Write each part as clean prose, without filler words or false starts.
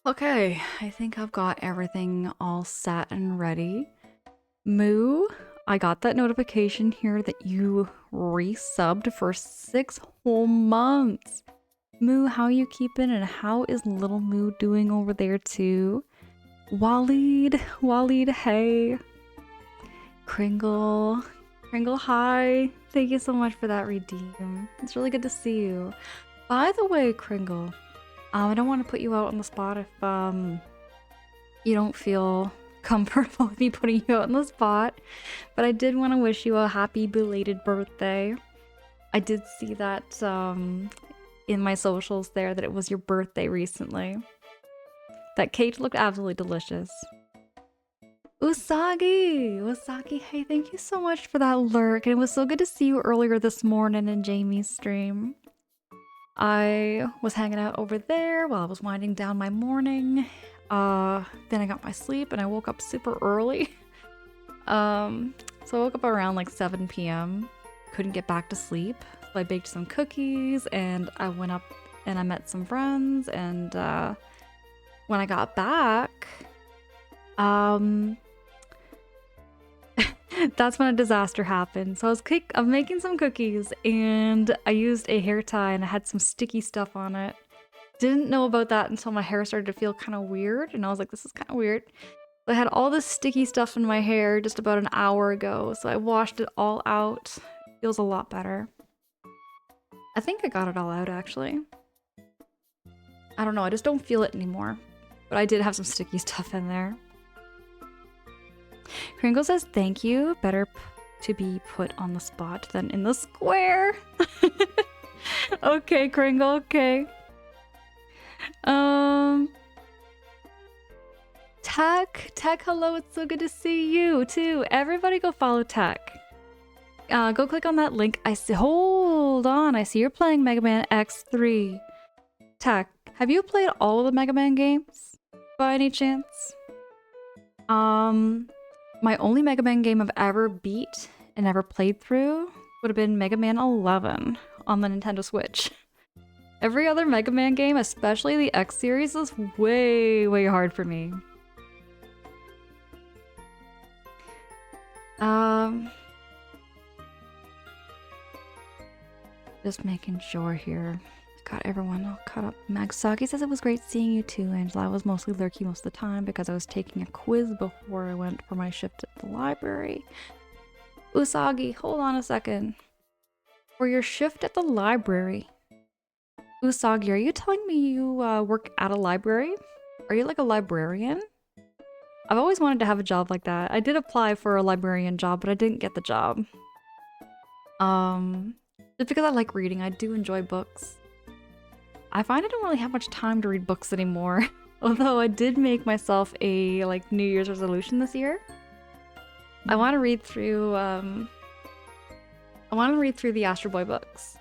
Okay, I think I've got everything all set and ready. Moo, I got that notification here that you resubbed for 6 whole months. Moo, how you keeping and how is little Moo doing over there too? Waleed, hey. Kringle, hi. Thank you so much for that redeem. It's really good to see you. By the way, Kringle, I don't want to put you out on the spot if you don't feel comfortable with me putting you out on the spot, but I did want to wish you a happy belated birthday. I did see that in my socials there that it was your birthday recently. That cake looked absolutely delicious. Usagi, hey, thank you so much for that lurk, and it was so good to see you earlier this morning in Jamie's stream. I was hanging out over there while I was winding down my morning. Then I got my sleep and I woke up super early. So I woke up around like 7 p.m. Couldn't get back to sleep. So I baked some cookies and I went up and I met some friends, and when I got back, that's when a disaster happened. So I'm making some cookies and I used a hair tie and I had some sticky stuff on it. Didn't know about that until my hair started to feel kind of weird, and I was like, this is kind of weird. I had all this sticky stuff in my hair just about an hour ago, so I washed it all out. It feels a lot better. I think I got it all out actually. I don't know, I just don't feel it anymore. But I did have some sticky stuff in there. Kringle says, thank you. Better to be put on the spot than in the square. Okay, Kringle, okay. Tech, hello, it's so good to see you too. Everybody go follow Tech. Go click on that link. Hold on, I see you're playing Mega Man X3. Tech, have you played all of the Mega Man games by any chance? My only Mega Man game I've ever beat and ever played through would have been Mega Man 11 on the Nintendo Switch. Every other Mega Man game, especially the X series, is way hard for me. Just making sure here. Got everyone all caught up. Magsaki says it was great seeing you too, Angela. I was mostly lurky most of the time because I was taking a quiz before I went for my shift at the library. Usagi, hold on a second. For your shift at the library. Usagi, are you telling me you work at a library? Are you like a librarian? I've always wanted to have a job like that. I did apply for a librarian job, but I didn't get the job. Just because I like reading, I do enjoy books. I find I don't really have much time to read books anymore. Although I did make myself a New Year's resolution this year. I want to read through the Astro Boy books.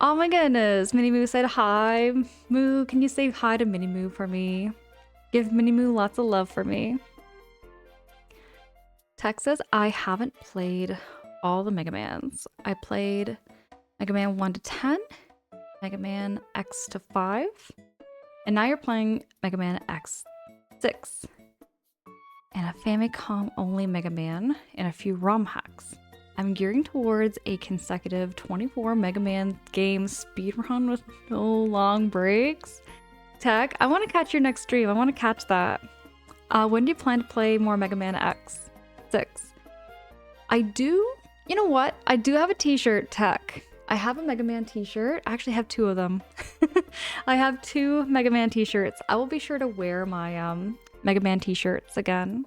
Oh my goodness, Mini Moo said hi. Moo, can you say hi to Mini Moo for me? Give Mini Moo lots of love for me. Tech says, I haven't played all the Mega Mans. I played Mega Man 1 to 10, Mega Man X to 5, and now you're playing Mega Man X6, and a Famicom only Mega Man, and a few ROM hacks. I'm gearing towards a consecutive 24 Mega Man game speedrun with no long breaks. Tech, I want to catch your next stream. I want to catch that. When do you plan to play more Mega Man X6? I do, you know what? I do have a t-shirt, Tech. I have a Mega Man t-shirt. I actually have 2 of them. I have 2 Mega Man t-shirts. I will be sure to wear my Mega Man t-shirts again.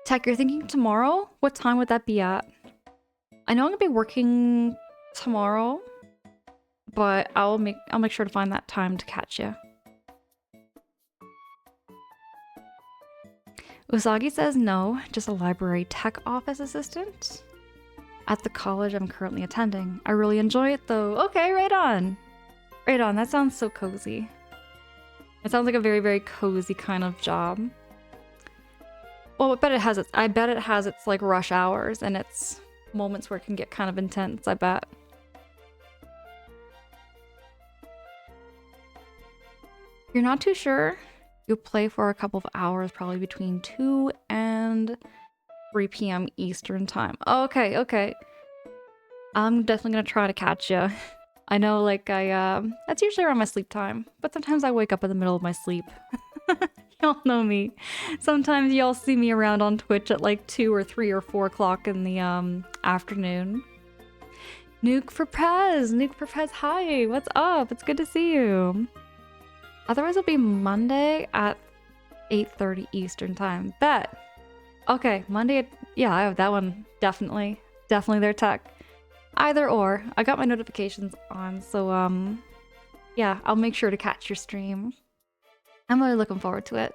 Tech, you're thinking tomorrow? What time would that be at? I know I'm gonna be working tomorrow, but I'll make sure to find that time to catch you. Usagi says no, just a library tech office assistant at the college I'm currently attending. I really enjoy it though. Okay, right on. Right on, that sounds so cozy. It sounds like a very cozy kind of job. Well, I bet it has its like rush hours and its moments where it can get kind of intense, I bet. If you're not too sure, you'll play for a couple of hours, probably between 2 and 3 p.m. Eastern time. Okay, okay. I'm definitely gonna try to catch you. I know, like, that's usually around my sleep time, but sometimes I wake up in the middle of my sleep. Y'all know me. Sometimes y'all see me around on Twitch at like 2 or 3 or 4 o'clock in the afternoon. Nuke for Prez! Nuke for Prez, hi! What's up? It's good to see you. Otherwise it'll be Monday at 8:30 Eastern time. Bet! Okay, Monday at... Yeah, I have that one. Definitely. Definitely their tech. Either or. I got my notifications on, so yeah, I'll make sure to catch your stream. I'm really looking forward to it.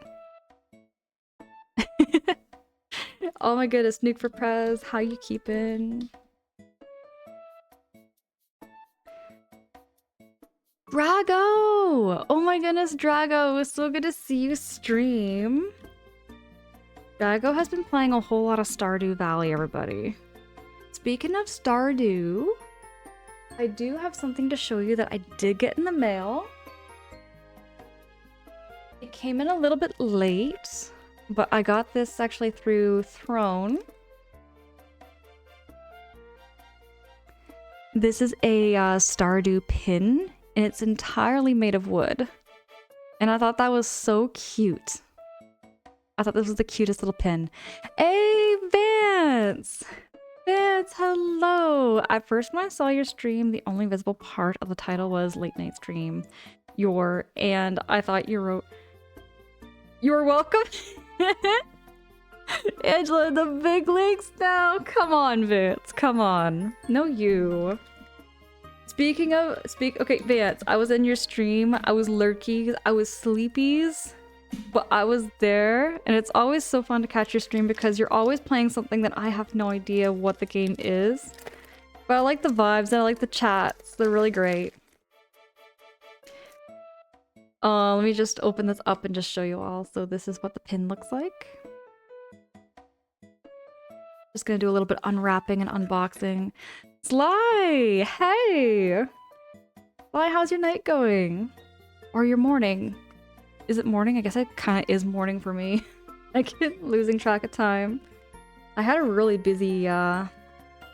Oh my goodness, Nuke for Prez, how you keeping? Drago! Oh my goodness, Drago, it was so good to see you stream. Drago has been playing a whole lot of Stardew Valley, everybody. Speaking of Stardew, I do have something to show you that I did get in the mail. It came in a little bit late, but I got this actually through Throne. This is a Stardew pin, and it's entirely made of wood. And I thought that was so cute. I thought this was the cutest little pin. Hey, Vance! Vance, hello! At first when I saw your stream, the only visible part of the title was Late Night Stream. And I thought you wrote... You're welcome? Angela, the big leagues now? Come on, Vance, come on. No, you. Okay, Vance, I was in your stream, I was lurkies, I was sleepies, but I was there, and it's always so fun to catch your stream because you're always playing something that I have no idea what the game is. But I like the vibes, and I like the chats, they're really great. Let me just open this up and just show you all. So this is what the pin looks like. Just gonna do a little bit unwrapping and unboxing. Sly! Hey! Sly, how's your night going? Or your morning? Is it morning? I guess it kind of is morning for me. I get losing track of time. I had a really busy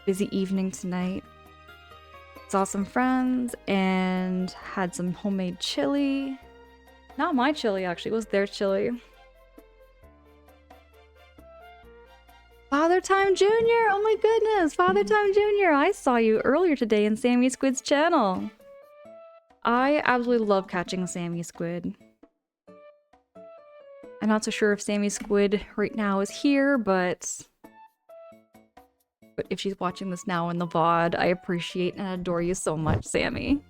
evening tonight. Saw some friends and had some homemade chili. Not my chili, actually. It was their chili. Father Time Jr.! Oh my goodness! Father Time Jr.! I saw you earlier today in Sammy Squid's channel. I absolutely love catching Sammy Squid. I'm not so sure if Sammy Squid right now is here, but if she's watching this now in the VOD, I appreciate and adore you so much, Sammy.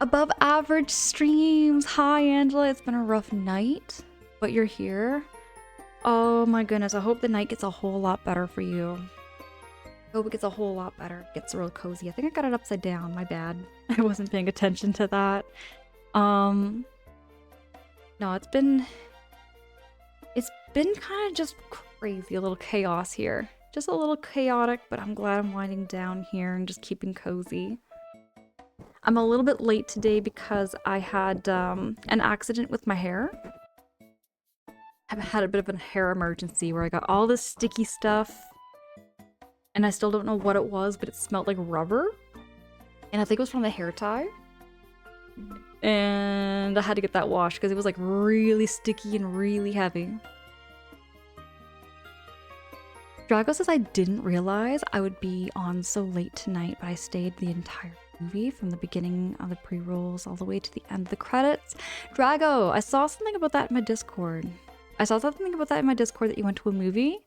Above average streams. Hi, Angela. It's been a rough night, but you're here. Oh my goodness. I hope the night gets a whole lot better for you. I hope it gets a whole lot better. It gets real cozy. I think I got it upside down. My bad. I wasn't paying attention to that. No, it's been kind of just crazy. A little chaos here. Just a little chaotic, but I'm glad I'm winding down here and just keeping cozy. I'm a little bit late today because I had an accident with my hair. I've had a bit of a hair emergency where I got all this sticky stuff and I still don't know what it was, but it smelled like rubber. And I think it was from the hair tie. And I had to get that washed because it was like really sticky and really heavy. Drago says I didn't realize I would be on so late tonight, but I stayed the entire movie from the beginning of the pre-rolls all the way to the end of the credits. Drago, I saw something about that in my Discord. That you went to a movie,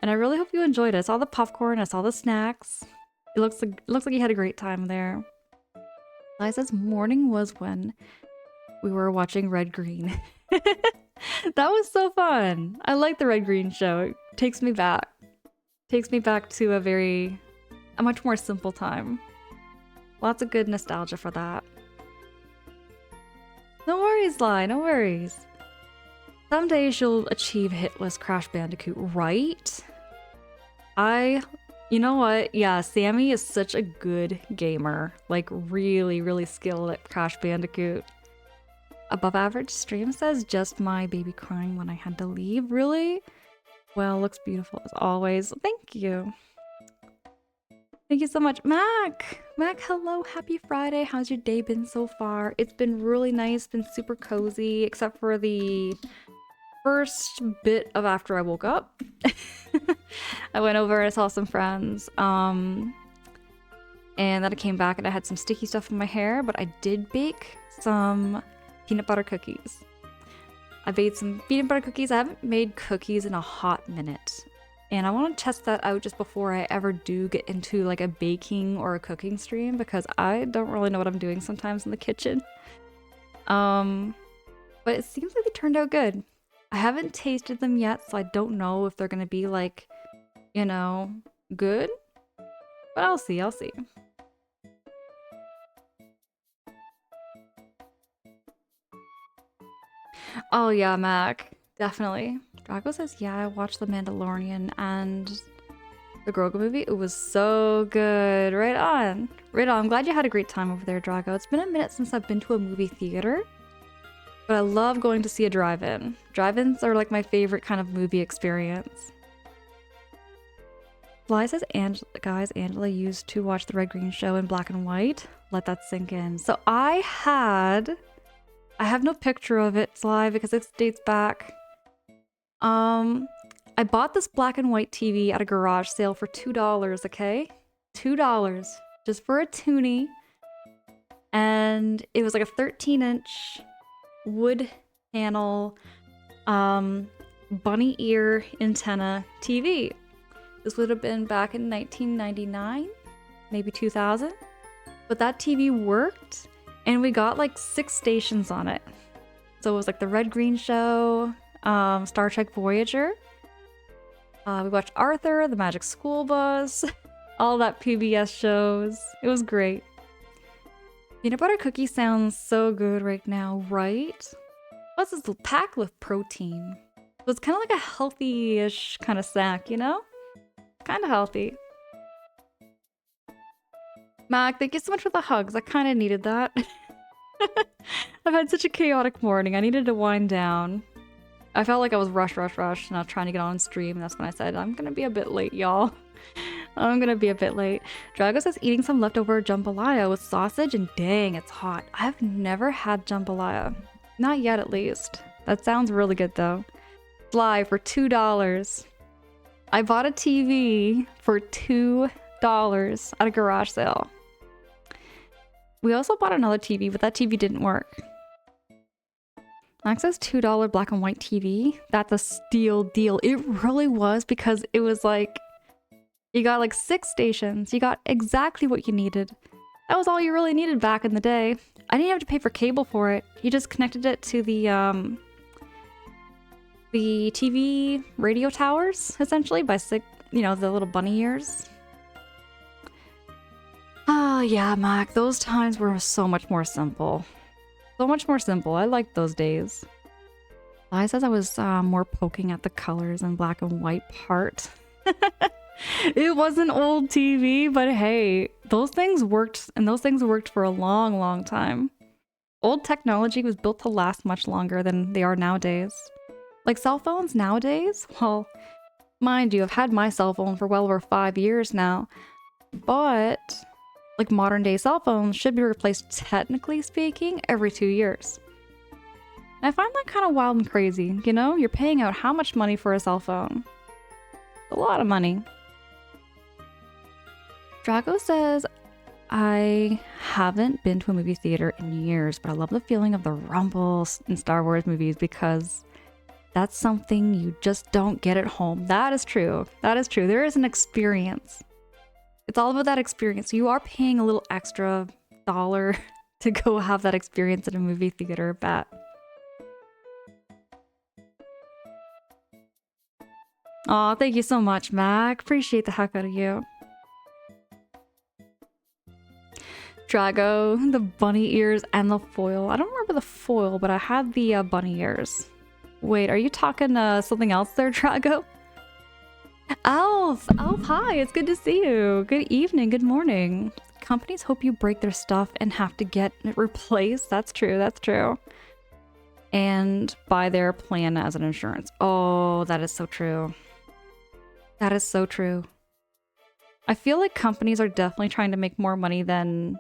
and I really hope you enjoyed it. I saw the popcorn, I saw the snacks. It looks like you had a great time there. Liza's morning was when we were watching Red Green. That was so fun. I like the Red Green show. It takes me back. Takes me back to a much more simple time. Lots of good nostalgia for that. No worries, Lai, no worries. Some days you'll achieve hitless Crash Bandicoot, right? I You know what? Yeah, Sammy is such a good gamer. Like, really, really skilled at Crash Bandicoot. Above average stream says just my baby crying when I had to leave. Really? Well, looks beautiful as always. Thank you. Thank you so much. Mac! Mac, hello. Happy Friday. How's your day been so far? It's been really nice. Been super cozy, except for the first bit of after I woke up. I went over and I saw some friends. And then I came back and I had some sticky stuff in my hair, but I did bake some peanut butter cookies. I made some peanut butter cookies. I haven't made cookies in a hot minute. And I want to test that out just before I ever do get into like a baking or a cooking stream, because I don't really know what I'm doing sometimes in the kitchen. But it seems like they turned out good. I haven't tasted them yet, so I don't know if they're gonna be like, you know, good. But I'll see, I'll see. Oh yeah, Mac. Definitely. Drago says, yeah, I watched The Mandalorian and the Grogu movie. It was so good. Right on. Right on. I'm glad you had a great time over there, Drago. It's been a minute since I've been to a movie theater, but I love going to see a drive-in. Drive-ins are like my favorite kind of movie experience. Fly says, guys, Angela used to watch the Red Green Show in black and white. Let that sink in. So I have no picture of it, Sly, because it dates back. I bought this black and white TV at a garage sale for $2, okay? $2 just for a toonie. And it was like a 13-inch wood panel bunny ear antenna TV. This would have been back in 1999, maybe 2000. But that TV worked, and we got like 6 stations on it. So it was like the Red Green Show, Star Trek Voyager. We watched Arthur, The Magic School Bus, all that PBS shows. It was great. Peanut butter cookie sounds so good right now, right? What's this packed with protein? So it's kind of like a healthy-ish kind of snack, you know? Kind of healthy. Mac, thank you so much for the hugs. I kind of needed that. I've had such a chaotic morning. I needed to wind down. I felt like I was rush, and I was trying to get on stream, and that's when I said, I'm gonna be a bit late, y'all. I'm gonna be a bit late. Drago says eating some leftover jambalaya with sausage, and dang, it's hot. I've never had jambalaya. Not yet, at least. That sounds really good, though. Fly for $2. I bought a TV for $2 at a garage sale. We also bought another TV, but that TV didn't work. Max says $2 black and white TV. That's a steal deal. It really was, because it was like, you got like 6 stations. You got exactly what you needed. That was all you really needed back in the day. I didn't have to pay for cable for it. You just connected it to the TV radio towers, essentially, by the little bunny ears. Oh yeah, Mac, those times were so much more simple. So much more simple. I liked those days. I says I was more poking at the colors and black and white part. It was an old TV, but hey, those things worked, and those things worked for a long, long time. Old technology was built to last much longer than they are nowadays. Like cell phones nowadays? Well, mind you, I've had my cell phone for well over 5 years now, but like modern day cell phones should be replaced, technically speaking, every 2 years. And I find that kind of wild and crazy, you know? You're paying out how much money for a cell phone? A lot of money. Drago says, I haven't been to a movie theater in years, but I love the feeling of the rumble in Star Wars movies, because that's something you just don't get at home. That is true. That is true. There is an experience. It's all about that experience. You are paying a little extra dollar to go have that experience in a movie theater, bet. Aw, thank you so much, Mac. Appreciate the heck out of you. Drago, the bunny ears and the foil. I don't remember the foil, but I had the bunny ears. Wait, are you talking something else there, Drago? Alf! Alf, hi! It's good to see you. Good evening, good morning. Companies hope you break their stuff and have to get it replaced. That's true, that's true. And buy their plan as an insurance. Oh, that is so true. That is so true. I feel like companies are definitely trying to make more money than,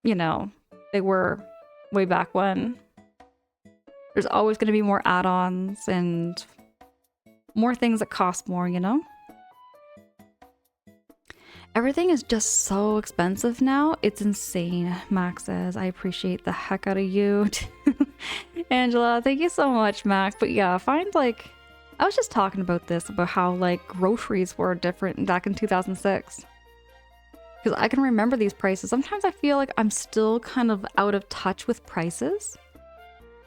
you know, they were way back when. There's always going to be more add-ons and more things that cost more, you know? Everything is just so expensive now. It's insane, Max says. I appreciate the heck out of you. Angela, thank you so much, Max. But yeah, find like... I was just talking about this, about how like groceries were different back in 2006. Because I can remember these prices. Sometimes I feel like I'm still kind of out of touch with prices.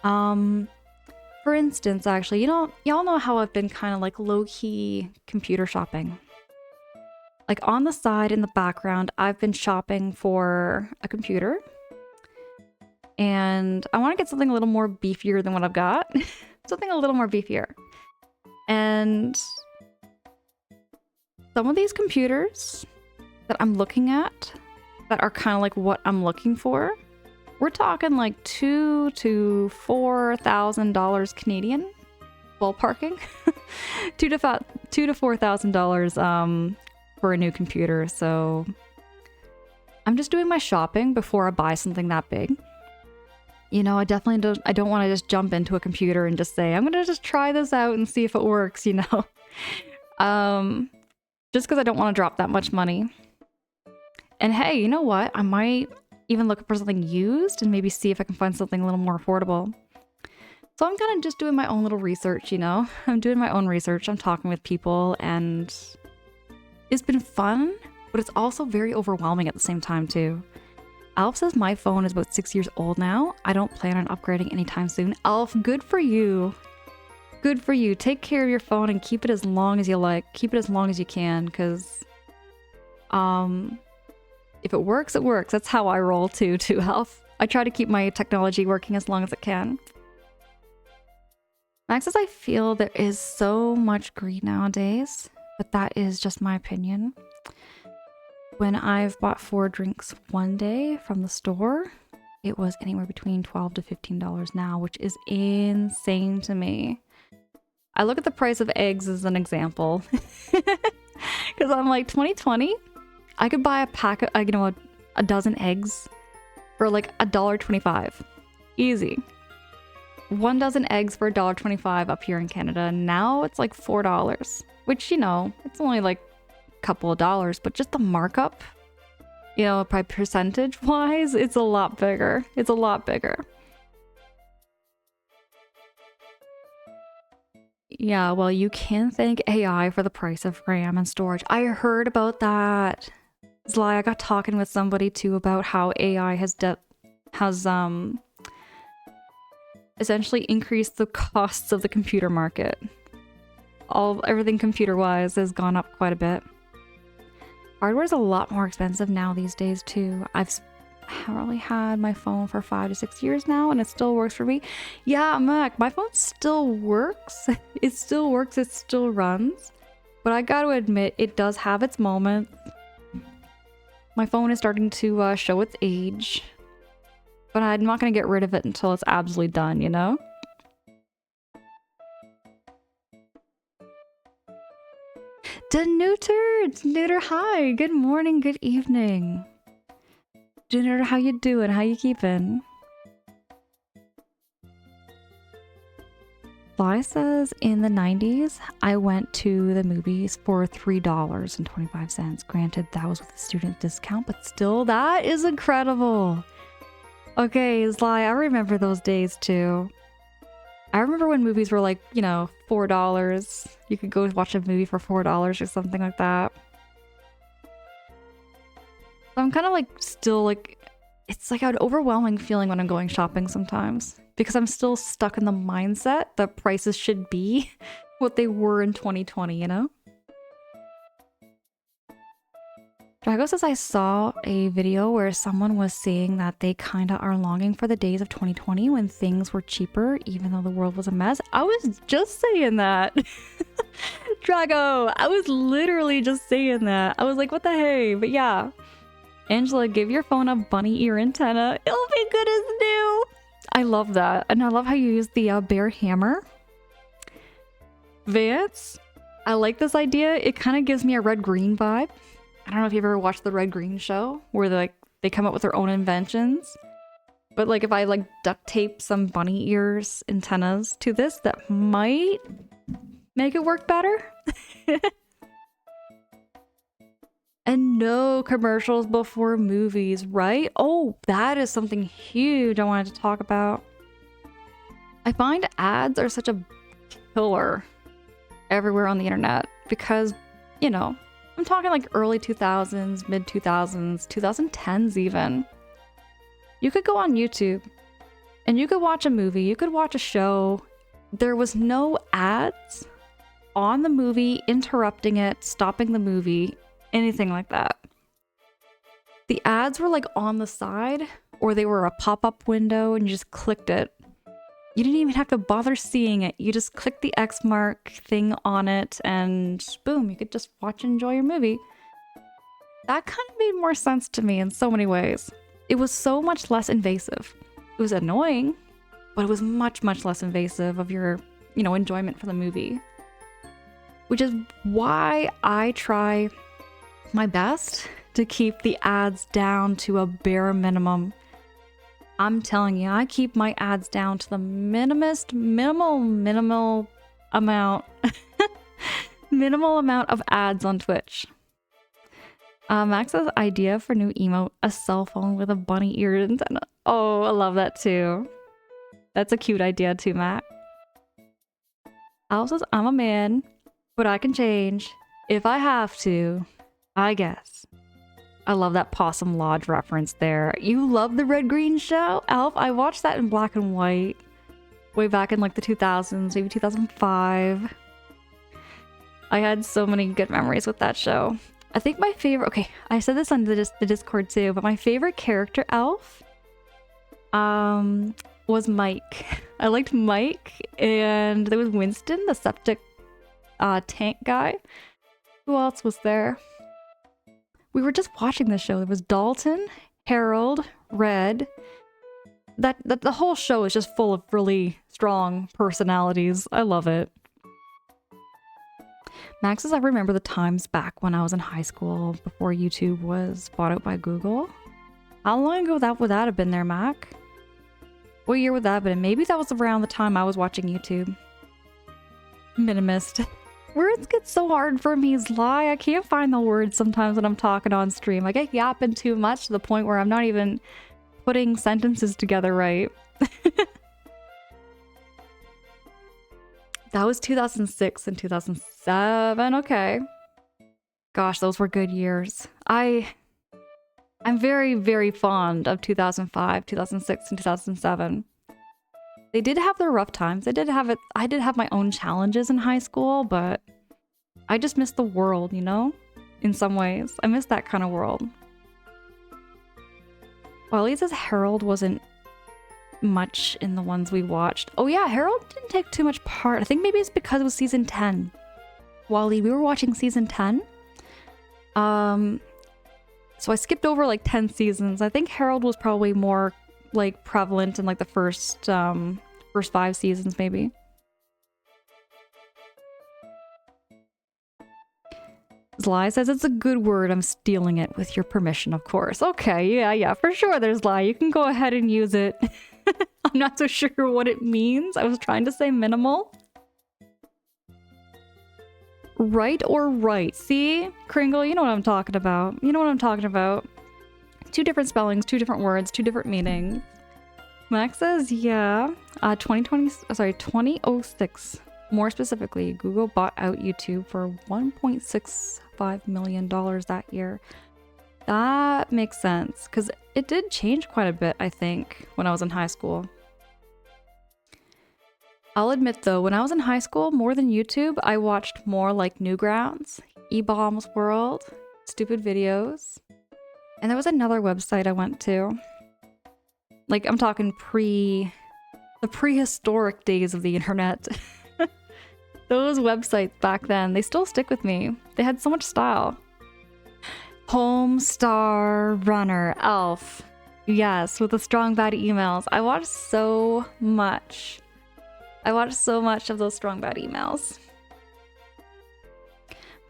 For instance, actually, y'all know how I've been kind of like low-key computer shopping. Like on the side in the background, I've been shopping for a computer. And I want to get something a little more beefier than what I've got. Something a little more beefier. And some of these computers that I'm looking at that are kind of like what I'm looking for, we're talking like $2,000 to $4,000 Canadian, ballparking. $2,000 to $4,000 for a new computer. So I'm just doing my shopping before I buy something that big. You know, I don't want to just jump into a computer and just say, I'm gonna just try this out and see if it works, you know. Just because I don't want to drop that much money. And hey, you know what? I might even look for something used and maybe see if I can find something a little more affordable. So I'm kind of just doing my own little research, you know? I'm doing my own research. I'm talking with people and it's been fun, but it's also very overwhelming at the same time too. Alf says my phone is about 6 years old now. I don't plan on upgrading anytime soon. Alf, good for you. Good for you. Take care of your phone and keep it as long as you like. Keep it as long as you can, because if it works, it works. That's how I roll too, Alf. I try to keep my technology working as long as it can. Max says I feel there is so much greed nowadays, but that is just my opinion. When I've bought 4 drinks one day from the store, it was anywhere between $12 to $15 now, which is insane to me. I look at the price of eggs as an example. Because I'm like, 2020, I could buy a pack of, a dozen eggs for like $1.25. Easy. 1 dozen eggs for $1.25 up here in Canada. Now it's like $4, which, you know, it's only like couple of dollars, but just the markup, you know, probably percentage wise, it's a lot bigger. It's a lot bigger. Yeah, well, you can thank AI for the price of RAM and storage. I heard about that. Zly, I got talking with somebody too about how AI has essentially increased the costs of the computer market. Everything computer wise has gone up quite a bit. Hardware's a lot more expensive now these days too. I've probably had my phone for 5 to 6 years now and it still works for me. Yeah, Mac, my phone still works. It still works, it still runs. But I gotta admit, it does have its moments. My phone is starting to show its age. But I'm not gonna get rid of it until it's absolutely done, you know? Danuter, hi, good morning, good evening. Danuter, how you doing? How you keeping? Fly says, in the 90s, I went to the movies for $3.25. Granted, that was with a student discount, but still, that is incredible. Okay, Sly, I remember those days too. I remember when movies were like, you know, $4. You could go watch a movie for $4 or something like that. So I'm kind of like still like, it's like an overwhelming feeling when I'm going shopping sometimes. Because I'm still stuck in the mindset that prices should be what they were in 2020, you know? Drago says I saw a video where someone was saying that they kinda are longing for the days of 2020 when things were cheaper even though the world was a mess. I was just saying that. Drago! I was literally just saying that. I was like, what the hey? But yeah. Angela, give your phone a bunny ear antenna. It'll be good as new. I love that. And I love how you use the bear hammer. Vance, I like this idea. It kind of gives me a Red Green vibe. I don't know if you've ever watched the Red Green show where they come up with their own inventions. But like if I like duct tape some bunny ears antennas to this, that might make it work better. And no commercials before movies, right? Oh, that is something huge I wanted to talk about. I find ads are such a killer everywhere on the internet because, you know, I'm talking like early 2000s, mid 2000s, 2010s even. You could go on YouTube and you could watch a movie, you could watch a show. There was no ads on the movie, interrupting it, stopping the movie, anything like that. The ads were like on the side or they were a pop-up window and you just clicked it. You didn't even have to bother seeing it. You just clicked the X mark thing on it and boom, you could just watch and enjoy your movie. That kind of made more sense to me in so many ways. It was so much less invasive. It was annoying, but it was much, much less invasive of your, you know, enjoyment for the movie. Which is why I try my best to keep the ads down to a bare minimum. I'm telling you, I keep my ads down to the minimal amount minimal amount of ads on Twitch. Max's idea for new emote, a cell phone with a bunny ear antenna. Oh, I love that too. That's a cute idea too, Mac. Al says, I'm a man, but I can change if I have to, I guess. I love that Possum Lodge reference there. You love the Red Green show? Alf, I watched that in black and white way back in like the 2000s, maybe 2005. I had so many good memories with that show. I think my favorite, okay, I said this on the Discord too, but my favorite character, Alf, was Mike. I liked Mike, and there was Winston, the septic tank guy. Who else was there? We were just watching this show. There was Dalton, Harold, Red. That the whole show is just full of really strong personalities. I love it. Max says, I remember the times back when I was in high school before YouTube was bought out by Google. How long ago would that have been there, Mac? What year would that have been? Maybe that was around the time I was watching YouTube. Minimist. Words get so hard for me, Sly. I can't find the words sometimes when I'm talking on stream. I get yapping too much to the point where I'm not even putting sentences together right. That was 2006 and 2007. Okay. Gosh, those were good years. I'm very, very fond of 2005, 2006, and 2007. They did have their rough times. I did have my own challenges in high school, but I just miss the world, you know? In some ways. I miss that kind of world. Well, he says Harold wasn't much in the ones we watched. Oh yeah, Harold didn't take too much part. I think maybe it's because it was season 10. Wally, we were watching season 10. So I skipped over like 10 seasons. I think Harold was probably more like prevalent in like the first 5 seasons maybe. Sly says it's a good word. I'm stealing it with your permission, of course. Okay, yeah, for sure there's Sly. You can go ahead and use it. I'm not so sure what it means. I was trying to say minimal. Right or right? See? Kringle, you know what I'm talking about. You know what I'm talking about. 2 different spellings, 2 different words, 2 different meanings. Max says, yeah. 2006. More specifically, Google bought out YouTube for $1.65 million that year. That makes sense, because it did change quite a bit, I think, when I was in high school. I'll admit, though, when I was in high school, more than YouTube, I watched more like Newgrounds, E-Bombs World, Stupid Videos, and there was another website I went to. Like, I'm talking the prehistoric days of the internet. Those websites back then, they still stick with me. They had so much style. Homestar Runner, Elf. Yes, with the strong bad emails. I watched so much. I watched so much of those strong bad emails.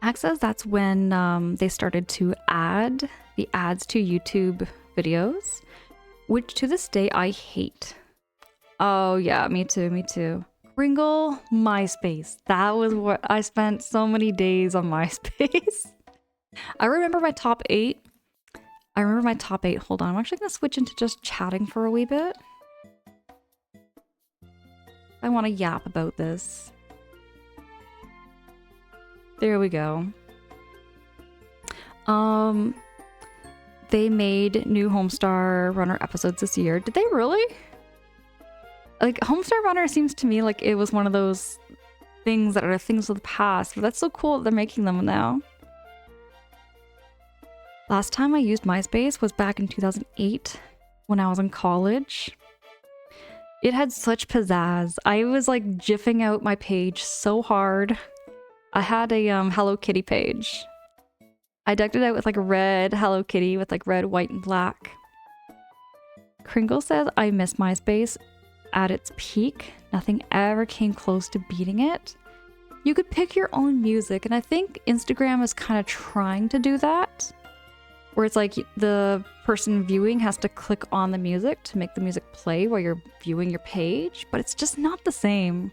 Max says that's when they started to add the ads to YouTube videos, which to this day I hate. Oh yeah, me too, me too. Kringle, MySpace. That was what I spent so many days on MySpace. I remember my top 8. Hold on, I'm actually gonna switch into just chatting for a wee bit. I want to yap about this. There we go. They made new Homestar Runner episodes this year. Did they really? Like, Homestar Runner seems to me like it was one of those things that are things of the past, but that's so cool that they're making them now. Last time I used MySpace was back in 2008 when I was in college. It had such pizzazz. I was like jiffing out my page so hard. I had a Hello Kitty page. I decked it out with like a red Hello Kitty with like red, white, and black. Kringle says, I miss MySpace at its peak. Nothing ever came close to beating it. You could pick your own music, and I think Instagram is kind of trying to do that. Where it's like the person viewing has to click on the music to make the music play while you're viewing your page, but it's just not the same.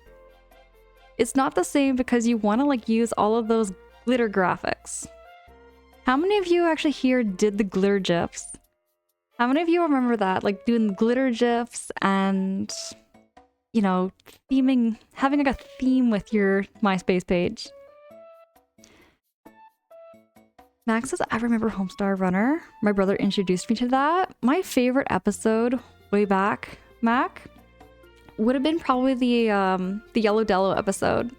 It's not the same because you want to like use all of those glitter graphics. How many of you actually here did the glitter gifs? How many of you remember that? Like doing the glitter gifs and, you know, theming, having like a theme with your MySpace page. Max says, I remember Homestar Runner. My brother introduced me to that. My favorite episode way back, Mac, would have been probably the Yellow Dello episode.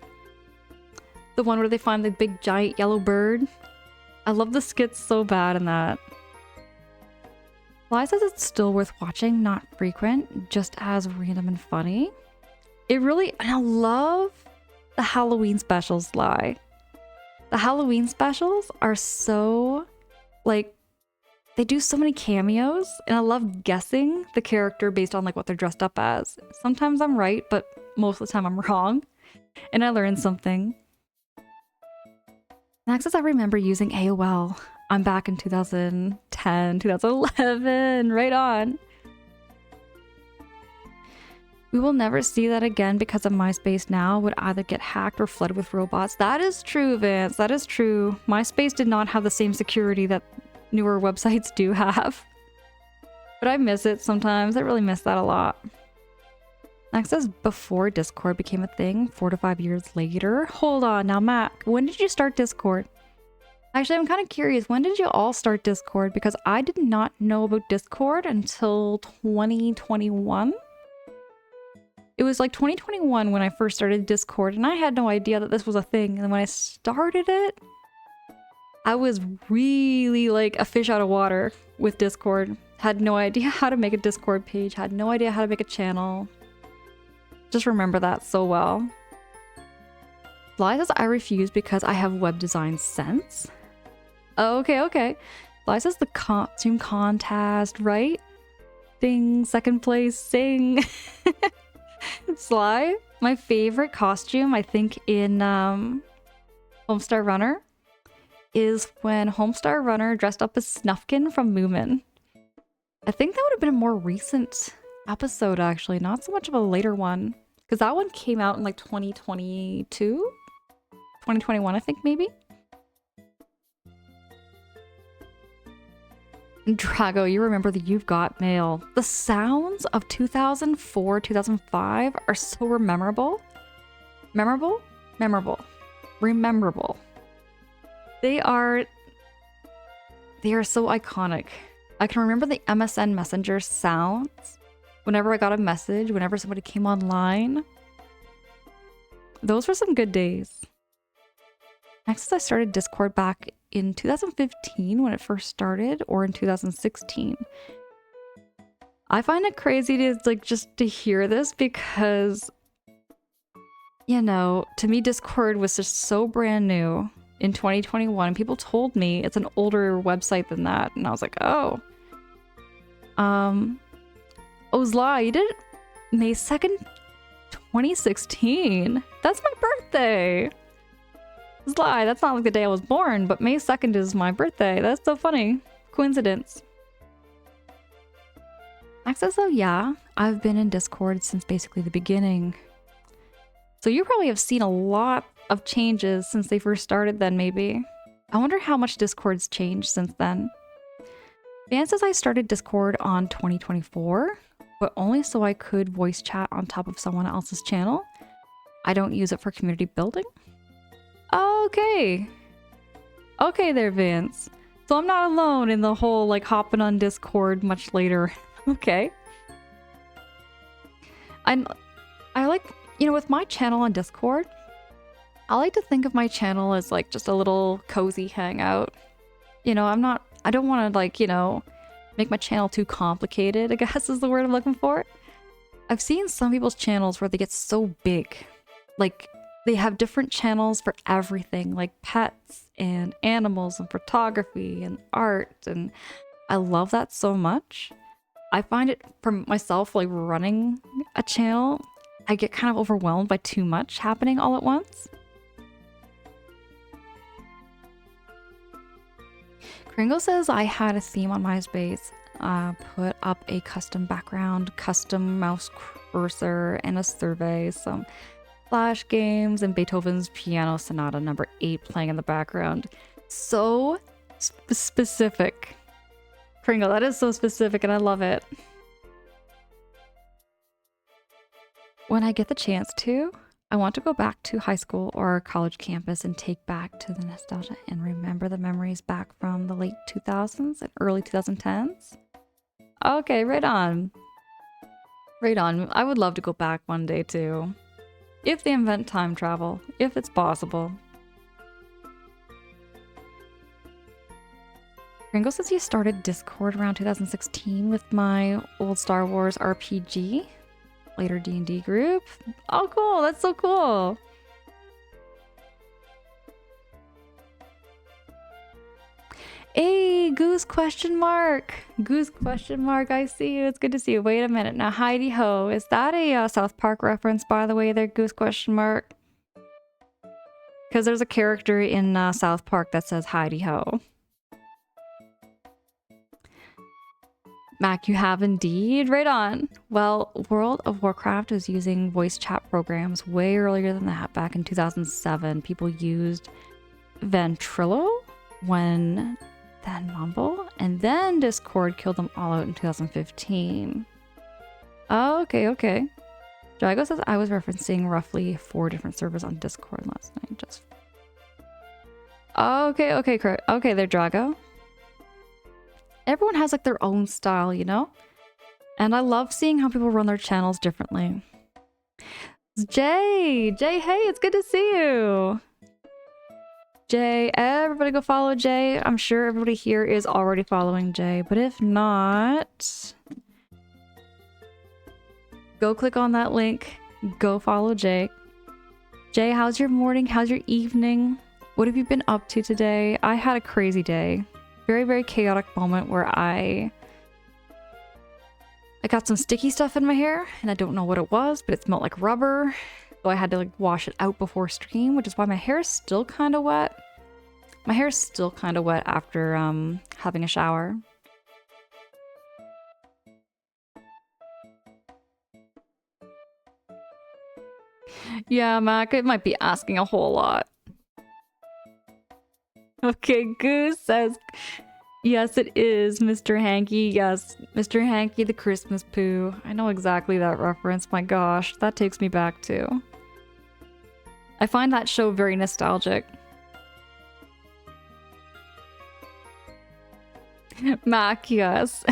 The one where they find the big giant yellow bird. I love the skits so bad in that. Fly says it's still worth watching, not frequent, just as random and funny. It really, and I love the Halloween specials, Sly. The Halloween specials are so, like, they do so many cameos, and I love guessing the character based on, like, what they're dressed up as. Sometimes I'm right, but most of the time I'm wrong, and I learn something. Next is I remember using AOL. I'm back in 2010, 2011, right on. We will never see that again because of MySpace now would either get hacked or flooded with robots. That is true, Vance. That is true. MySpace did not have the same security that newer websites do have. But I miss it sometimes. I really miss that a lot. Next says before Discord became a thing, 4 to 5 years later. Hold on now, Mac. When did you start Discord? Actually, I'm kind of curious. When did you all start Discord? Because I did not know about Discord until 2021. It was like 2021 when I first started Discord, and I had no idea that this was a thing. And when I started it, I was really like a fish out of water with Discord. Had no idea how to make a Discord page, had no idea how to make a channel. Just remember that so well. Fly says I refuse because I have web design sense. Okay. Fly says the costume contest, right? Ding, second place, sing. Sly, my favorite costume, I think, in Homestar Runner is when Homestar Runner dressed up as Snufkin from Moomin. I think that would have been a more recent episode, actually, not so much of a later one. Because that one came out in like 2022? 2021, I think, maybe? Drago, you remember the You've Got Mail. The sounds of 2004, 2005 are so memorable. Memorable? Rememberable. They are so iconic. I can remember the MSN Messenger sounds whenever I got a message, whenever somebody came online. Those were some good days. Next, I started Discord back in 2015 when it first started, or in 2016. I find it crazy to like just to hear this because you know, to me, Discord was just so brand new in 2021. People told me it's an older website than that, and I was like, oh. Ozla, you did it May 2nd, 2016. That's my birthday. Ozla, that's not like the day I was born, but May 2nd is my birthday. That's so funny. Coincidence. Access, though, yeah. I've been in Discord since basically the beginning. So you probably have seen a lot of changes since they first started then, maybe. I wonder how much Discord's changed since then. Dan says I started Discord on 2024, but only so I could voice chat on top of someone else's channel. I don't use it for community building. Okay. Okay there, Vance. So I'm not alone in the whole, like, hopping on Discord much later. Okay. I like, you know, with my channel on Discord, I like to think of my channel as, like, just a little cozy hangout. You know, I don't want to, like, you know, make my channel too complicated, I guess is the word I'm looking for. I've seen some people's channels where they get so big. Like, they have different channels for everything, like pets and animals and photography and art, and I love that so much. I find it, for myself, like running a channel, I get kind of overwhelmed by too much happening all at once. Kringle says I had a theme on MySpace, put up a custom background, custom mouse cursor, and a survey, some Flash games, and Beethoven's Piano Sonata number 8 playing in the background. So specific. Kringle, that is so specific and I love it. When I get the chance to, I want to go back to high school or college campus and take back to the nostalgia and remember the memories back from the late 2000s and early 2010s. Okay, right on. Right on. I would love to go back one day too. If they invent time travel, if it's possible. Kringle says he started Discord around 2016 with my old Star Wars RPG. Later D&D group. Oh, cool. That's so cool. Hey, Goose question mark. Goose question mark. I see you. It's good to see you. Wait a minute. Now, Heidi Ho. Is that a South Park reference, by the way, there, Goose question mark? Because there's a character in South Park that says Heidi Ho. Mac, you have indeed. Right on. Well, World of Warcraft was using voice chat programs way earlier than that. Back in 2007, people used Ventrilo, then Mumble, and then Discord killed them all out in 2015. Oh, okay. Drago says I was referencing roughly 4 different servers on Discord last night. Just okay, there, Drago. Everyone has like their own style, you know? And I love seeing how people run their channels differently. Jay, hey, it's good to see you. Jay, everybody go follow Jay. I'm sure everybody here is already following Jay, but if not, go click on that link. Go follow Jay. Jay, how's your morning? How's your evening? What have you been up to today? I had a crazy day. Very, very chaotic moment where I got some sticky stuff in my hair and I don't know what it was, but it smelled like rubber. So I had to like wash it out before stream, which is why my hair is still kind of wet. My hair is still kind of wet after having a shower. Yeah, Mac, it might be asking a whole lot. Okay, Goose says, yes, it is, Mr. Hanky. Yes, Mr. Hanky, the Christmas poo. I know exactly that reference. My gosh, that takes me back too. I find that show very nostalgic. Mac, yes.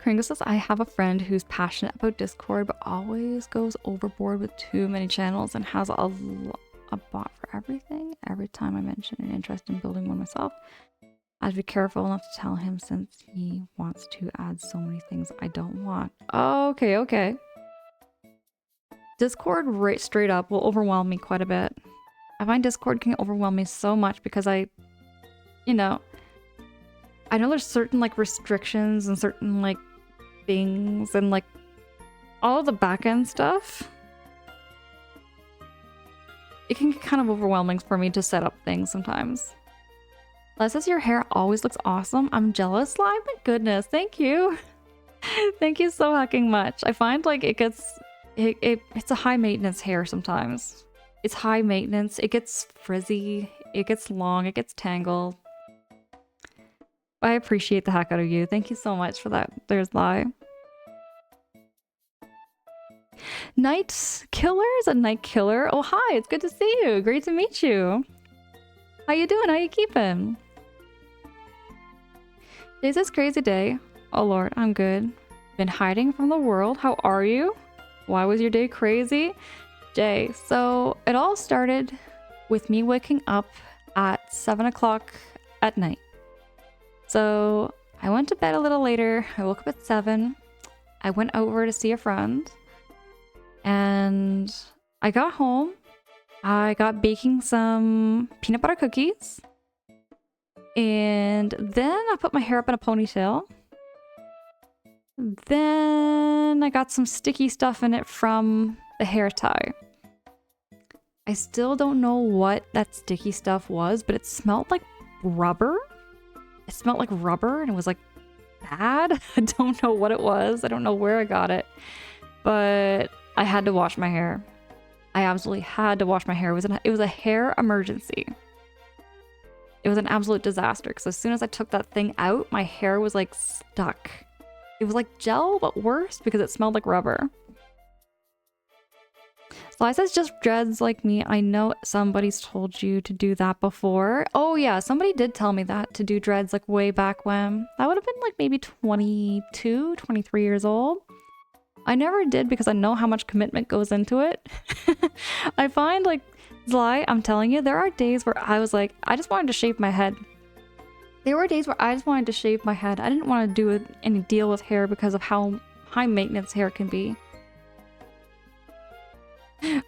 Kringle says, I have a friend who's passionate about Discord, but always goes overboard with too many channels and has a bot for everything. Every time I mention an interest in building one myself, I have to be careful enough to tell him since he wants to add so many things I don't want. Okay. Discord right straight up will overwhelm me quite a bit. I find Discord can overwhelm me so much because you know, I know there's certain like restrictions and certain like things and like all the back-end stuff. It can get kind of overwhelming for me to set up things sometimes. Les says your hair always looks awesome. I'm jealous. My goodness, thank you. Thank you so fucking much. I find like it's a high maintenance hair sometimes. It's high maintenance. It gets frizzy. It gets long. It gets tangled. I appreciate the heck out of you. Thank you so much for that. There's Lie. Night Killer is a Night Killer. Oh, hi. It's good to see you. Great to meet you. How you doing? How you keeping? Today's this crazy day. Oh, Lord. I'm good. Been hiding from the world. How are you? Why was your day crazy? Jay. So it all started with me waking up at 7 o'clock at night. So I went to bed a little later. I woke up at 7. I went over to see a friend. And I got home. I got baking some peanut butter cookies. And then I put my hair up in a ponytail. Then I got some sticky stuff in it from the hair tie. I still don't know what that sticky stuff was, but it smelled like rubber. It smelled like rubber and it was like bad. I don't know what it was. I don't know where I got it. But I had to wash my hair. I absolutely had to wash my hair. It was a hair emergency. It was an absolute disaster because as soon as I took that thing out, my hair was like stuck. It was like gel, but worse because it smelled like rubber. Sly says just dreads like me. I know somebody's told you to do that before. Oh yeah, somebody did tell me that, to do dreads like way back when. I would have been like maybe 22, 23 years old. I never did because I know how much commitment goes into it. I find like, Sly, I'm telling you, there are days where I was like, I just wanted to shave my head. There were days where I just wanted to shave my head. I didn't want to do any deal with hair because of how high maintenance hair can be.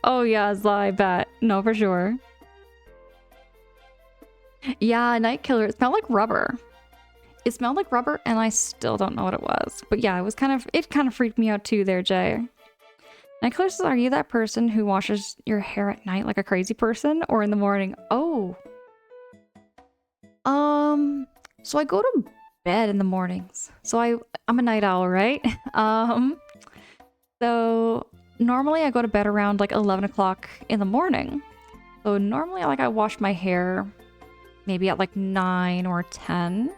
Oh yeah, Sly, I bet. No, for sure. Yeah, Night Killer. It smelled like rubber. It smelled like rubber and I still don't know what it was. But yeah, it kind of freaked me out too there, Jay. Night Killer says, are you that person who washes your hair at night like a crazy person or in the morning? Oh. So I go to bed in the mornings. So I'm a night owl, right? So normally I go to bed around like 11 o'clock in the morning. So normally I wash my hair maybe at like 9 or 10.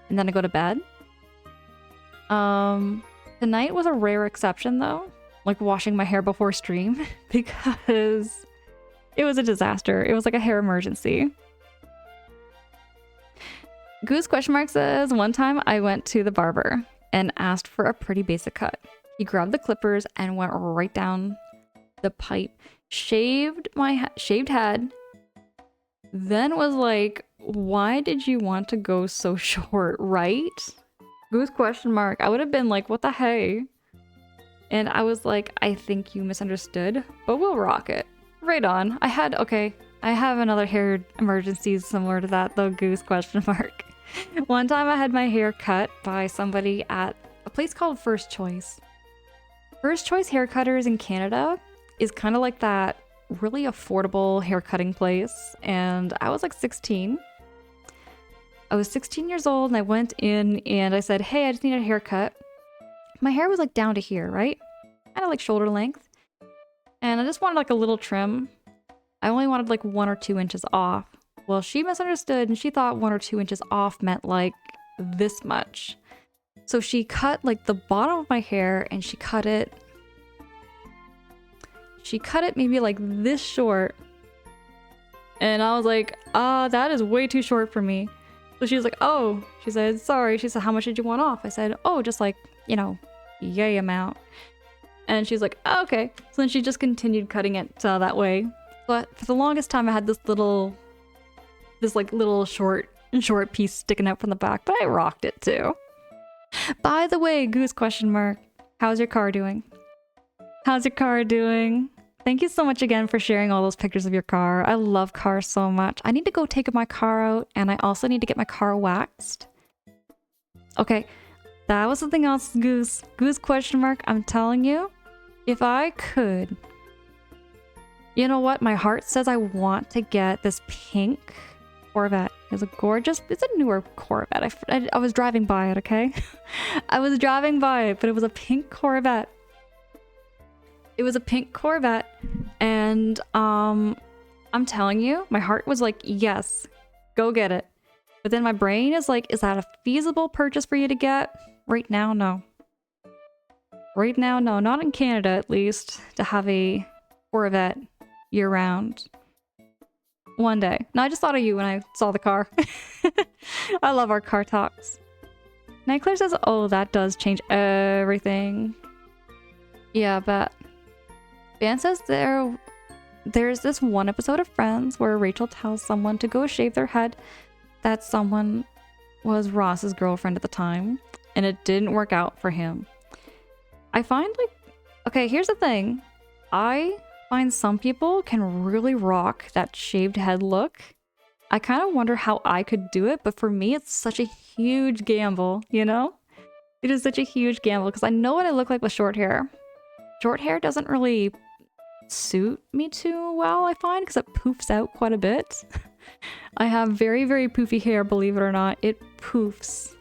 And then I go to bed. Tonight was a rare exception though. Like washing my hair before stream because it was a disaster. It was like a hair emergency. Goose question mark says, one time I went to the barber and asked for a pretty basic cut. He grabbed the clippers and went right down the pipe, shaved my shaved head, then was like, why did you want to go so short, right? Goose question mark. I would have been like, what the hey? And I was like, I think you misunderstood, but we'll rock it. Right on. I have another hair emergency similar to that though, Goose question mark. One time I had my hair cut by somebody at a place called First Choice. First Choice hair cutters in Canada is kind of like that really affordable hair cutting place. And I was like 16. I was 16 years old and I went in and I said, hey, I just need a haircut. My hair was like down to here, right? Kind of like shoulder length. And I just wanted like a little trim. I only wanted like 1 or 2 inches off. Well, she misunderstood and she thought 1 or 2 inches off meant like this much. So she cut like the bottom of my hair and she cut it maybe like this short. And I was like, that is way too short for me. So she was like, oh, she said, sorry. She said, how much did you want off? I said, oh, just like, yay amount. And she's like, oh, okay. So then she just continued cutting it that way. But for the longest time, I had this little short piece sticking out from the back, but I rocked it too. By the way, Goose question mark, how's your car doing? How's your car doing? Thank you so much again for sharing all those pictures of your car. I love cars so much. I need to go take my car out, and I also need to get my car waxed. Okay, that was something else, Goose. Goose question mark. I'm telling you, if I could... You know what? My heart says I want to get this pink Corvette. It's a gorgeous... It's a newer Corvette. I was driving by it, okay? I was driving by it, but it was a pink Corvette. It was a pink Corvette, and I'm telling you, my heart was like, yes, go get it. But then my brain is like, is that a feasible purchase for you to get? Right now, no. Right now, no. Not in Canada, at least, to have a Corvette year-round. One day. No, I just thought of you when I saw the car. I love our car talks. Nightclare says, oh, that does change everything. Yeah, but... Van says there's this one episode of Friends where Rachel tells someone to go shave their head. That someone was Ross's girlfriend at the time, and it didn't work out for him. I find like... Okay, here's the thing. I find some people can really rock that shaved head look. I kind of wonder how I could do it, but for me, it's such a huge gamble, you know? It is such a huge gamble because I know what I look like with short hair. Short hair doesn't really suit me too well, I find, because it poofs out quite a bit. I have very, very poofy hair, believe it or not. It poofs.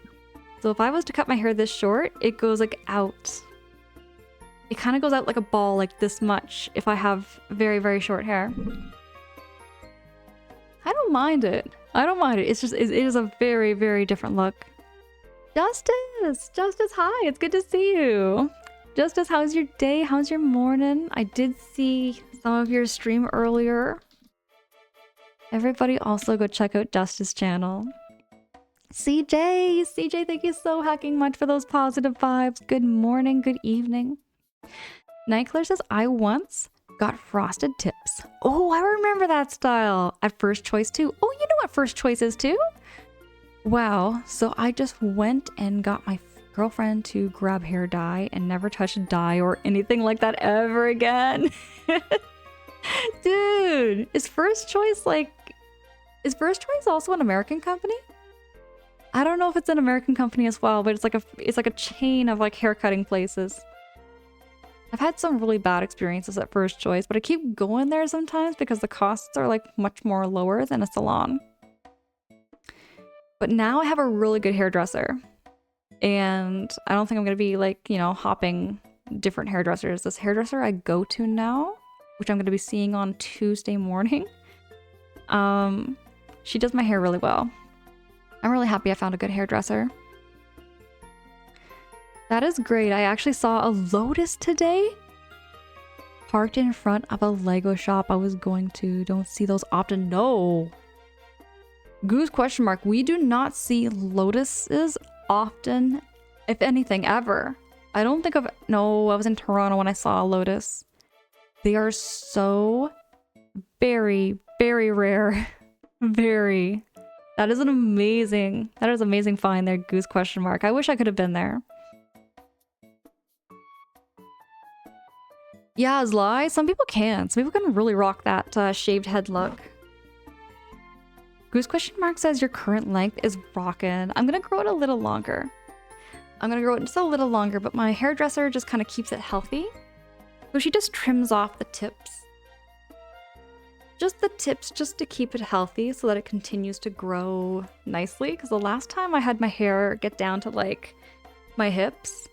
So if I was to cut my hair this short, it goes like out. It kind of goes out like a ball, like this much, if I have very, very short hair. I don't mind it. I don't mind it. It's just, it is a very, very different look. Justice! Justice, hi! It's good to see you! Justice, how's your day? How's your morning? I did see some of your stream earlier. Everybody also go check out Justice's channel. CJ! CJ, thank you so hecking much for those positive vibes. Good morning, good evening. Nightclare says, I once got frosted tips. Oh, I remember that style. At First Choice too. Oh, you know what First Choice is too? Wow, so I just went and got my girlfriend to grab hair dye and never touch dye or anything like that ever again. Dude, is First Choice also an American company? I don't know if it's an American company as well, but it's like a chain of like haircutting places. I've had some really bad experiences at First Choice, but I keep going there sometimes because the costs are like much more lower than a salon. But now I have a really good hairdresser. And I don't think I'm going to be like, you know, hopping different hairdressers. This hairdresser I go to now, which I'm going to be seeing on Tuesday morning. She does my hair really well. I'm really happy I found a good hairdresser. That is great. I actually saw a Lotus today. Parked in front of a Lego shop I was going to. Don't see those often. No. Goose question mark. We do not see Lotuses often, if anything, ever. I don't think I've... No, I was in Toronto when I saw a Lotus. They are so very, very rare. Very. That is an amazing... That is amazing find there, Goose question mark. I wish I could have been there. Yeah, Zly. Some people can. Some people can really rock that shaved head look. Goose question mark says your current length is rockin'. I'm gonna grow it a little longer. I'm gonna grow it just a little longer, but my hairdresser just kind of keeps it healthy. So she just trims off the tips. Just the tips, just to keep it healthy so that it continues to grow nicely. Because the last time I had my hair get down to like my hips,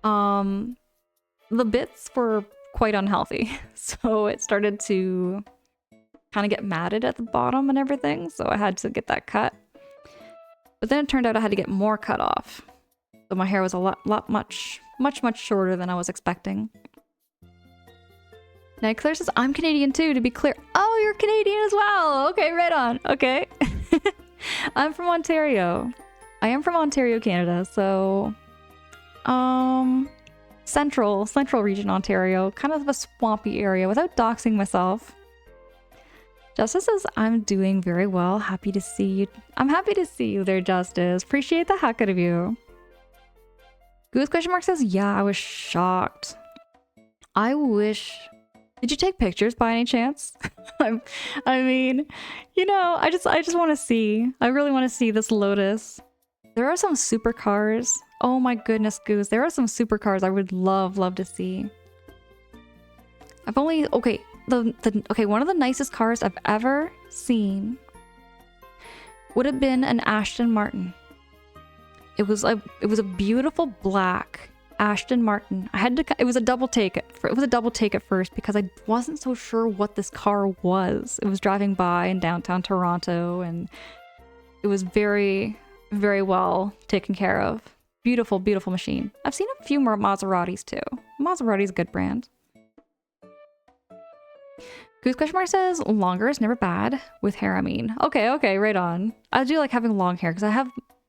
the bits were quite unhealthy. So it started to kind of get matted at the bottom and everything, so I had to get that cut. But then it turned out I had to get more cut off. So my hair was a much shorter than I was expecting. Nightclare says, I'm Canadian too, to be clear. Oh, you're Canadian as well! Okay, right on. Okay. I'm from Ontario. I am from Ontario, Canada, so... Central region Ontario. Kind of a swampy area, without doxing myself. Justice says, I'm doing very well. Happy to see you. I'm happy to see you there, Justice. Appreciate the heck out of you. Goose question mark says, yeah, I was shocked. I wish... Did you take pictures by any chance? I mean, you know, I just want to see. I really want to see this Lotus. There are some supercars. Oh my goodness, Goose. There are some supercars I would love to see. I've only... Okay, okay, one of the nicest cars I've ever seen would have been an Aston Martin. It was a beautiful black Aston Martin. It was a double take. It was a double take at first because I wasn't so sure what this car was. It was driving by in downtown Toronto and it was very, very well taken care of. Beautiful, beautiful machine. I've seen a few more Maseratis too. Maserati's a good brand. Goose question mark says, longer is never bad. With hair, I mean. Okay, right on. I do like having long hair because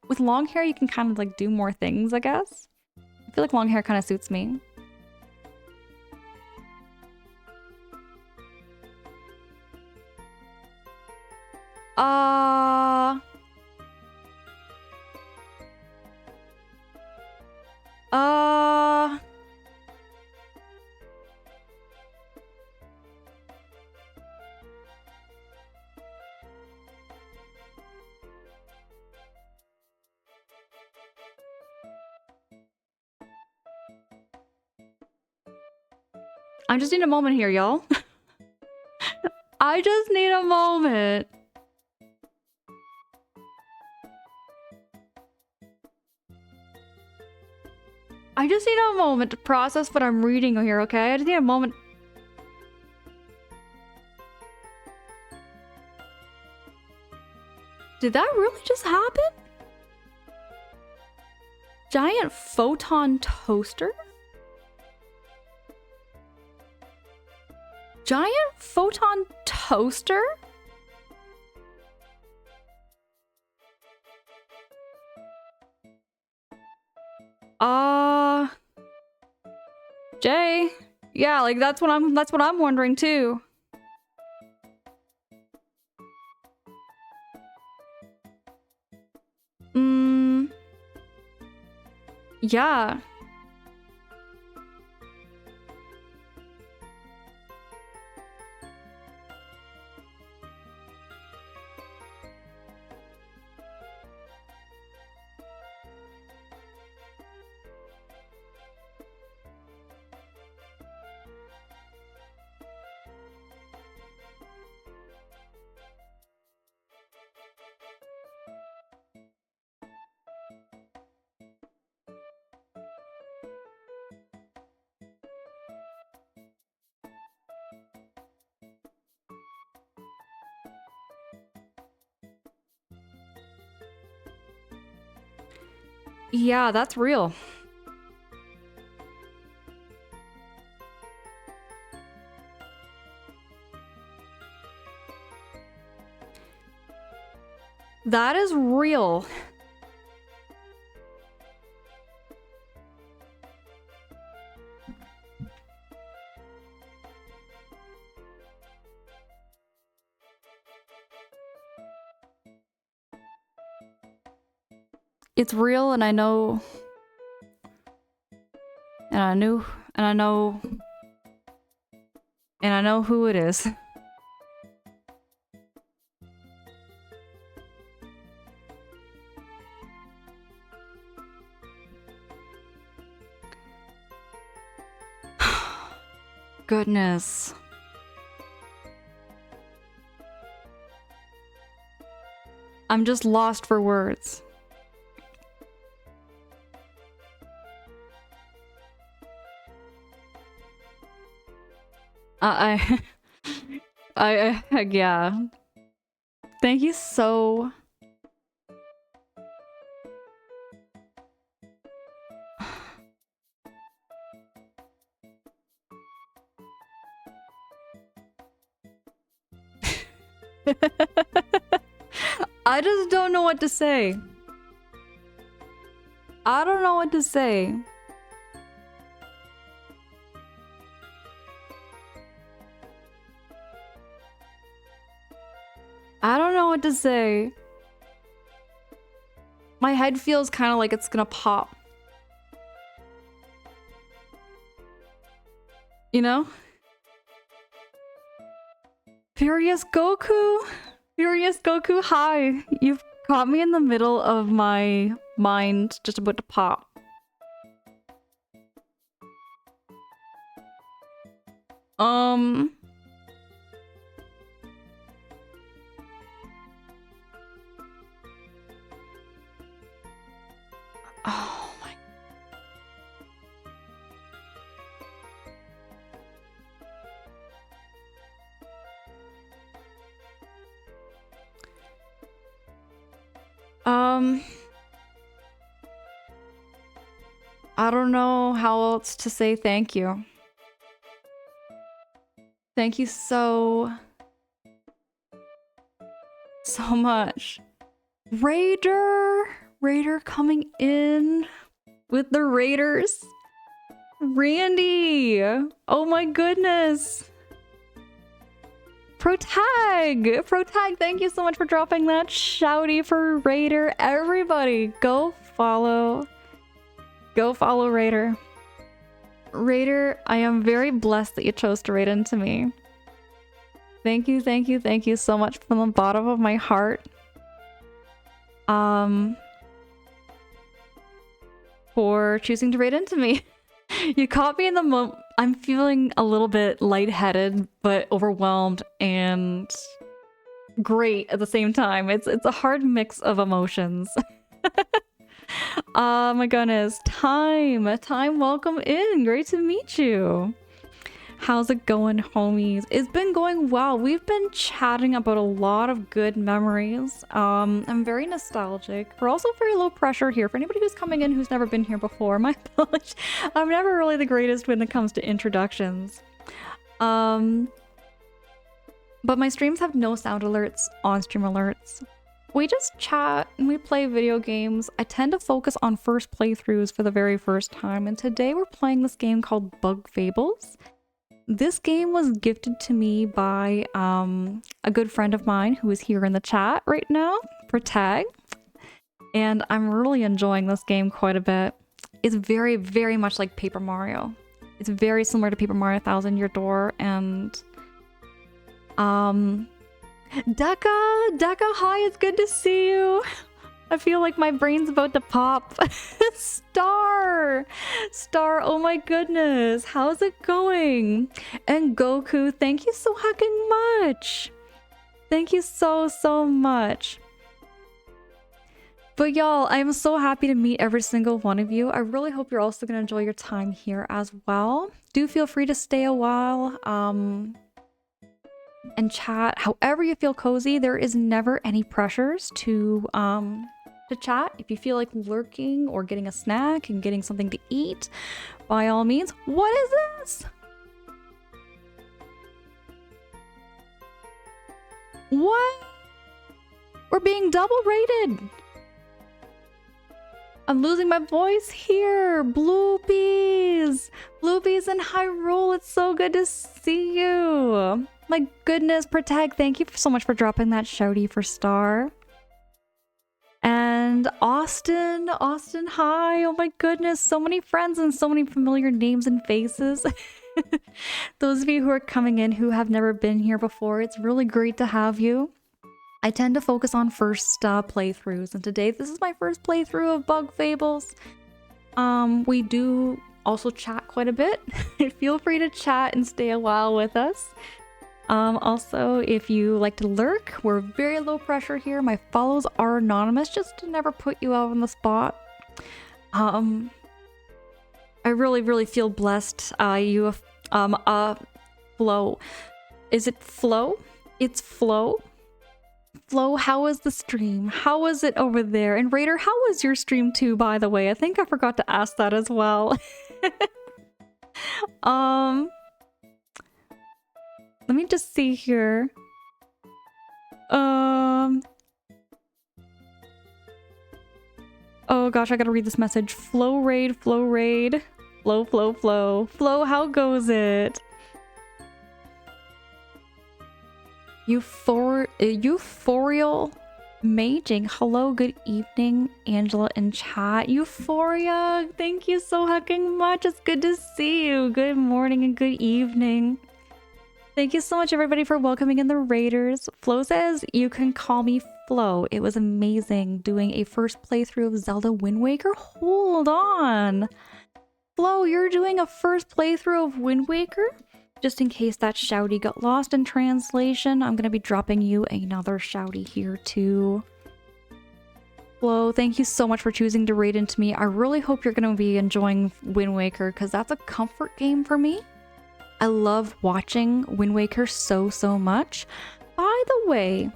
with long hair, you can kind of like do more things, I guess. I feel like long hair kind of suits me. I just need a moment here, y'all. I just need a moment. I just need a moment to process what I'm reading here, okay? I just need a moment. Did that really just happen? Giant photon toaster? Giant photon toaster? Jay? Yeah, like that's what I'm wondering too. Yeah. Yeah, that's real. That is real. It's real, and I know, and I knew, and I know, and I know who it is. Goodness. I'm just lost for words. Yeah. Thank you so... I just don't know what to say. I don't know what to say. I don't know what to say. My head feels kind of like it's gonna pop. You know? Furious Goku! Furious Goku, hi! You've caught me in the middle of my mind just about to pop. Oh my. I don't know how else to say thank you. Thank you so much. Raider coming in with the Raiders. Randy! Oh my goodness! Protag, thank you so much for dropping that shouty for Raider. Everybody, go follow Raider. Raider, I am very blessed that you chose to raid into me. Thank you so much from the bottom of my heart. For choosing to raid into me. You caught me in the moment. I'm feeling a little bit lightheaded, but overwhelmed and great at the same time. It's a hard mix of emotions. Oh my goodness. Time, welcome in. Great to meet you. How's it going, homies? It's been going well. We've been chatting about a lot of good memories. I'm very nostalgic. We're also very low pressure here. For anybody who's coming in who's never been here before, my apologies. I'm never really the greatest when it comes to introductions. But my streams have no sound alerts, on-stream alerts. We just chat and we play video games. I tend to focus on first playthroughs for the very first time, and today we're playing this game called Bug Fables. This game was gifted to me by a good friend of mine who is here in the chat right now, Protag. And I'm really enjoying this game quite a bit. It's very, very much like Paper Mario. It's very similar to Paper Mario Thousand Year Door, and Deca, hi, it's good to see you. I feel like my brain's about to pop. Star, oh my goodness, how's it going? And Goku, thank you so fucking much. Thank you so much. But y'all, I'm so happy to meet every single one of you. I really hope you're also gonna enjoy your time here as well. Do feel free to stay a while and chat however you feel cozy. There is never any pressures to chat. If you feel like lurking or getting a snack and getting something to eat, by all means. What is this? What? We're being double rated. I'm losing my voice here. Bloopies in Hyrule. It's so good to see you. My goodness, Protag, thank you so much for dropping that shouty for Star. And Austin, hi. Oh my goodness, so many friends and so many familiar names and faces. Those of you who are coming in who have never been here before, it's really great to have you. I tend to focus on first playthroughs, and today this is my first playthrough of Bug Fables. We do also chat quite a bit. Feel free to chat and stay a while with us. Also, if you like to lurk, we're very low pressure here. My follows are anonymous just to never put you out on the spot. I really feel blessed. Flo. Is it Flo? It's Flo. Flo, how is the stream? How is it over there? And Raider, how was your stream too, by the way? I think I forgot to ask that as well. Let me just see here. Oh gosh, I gotta read this message. Flow raid. Flow, how goes it? Euphorial Maging, hello, good evening, Angela in chat. Euphoria, thank you so fucking much. It's good to see you. Good morning and good evening. Thank you so much, everybody, for welcoming in the Raiders. Flo says, you can call me Flo. It was amazing doing a first playthrough of Zelda Wind Waker. Hold on. Flo, you're doing a first playthrough of Wind Waker? Just in case that shouty got lost in translation, I'm going to be dropping you another shouty here too. Flo, thank you so much for choosing to raid into me. I really hope you're going to be enjoying Wind Waker because that's a comfort game for me. I love watching Wind Waker so much. By the way,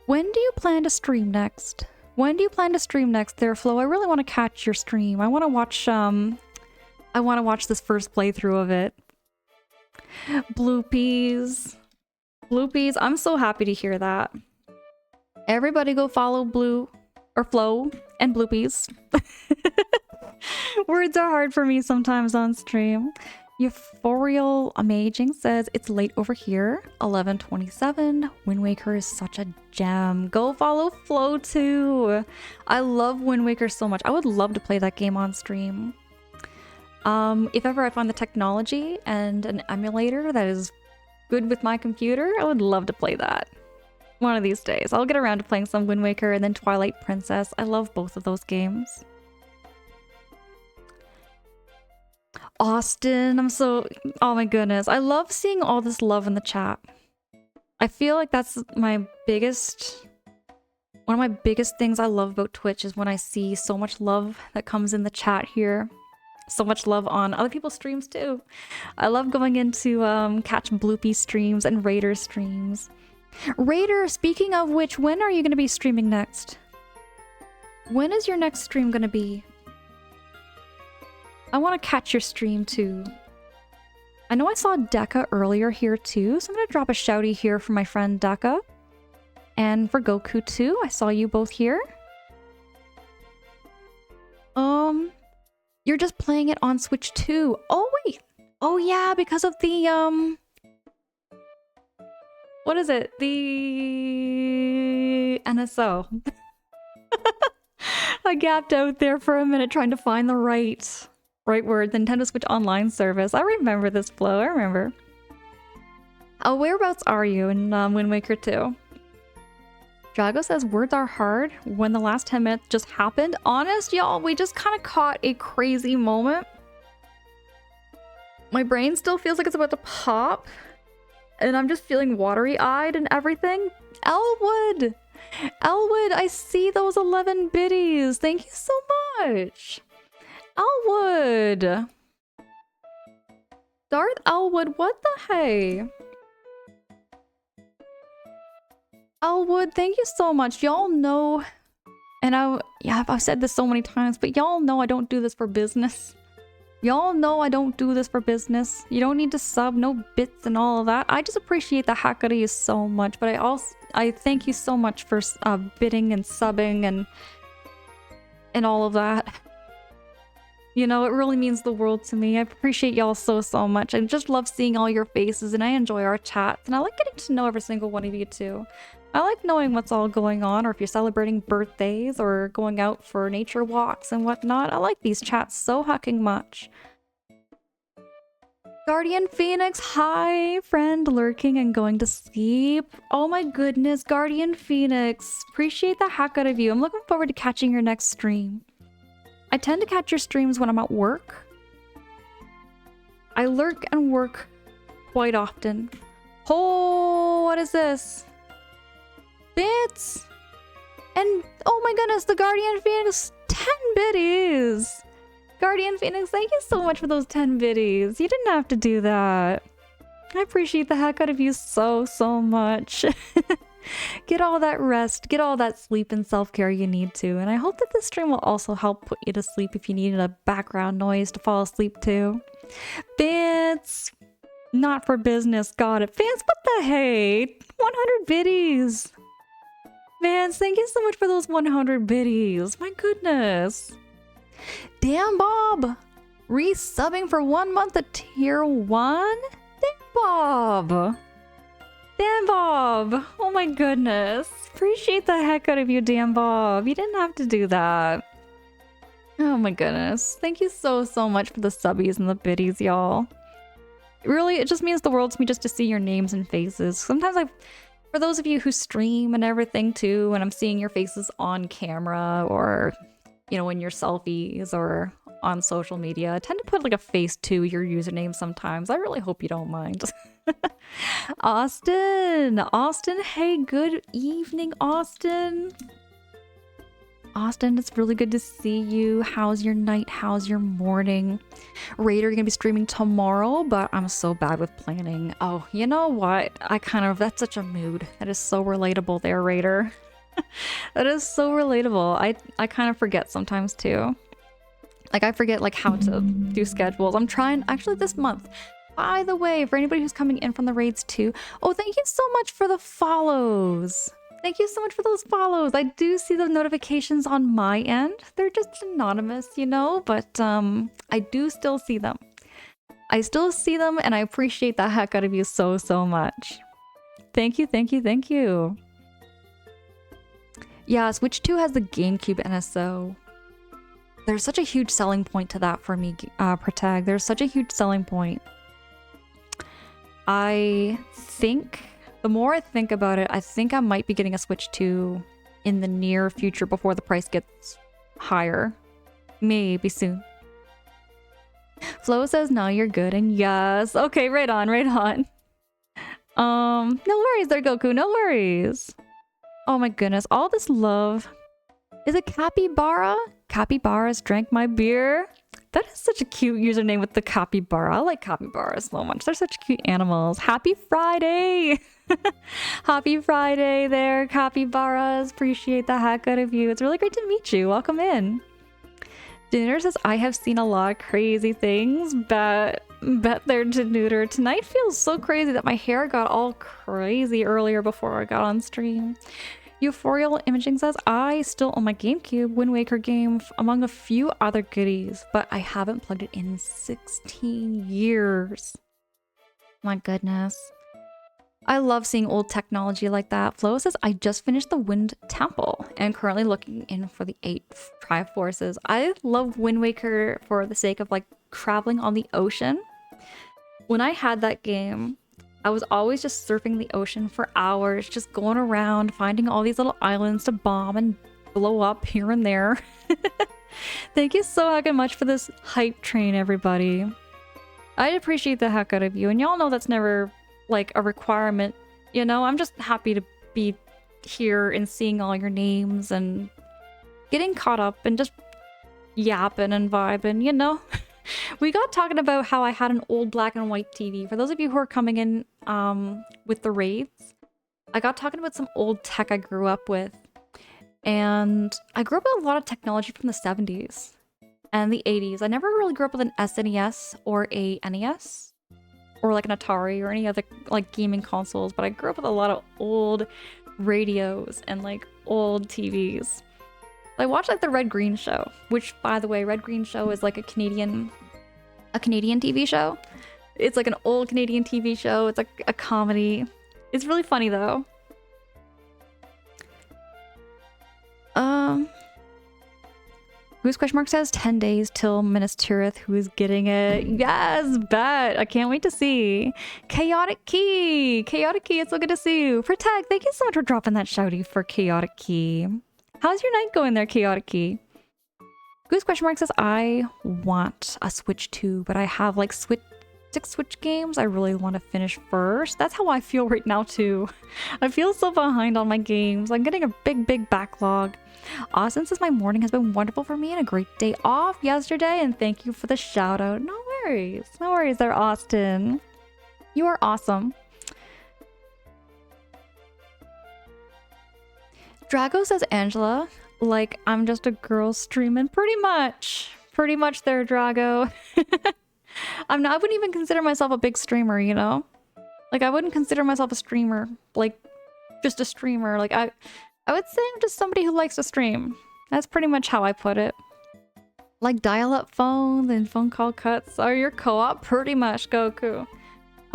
when do you plan to stream next? When do you plan to stream next there, Flo? I really want to catch your stream. I want to watch this first playthrough of it. Bloopies. Bloopies, I'm so happy to hear that. Everybody go follow Blue or Flo and Bloopies. Words are hard for me sometimes on stream. Euphorial Amazing says, it's late over here. 11:27. Wind Waker is such a gem. Go follow Flo too. I love Wind Waker so much. I would love to play that game on stream. If ever I find the technology and an emulator that is good with my computer, I would love to play that. One of these days. I'll get around to playing some Wind Waker and then Twilight Princess. I love both of those games. Austin, oh my goodness. I love seeing all this love in the chat. I feel like that's one of my biggest things I love about Twitch is when I see so much love that comes in the chat here. So much love on other people's streams too. I love going into catch Bloopy streams and Raider streams. Raider, speaking of which, when are you going to be streaming next? When is your next stream going to be? I want to catch your stream too. I know I saw Deka earlier here too, so I'm going to drop a shouty here for my friend Deka. And for Goku too, I saw you both here. You're just playing it on Switch too. Oh wait! Oh yeah, because of the what is it? The NSO. I gapped out there for a minute trying to find the right word. Nintendo Switch Online service. I remember this, Flo. I remember. Oh, whereabouts are you in Wind Waker 2? Drago says, words are hard when the last 10 minutes just happened. Honest, y'all, we just kind of caught a crazy moment. My brain still feels like it's about to pop. And I'm just feeling watery-eyed and everything. Elwood! Elwood, I see those 11 biddies. Thank you so much. Elwood! Darth Elwood, what the hey? Elwood, thank you so much. Y'all know, and I've said this so many times, but y'all know I don't do this for business. Y'all know I don't do this for business. You don't need to sub, no bits and all of that. I just appreciate the heck out of you so much, but I thank you so much for bidding and subbing and all of that. You know, it really means the world to me. I appreciate y'all so much. I just love seeing all your faces, and I enjoy our chats, and I like getting to know every single one of you too. I like knowing what's all going on, or if you're celebrating birthdays or going out for nature walks and whatnot. I like these chats so hecking much. Guardian Phoenix, hi, friend lurking and going to sleep. Oh my goodness, Guardian Phoenix. Appreciate the heck out of you. I'm looking forward to catching your next stream. I tend to catch your streams when I'm at work. I lurk and work quite often. Oh, what is this? Bits! And oh my goodness, the Guardian Phoenix, 10 biddies! Guardian Phoenix, thank you so much for those 10 biddies. You didn't have to do that. I appreciate the heck out of you so much. Get all that rest, get all that sleep and self-care you need to. And I hope that this stream will also help put you to sleep if you needed a background noise to fall asleep to. Vance! Not for business, got it. Vance, what the hey? 100 biddies! Vance, thank you so much for those 100 biddies. My goodness. Damn, Bob. Resubbing for 1 month at tier 1? Damn, Bob. Dan Bob! Oh my goodness. Appreciate the heck out of you, Dan Bob. You didn't have to do that. Oh my goodness. Thank you so much for the subbies and the biddies, y'all. Really, it just means the world to me just to see your names and faces. Sometimes for those of you who stream and everything too, and I'm seeing your faces on camera or, you know, in your selfies or on social media, I tend to put like a face to your username sometimes. I really hope you don't mind. Austin, hey, good evening, Austin. Austin, it's really good to see you. How's your night? How's your morning? Raider, you're gonna be streaming tomorrow, but I'm so bad with planning. Oh, you know what? That's such a mood. That is so relatable there, Raider. That is so relatable. I kind of forget sometimes too. Like I forget like how to do schedules. I'm trying actually this month. By the way, for anybody who's coming in from the raids too, oh, thank you so much for the follows. Thank you so much for those follows. I do see the notifications on my end. They're just anonymous, you know, but I do still see them. I still see them and I appreciate the heck out of you so much. Thank you, thank you, thank you. Yeah, Switch 2 has the GameCube NSO. There's such a huge selling point to that for me, Protag. There's such a huge selling point. I think, the more I think about it, I think I might be getting a Switch 2 in the near future before the price gets higher. Maybe soon. Flo says, no, you're good, and yes. Okay, right on, right on. No worries there, Goku, no worries. Oh my goodness, all this love. Is it Capybara? Capybaras drank my beer. That is such a cute username with the capybara. I like capybaras so much. They're such cute animals. Happy Friday! Happy Friday there, capybaras. Appreciate the heck out of you. It's really great to meet you. Welcome in. Dinner says, I have seen a lot of crazy things. Bet they're Denooter. Tonight feels so crazy that my hair got all crazy earlier before I got on stream. Euphorial Imaging says, I still own my GameCube Wind Waker game among a few other goodies, but I haven't plugged it in 16 years. My goodness. I love seeing old technology like that. Flo says, I just finished the Wind Temple and currently looking in for the 8 Triforces. I love Wind Waker for the sake of like traveling on the ocean. When I had that game, I was always just surfing the ocean for hours, just going around, finding all these little islands to bomb and blow up here and there. Thank you so heckin' much for this hype train, everybody. I appreciate the heck out of you, and y'all know that's never, like, a requirement, you know? I'm just happy to be here and seeing all your names and getting caught up and just yapping and vibing, you know? We got talking about how I had an old black and white TV. For those of you who are coming in with the raids, I got talking about some old tech I grew up with. And I grew up with a lot of technology from the 70s and the 80s. I never really grew up with an SNES or a NES or like an Atari or any other like gaming consoles, but I grew up with a lot of old radios and like old TVs. I watched like the Red Green Show, which by the way, Red Green Show is like a Canadian TV show. It's like an old Canadian TV show. It's like a comedy. It's really funny though. Whose question mark says 10 days till Minas Tirith. Who's getting it? Yes, bet. I can't wait to see. Chaotic Key, it's so good to see you. Protect, thank you so much for dropping that shouty for Chaotic Key. How's your night going there, Chaotic Key? Goose question mark says, I want a Switch 2, but I have like 6 Switch games I really want to finish first. That's how I feel right now too. I feel so behind on my games. I'm getting a big backlog. Austin says, my morning has been wonderful for me and a great day off yesterday, and thank you for the shout out. No worries there, Austin. You are awesome. Drago says, Angela, like I'm just a girl streaming. Pretty much there, Drago. I wouldn't even consider myself a big streamer, you know? Like I wouldn't consider myself a streamer, like just a streamer. Like I would say I'm just somebody who likes to stream. That's pretty much how I put it. Like dial-up phones and phone call cuts are your co-op, pretty much, Goku.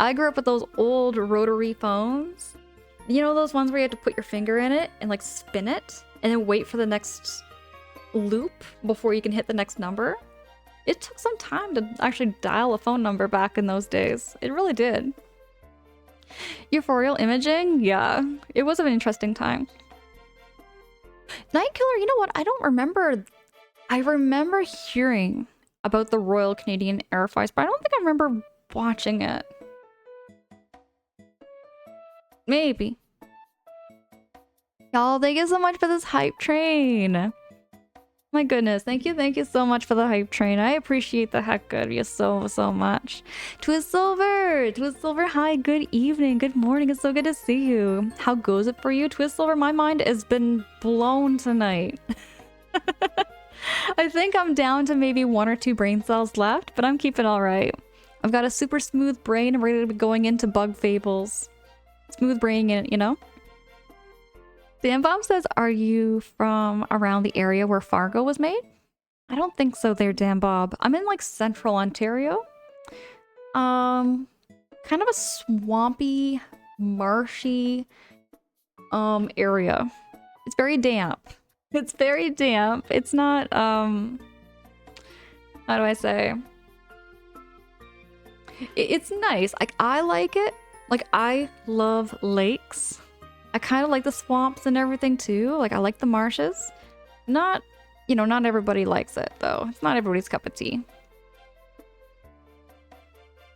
I grew up with those old rotary phones. You know those ones where you had to put your finger in it and like spin it and then wait for the next loop before you can hit the next number? It took some time to actually dial a phone number back in those days. It really did. Euphorial imaging? Yeah, it was an interesting time. Night Killer, you know what? I don't remember. I remember hearing about the Royal Canadian Air Force, but I don't think I remember watching it. Maybe. Y'all, thank you so much for this hype train. My goodness, thank you so much for the hype train. I appreciate the heck out of you so much. Twist Silver, hi, good evening, good morning, it's so good to see you. How goes it for you, Twist Silver? My mind has been blown tonight. I think I'm down to maybe 1 or 2 brain cells left, but I'm keeping all right. I've got a super smooth brain and ready to be going into Bug Fables. Smooth brain in it, you know? Dan Bob says, are you from around the area where Fargo was made? I don't think so there, Dan Bob. I'm in like central Ontario. Kind of a swampy, marshy area. It's very damp. It's very damp. It's not how do I say? It's nice. Like I like it. Like I love lakes. I kind of like the swamps and everything too. Like I like the marshes. Not, you know, not everybody likes it though. It's not everybody's cup of tea.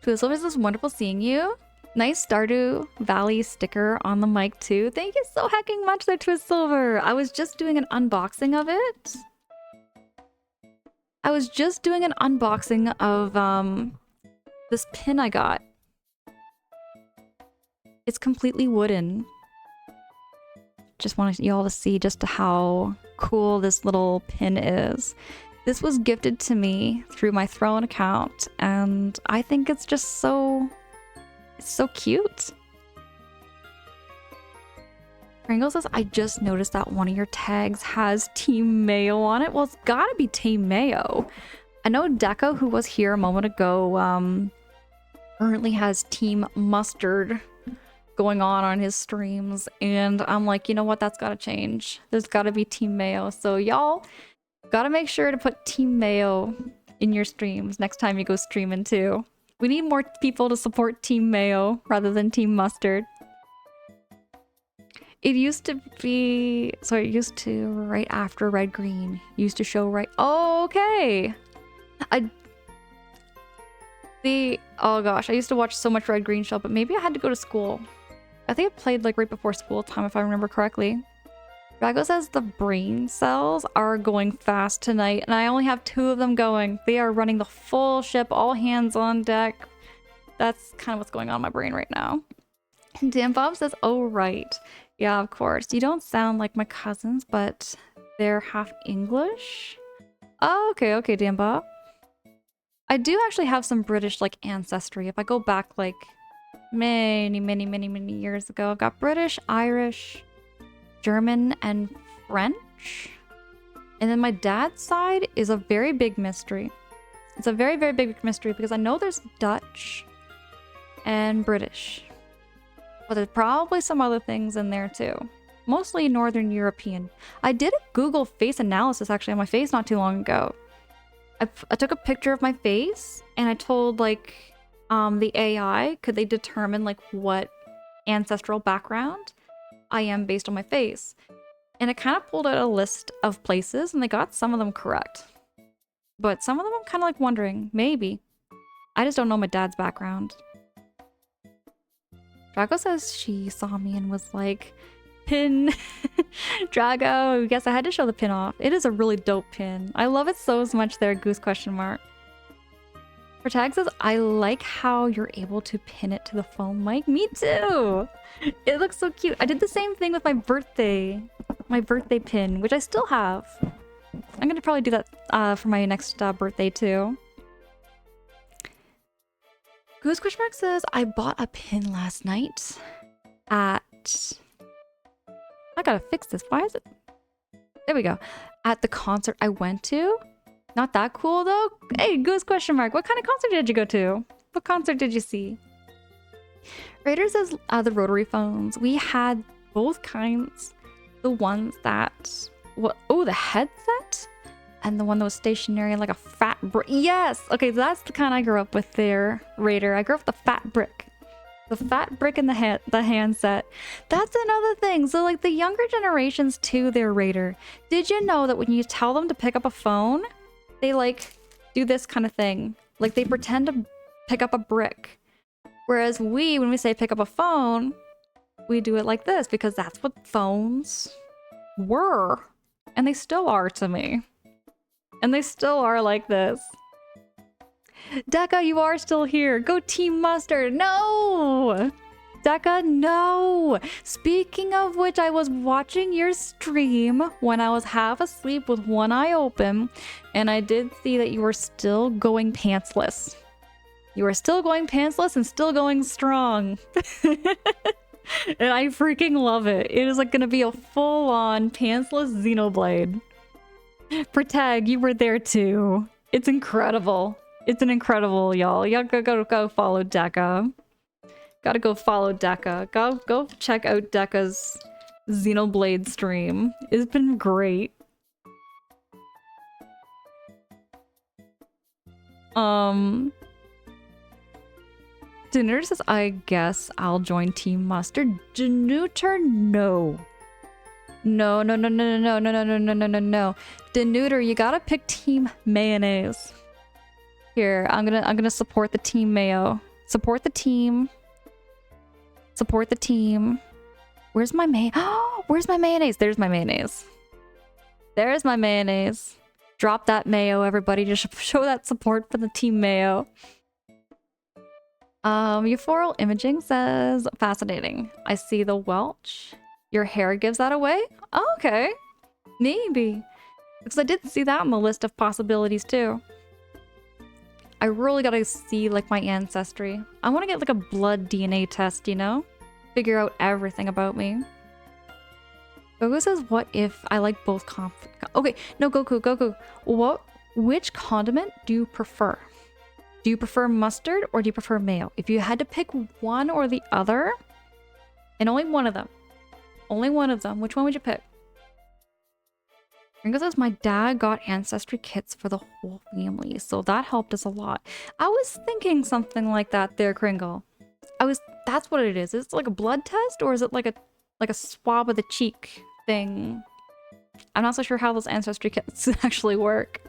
Twizzle, it was wonderful seeing you. Nice Stardew Valley sticker on the mic too. Thank you so hecking much there, Twist Silver. I was just doing an unboxing of it. I was just doing an unboxing of this pin I got. It's completely wooden. Just want y'all to see just how cool this little pin is. This was gifted to me through my Throne account, and I think it's just so... it's so cute. Pringle says, I just noticed that one of your tags has Team Mayo on it. Well, it's gotta be Team Mayo. I know Deco, who was here a moment ago, currently has Team Mustard going on his streams, and I'm like, you know what, that's gotta change. There's gotta be Team Mayo. So y'all gotta make sure to put Team Mayo in your streams next time you go streaming too. We need more people to support Team Mayo rather than Team Mustard. It used to be, so it used to right after Red Green. Used to show right, oh, okay. Oh gosh, I used to watch so much Red Green show, but maybe I had to go to school. I think it played like right before school time, if I remember correctly. Drago says the brain cells are going fast tonight, and I only have 2 of them going. They are running the full ship, all hands on deck. That's kind of what's going on in my brain right now. And Dan Bob says, oh right. Yeah, of course. You don't sound like my cousins, but they're half English? Oh, okay, Dan Bob. I do actually have some British like ancestry. If I go back like many years ago, I've got British, Irish, German, and French. And then my dad's side is a very big mystery. It's a very big mystery because I know there's Dutch and British. But there's probably some other things in there too. Mostly Northern European. I did a Google face analysis actually on my face not too long ago. I took a picture of my face and I told like the AI, could they determine like what ancestral background I am based on my face. And it kind of pulled out a list of places and they got some of them correct. But some of them I'm kind of like wondering, maybe. I just don't know my dad's background. Drago says she saw me and was like, pin. Drago, yes, I had to show the pin off. It is a really dope pin. I love it so much there, Goose question mark. Protag says, I like how you're able to pin it to the phone mic. Me too. It looks so cute. I did the same thing with my birthday pin, which I still have. I'm gonna probably do that for my next birthday too. Goose question mark says, I bought a pin last night at... I gotta fix this. Why is it? There we go. At the concert I went to. Not that cool though. Hey, Goose question mark. What kind of concert did you go to? What concert did you see? Raiders is the rotary phones. We had both kinds. The ones that, the headset? And the one that was stationary, like a fat brick. Yes! Okay, that's the kind I grew up with there, Raider. I grew up with the fat brick. The fat brick in the handset. That's another thing. So like the younger generations too, they're Raider. Did you know that when you tell them to pick up a phone, they like do this kind of thing? Like they pretend to pick up a brick. Whereas when we say pick up a phone, we do it like this because that's what phones were. And they still are to me. And they still are like this. Deca, you are still here. Go Team Mustard. No! Deca, no! Speaking of which, I was watching your stream when I was half asleep with one eye open, and I did see that you were still going pantsless. You are still going pantsless and still going strong. And I freaking love it. It is like gonna be a full-on pantsless Xenoblade. Protag, you were there too. It's incredible. It's an incredible, y'all. Y'all go follow Deca. Gotta go follow Deca. Go check out Deca's Xenoblade stream. It's been great. Denuter says, I guess I'll join Team Mustard. Denuter, no. No. Denuter, you gotta pick Team Mayonnaise. Here, I'm gonna support the Team Mayo. Support the team. Support the team. Where's my Where's my mayonnaise? There's my mayonnaise. There's my mayonnaise. Drop that mayo, everybody. Just show that support for the Team Mayo. Euphorial Imaging says, fascinating. I see the Welch. Your hair gives that away? Oh, okay. Maybe. Because I did see that on the list of possibilities too. I really gotta see like my ancestry. I want to get like a blood DNA test, you know? Figure out everything about me. Goku says, what if I like both okay, no, Goku. Which condiment do you prefer? Do you prefer mustard or do you prefer mayo? If you had to pick one or the other, and only one of them, which one would you pick? Ringo says, my dad got ancestry kits for the whole family, so that helped us a lot. I was thinking something like that there, Kringle. That's what it is. Is it like a blood test or is it like a swab of the cheek thing? I'm not so sure how those ancestry kits actually work.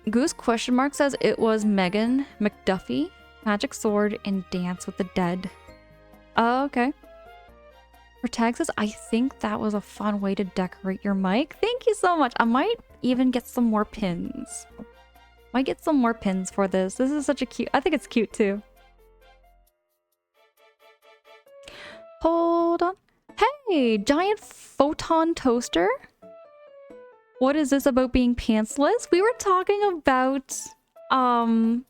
Goose question mark says it was Megan McDuffie, Magic Sword, and Dance with the Dead. Oh, okay. Protag says, I think that was a fun way to decorate your mic. Thank you so much. I might even get some more pins. Might get some more pins for this. This is such a cute... I think it's cute too. Hold on. Hey, giant photon toaster. What is this about being pantsless? We were talking about... Oh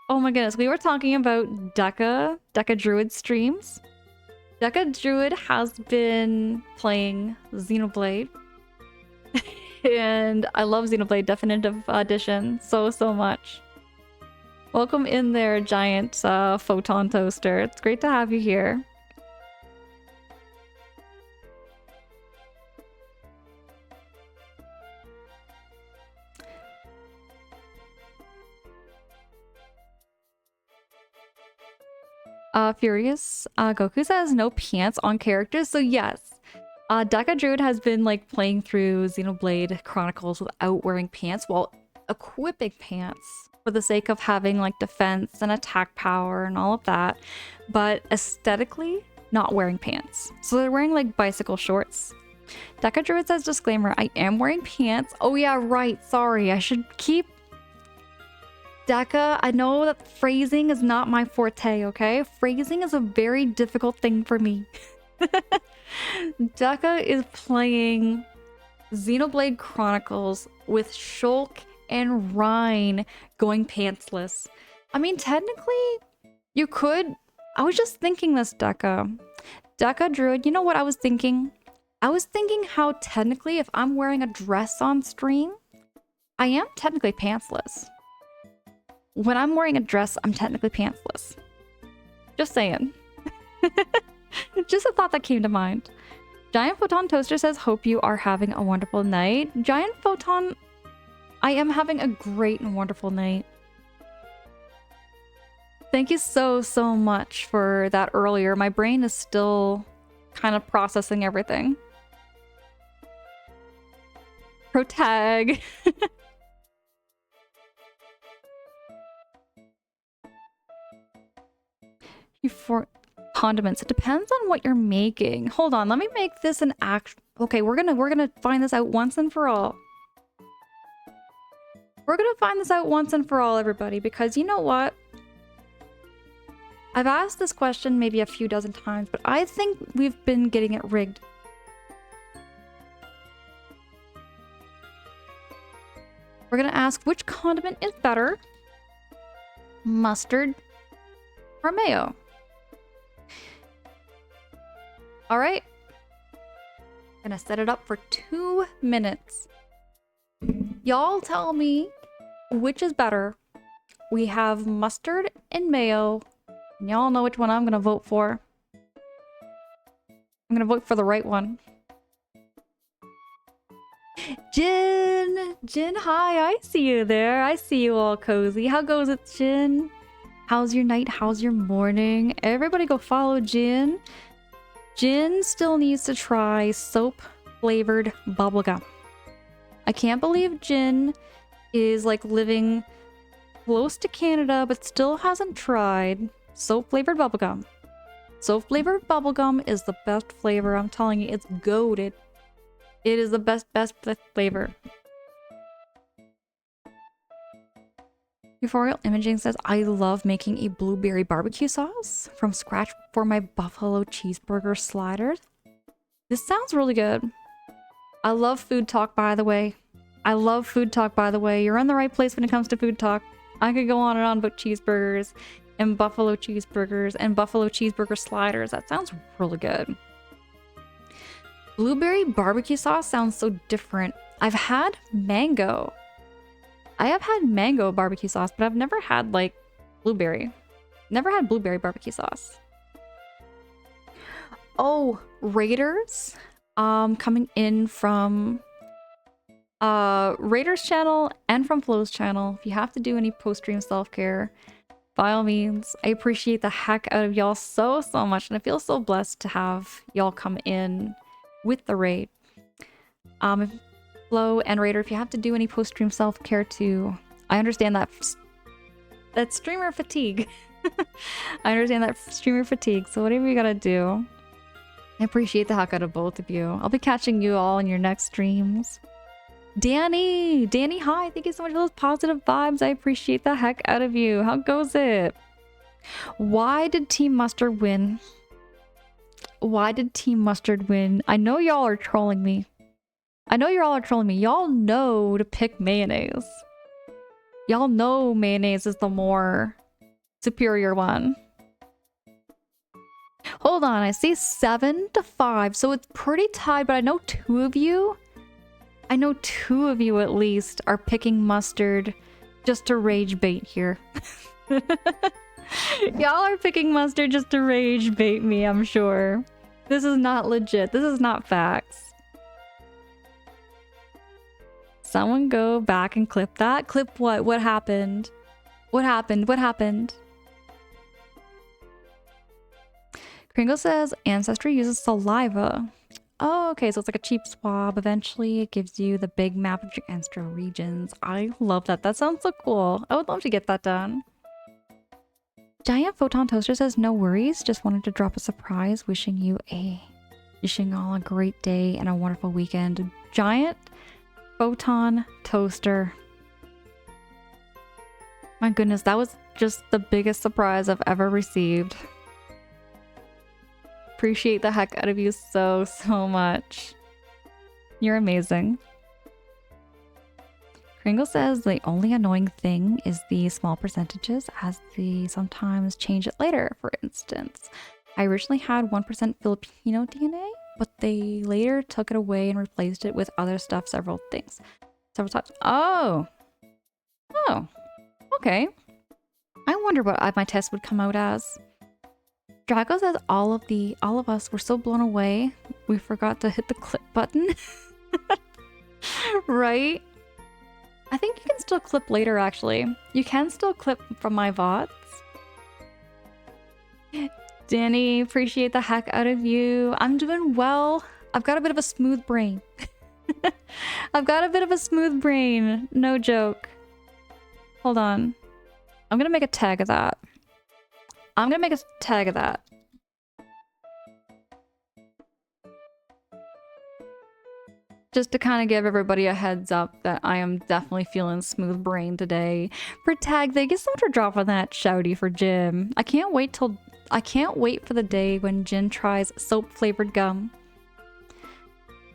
my goodness. We were talking about Deca Druid streams. Deca Druid has been playing Xenoblade. And I love Xenoblade Definitive Edition so much. Welcome in there, giant photon toaster. It's great to have you here. Furious Goku says no pants on characters. So yes, Deca Druid has been like playing through Xenoblade Chronicles without wearing pants while equipping pants for the sake of having like defense and attack power and all of that, but aesthetically not wearing pants. So they're wearing like bicycle shorts. Deca Druid says disclaimer, I am wearing pants. Oh yeah, right. Sorry, I should keep... Deca, I know that phrasing is not my forte, okay? Phrasing is a very difficult thing for me. Deca is playing Xenoblade Chronicles with Shulk and Rhine going pantsless. I mean, technically, you could... I was just thinking this, Deca. Deca Druid, you know what I was thinking? I was thinking how technically if I'm wearing a dress on stream, I am technically pantsless. When I'm wearing a dress, I'm technically pantsless. Just saying. Just a thought that came to mind. Giant Photon Toaster says, hope you are having a wonderful night. Giant Photon, I am having a great and wonderful night. Thank you so much for that earlier. My brain is still kind of processing everything. Protag. Condiments. It depends on what you're making. Hold on, let me make this an act. Okay, we're gonna find this out once and for all. We're gonna find this out once and for all, everybody, because you know what? I've asked this question maybe a few dozen times, but I think we've been getting it rigged. We're gonna ask which condiment is better, mustard or mayo? All right, gonna set it up for 2 minutes. Y'all tell me which is better. We have mustard and mayo, and y'all know which one I'm gonna vote for. I'm gonna vote for the right one. Jin! Jin, hi, I see you there. I see you all cozy. How goes it, Jin? How's your night? How's your morning? Everybody go follow Jin. Jin still needs to try soap-flavored bubblegum. I can't believe Jin is like living close to Canada but still hasn't tried soap-flavored bubblegum. Soap-flavored bubblegum is the best flavor. I'm telling you, it's goated. It is the best flavor. Euphorial Imaging says, I love making a blueberry barbecue sauce from scratch for my buffalo cheeseburger sliders. This sounds really good. I love food talk, by the way. I love food talk, by the way. You're in the right place when it comes to food talk. I could go on and on about cheeseburgers and buffalo cheeseburger sliders. That sounds really good. Blueberry barbecue sauce sounds so different. I've had mango. I have had mango barbecue sauce, but I've never had like blueberry. Never had blueberry barbecue sauce. Oh, Raiders. Coming in from Raiders channel and from Flo's channel. If you have to do any post-stream self-care, by all means, I appreciate the heck out of y'all so much, and I feel so blessed to have y'all come in with the raid. Flo and Raider, if you have to do any post-stream self-care too, I understand that streamer fatigue. I understand that streamer fatigue, so whatever you gotta do. I appreciate the heck out of both of you. I'll be catching you all in your next streams. Danny, hi, thank you so much for those positive vibes. I appreciate the heck out of you. How goes it? Why did Team Mustard win? Why did Team Mustard win? I know y'all are trolling me. Y'all know to pick mayonnaise. Y'all know mayonnaise is the more superior one. Hold on, I see 7-5, so it's pretty tied, but I know two of you at least are picking mustard just to rage bait here. Y'all are picking mustard just to rage bait me, I'm sure. This is not legit. This is not facts. Someone go back and clip that. Clip what? What happened? What happened? What happened? Kringle says Ancestry uses saliva. Oh, okay, so it's like a cheap swab. Eventually, it gives you the big map of your ancestral regions. I love that. That sounds so cool. I would love to get that done. Giant Photon Toaster says, no worries. Just wanted to drop a surprise. Wishing all a great day and a wonderful weekend. Giant Photon Toaster. My goodness, that was just the biggest surprise I've ever received. Appreciate the heck out of you so much. You're amazing. Kringle says the only annoying thing is the small percentages, as they sometimes change it later. For instance, I originally had 1% Filipino DNA, but they later took it away and replaced it with other stuff, several things. Several times. Oh. Oh. Okay. I wonder what my test would come out as. Drago says all of us were so blown away, we forgot to hit the clip button. Right? I think you can still clip later, actually. You can still clip from my VODs. Danny, appreciate the heck out of you. I'm doing well. I've got a bit of a smooth brain. I've got a bit of a smooth brain. No joke. Hold on. I'm gonna make a tag of that. Just to kind of give everybody a heads up that I am definitely feeling smooth brain today. For tag, thank you so much for dropping that shouty for Jim. I can't wait for the day when Jin tries soap flavored gum.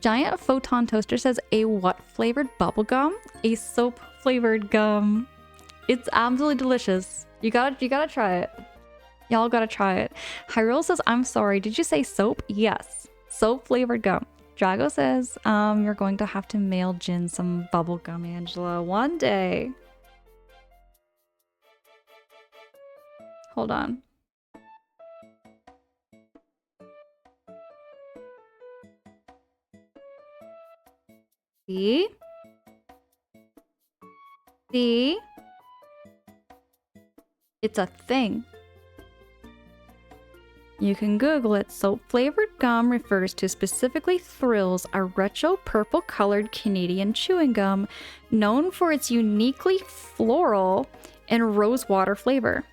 Giant Photon Toaster says a what flavored bubble gum? A soap flavored gum. It's absolutely delicious. You gotta try it. Y'all gotta try it. Hyrule says, I'm sorry, did you say soap? Yes. Soap flavored gum. Drago says, you're going to have to mail Jin some bubble gum, Angela, one day. Hold on. See? See? It's a thing. You can Google it. Soap-flavored gum refers to specifically Thrills, a retro purple-colored Canadian chewing gum known for its uniquely floral and rosewater flavor.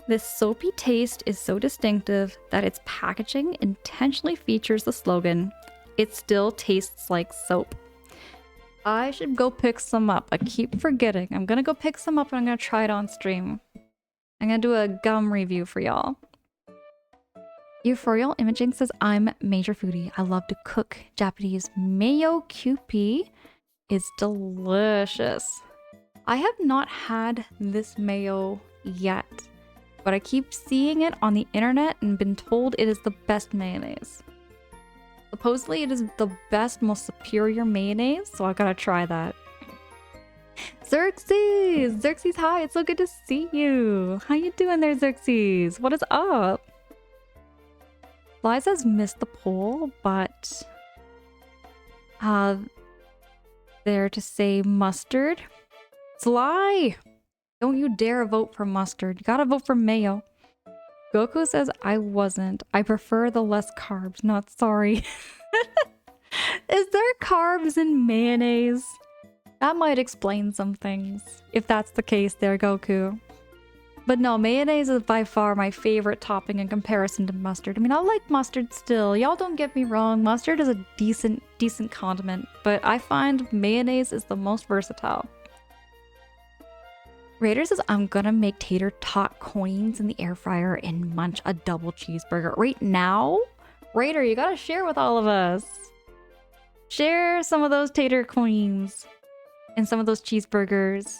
This soapy taste is so distinctive that its packaging intentionally features the slogan, "It still tastes like soap." I should go pick some up. I keep forgetting. I'm gonna go pick some up and I'm gonna try it on stream. I'm gonna do a gum review for y'all. Euphorial Imaging says, I'm major foodie. I love to cook. Japanese mayo kewpie is delicious. I have not had this mayo yet, but I keep seeing it on the internet and been told it is the best mayonnaise. Supposedly it is the best, most superior mayonnaise, so I gotta try that. Xerxes! Xerxes, hi, it's so good to see you. How you doing there, Xerxes? What is up? Liza's missed the poll, but there to say mustard. Sly! Don't you dare vote for mustard. You gotta vote for mayo. Goku says I wasn't. I prefer the less carbs, not sorry. Is there carbs in mayonnaise? That might explain some things. If that's the case there, Goku. But no, mayonnaise is by far my favorite topping in comparison to mustard. I mean, I like mustard still. Y'all don't get me wrong. Mustard is a decent condiment, but I find mayonnaise is the most versatile. Raider says, I'm gonna make tater tot coins in the air fryer and munch a double cheeseburger right now. Raider, you gotta share with all of us. Share some of those tater coins and some of those cheeseburgers.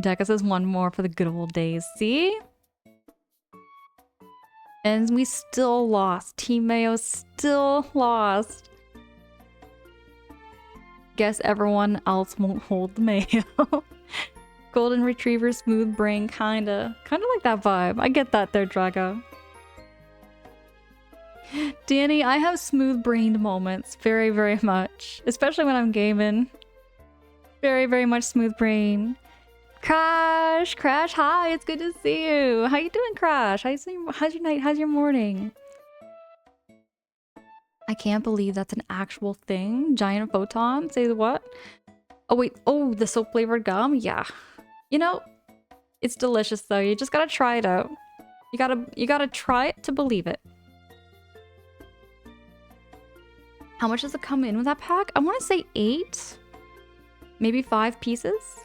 Deca says one more for the good old days. See? And we still lost. Team Mayo still lost. Guess everyone else won't hold the mayo. Golden Retriever, smooth brain, kinda like that vibe. I get that there, Drago. Danny, I have smooth brained moments, very, very much. Especially when I'm gaming. Very, very much smooth brain. Crash, hi, it's good to see you. How you doing, Crash? How's your night? How's your morning? I can't believe that's an actual thing. Giant Photon, say what? Oh wait, oh, the soap flavored gum? Yeah. You know, it's delicious though. You just gotta try it out. You gotta try it to believe it. How much does it come in with that pack? I want to say 8, maybe 5 pieces.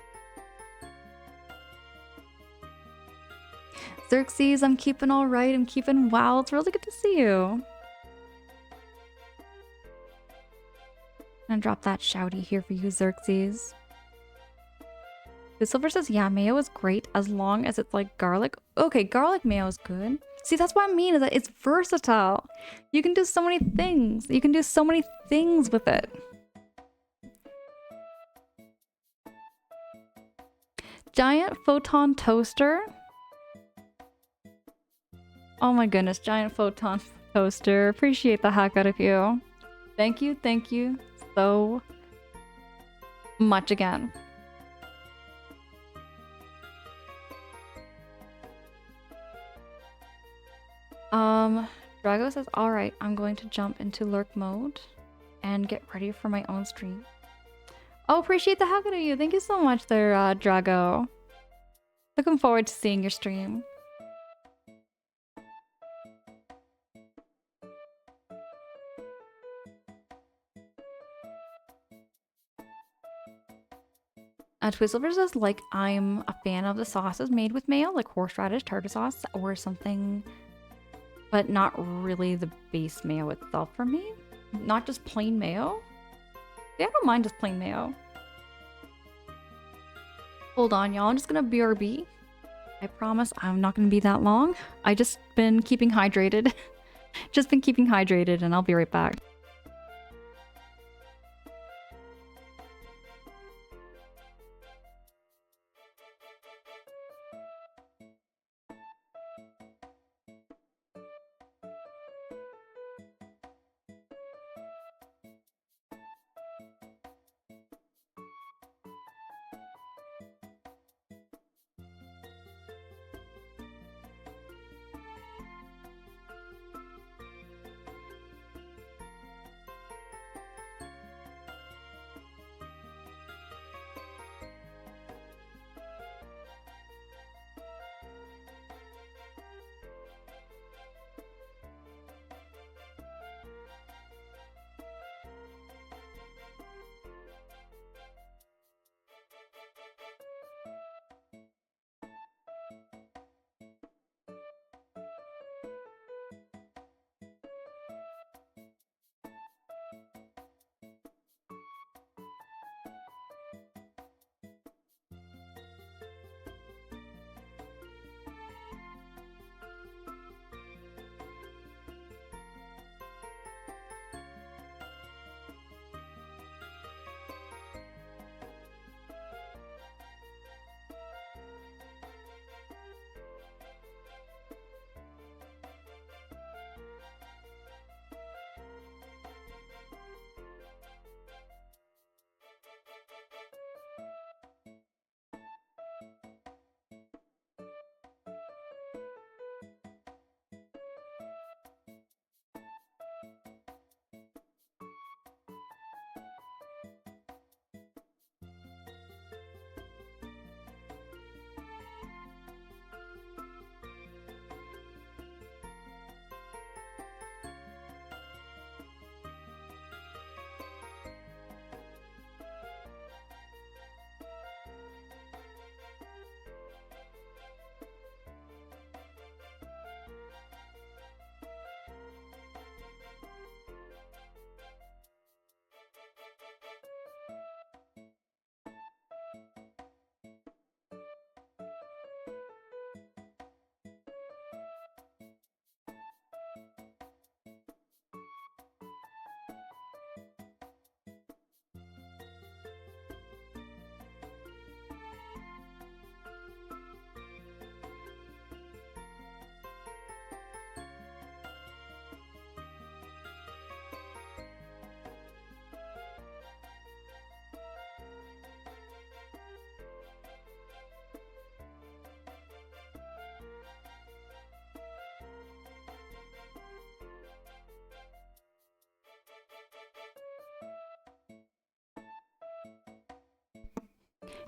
Xerxes, I'm keeping all right. I'm keeping well. It's really good to see you. I'm gonna drop that shouty here for you, Xerxes. The Silver says, yeah, mayo is great as long as it's like garlic. Okay, garlic mayo is good. See, that's what I mean, is that it's versatile. You can do so many things. You can do so many things with it. Giant photon toaster. Oh my goodness, giant photon toaster. Appreciate the heck out of you. Thank you so much again. Drago says, alright, I'm going to jump into lurk mode and get ready for my own stream. Oh, appreciate the heck out of you. Thank you so much there, Drago. Looking forward to seeing your stream. Twizzlever says, like, I'm a fan of the sauces made with mayo, like horseradish, tartar sauce, or something, but not really the base mayo itself for me. Not just plain mayo. Yeah, I don't mind just plain mayo. Hold on, y'all. I'm just gonna BRB. I promise I'm not gonna be that long. I just been keeping hydrated. Just been keeping hydrated, and I'll be right back.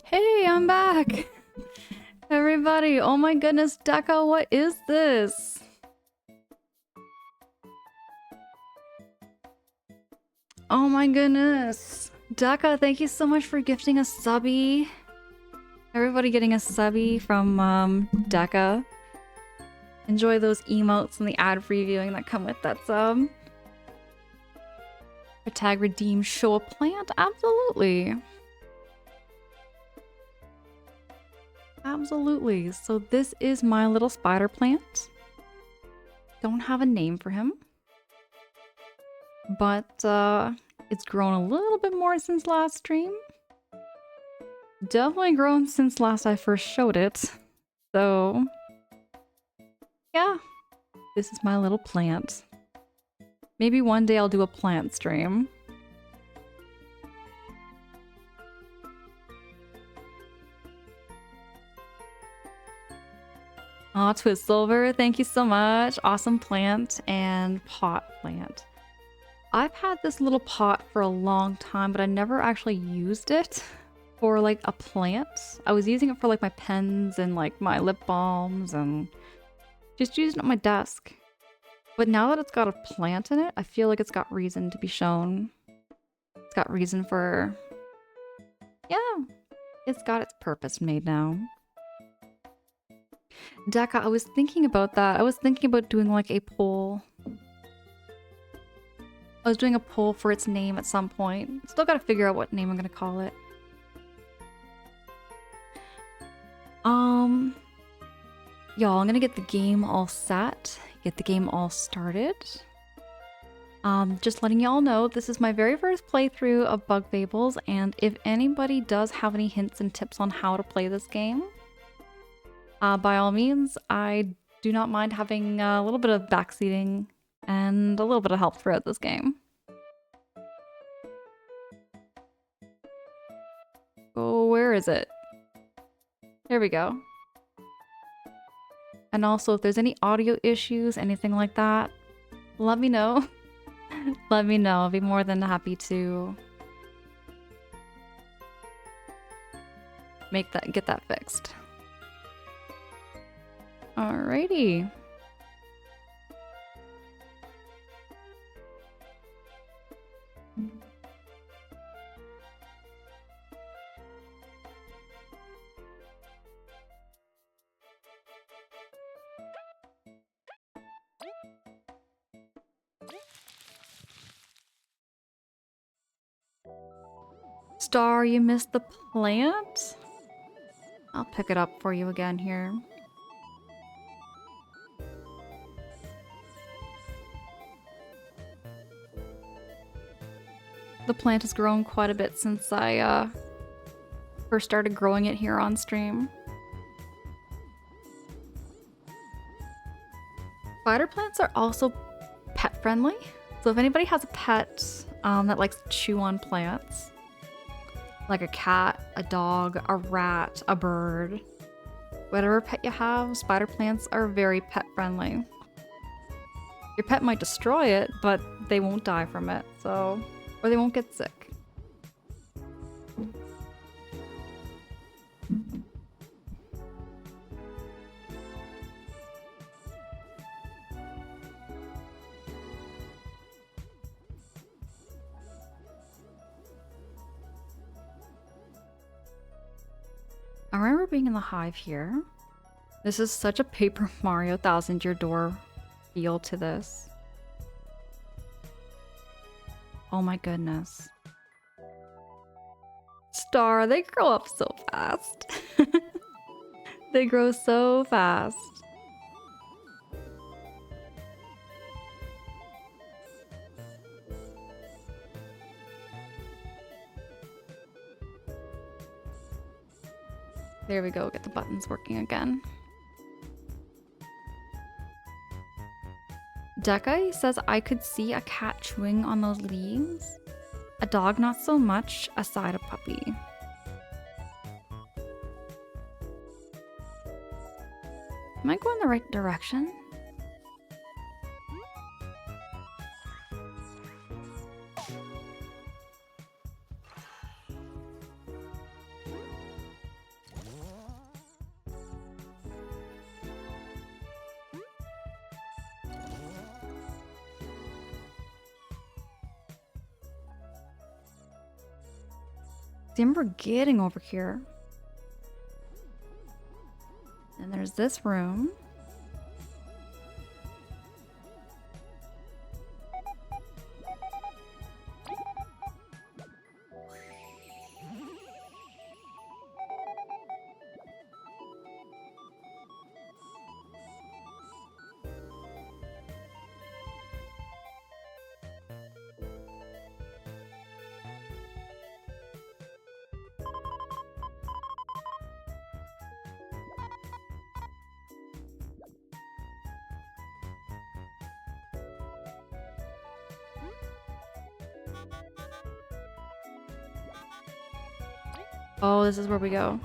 Hey, I'm back! Everybody, oh my goodness, Deca, what is this? Oh my goodness. Deca, thank you so much for gifting a subby. Everybody getting a subby from Deca. Enjoy those emotes and the ad previewing that come with that sub. A tag redeem, show a plant? Absolutely. Absolutely. So this is my little spider plant. don't have a name for him. But it's grown a little bit more since last stream. Definitely grown since last I first showed it. So, yeah. This is my little plant. Maybe one day I'll do a plant stream. Aw, Twist Silver, thank you so much. Awesome plant and pot plant. I've had this little pot for a long time, but I never actually used it for like a plant. I was using it for like my pens and like my lip balms and just using it on my desk. But now that it's got a plant in it, I feel like it's got reason to be shown. It's got reason for... Yeah, it's got its purpose made now. Deka, I was thinking about that. I was thinking about doing like a poll. I was doing a poll for its name at some point. Still gotta figure out what name I'm gonna call it. Y'all, I'm gonna get the game all set. Get the game all started. Just letting y'all know, this is my very first playthrough of Bug Fables, and if anybody does have any hints and tips on how to play this game, by all means, I do not mind having a little bit of backseating and a little bit of help throughout this game. Oh, where is it? There we go. And also, if there's any audio issues, anything like that, let me know. Let me know. I'll be more than happy to get that fixed. Alrighty. Star, you missed the plant? I'll pick it up for you again here. The plant has grown quite a bit since I first started growing it here on stream. Spider plants are also pet friendly. So if anybody has a pet that likes to chew on plants, like a cat, a dog, a rat, a bird, whatever pet you have, spider plants are very pet friendly. Your pet might destroy it, but they won't die from it, so, or they won't get sick. I remember being in the hive here. This is such a Paper Mario Thousand Year Door feel to this. Oh my goodness. Star, they grow up so fast. They grow so fast. There we go, get the buttons working again. Deka says I could see a cat chewing on those leaves. A dog not so much, aside a puppy. Am I going the right direction? See, I'm forgetting over here. And there's this room. Oh, this is where we go.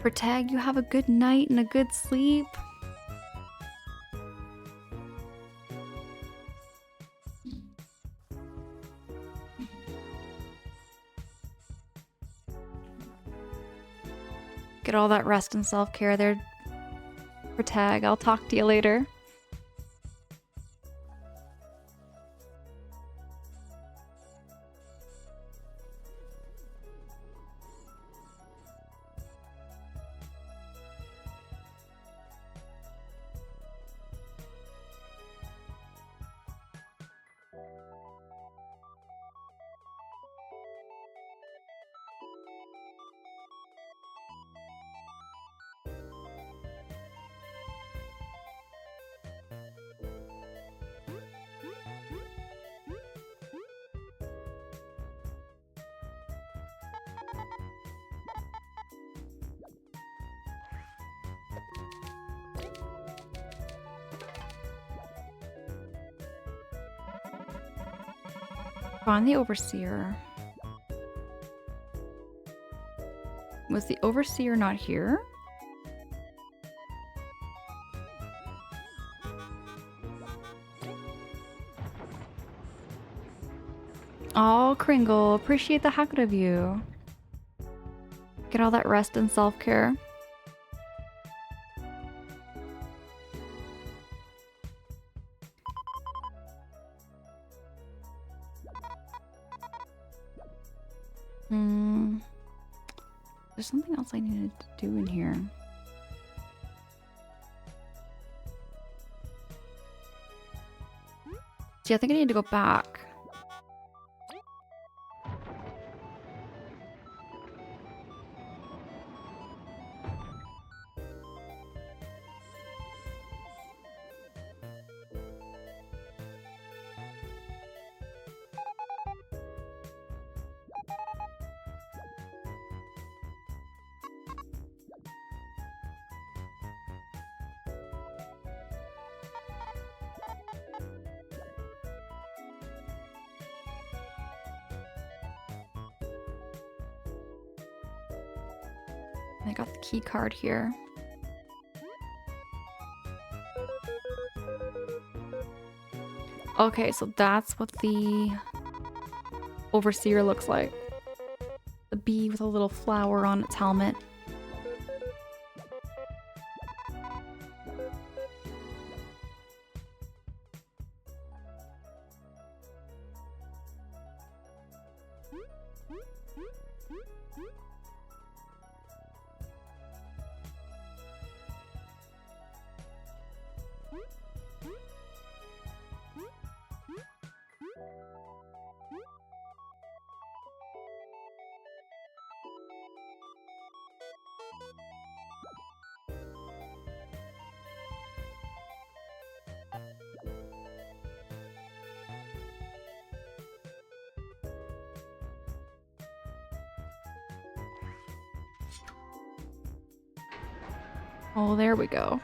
Protag, you have a good night and a good sleep. Get all that rest and self-care there, Protag. I'll talk to you later. Find the Overseer. Was the Overseer not here? Oh, Kringle, appreciate the heck out of you. Get all that rest and self-care. There's something else I needed to do in here. See, I think I need to go back. I got the key card here. Okay, so that's what the Overseer looks like. The bee with a little flower on its helmet. Oh, there we go.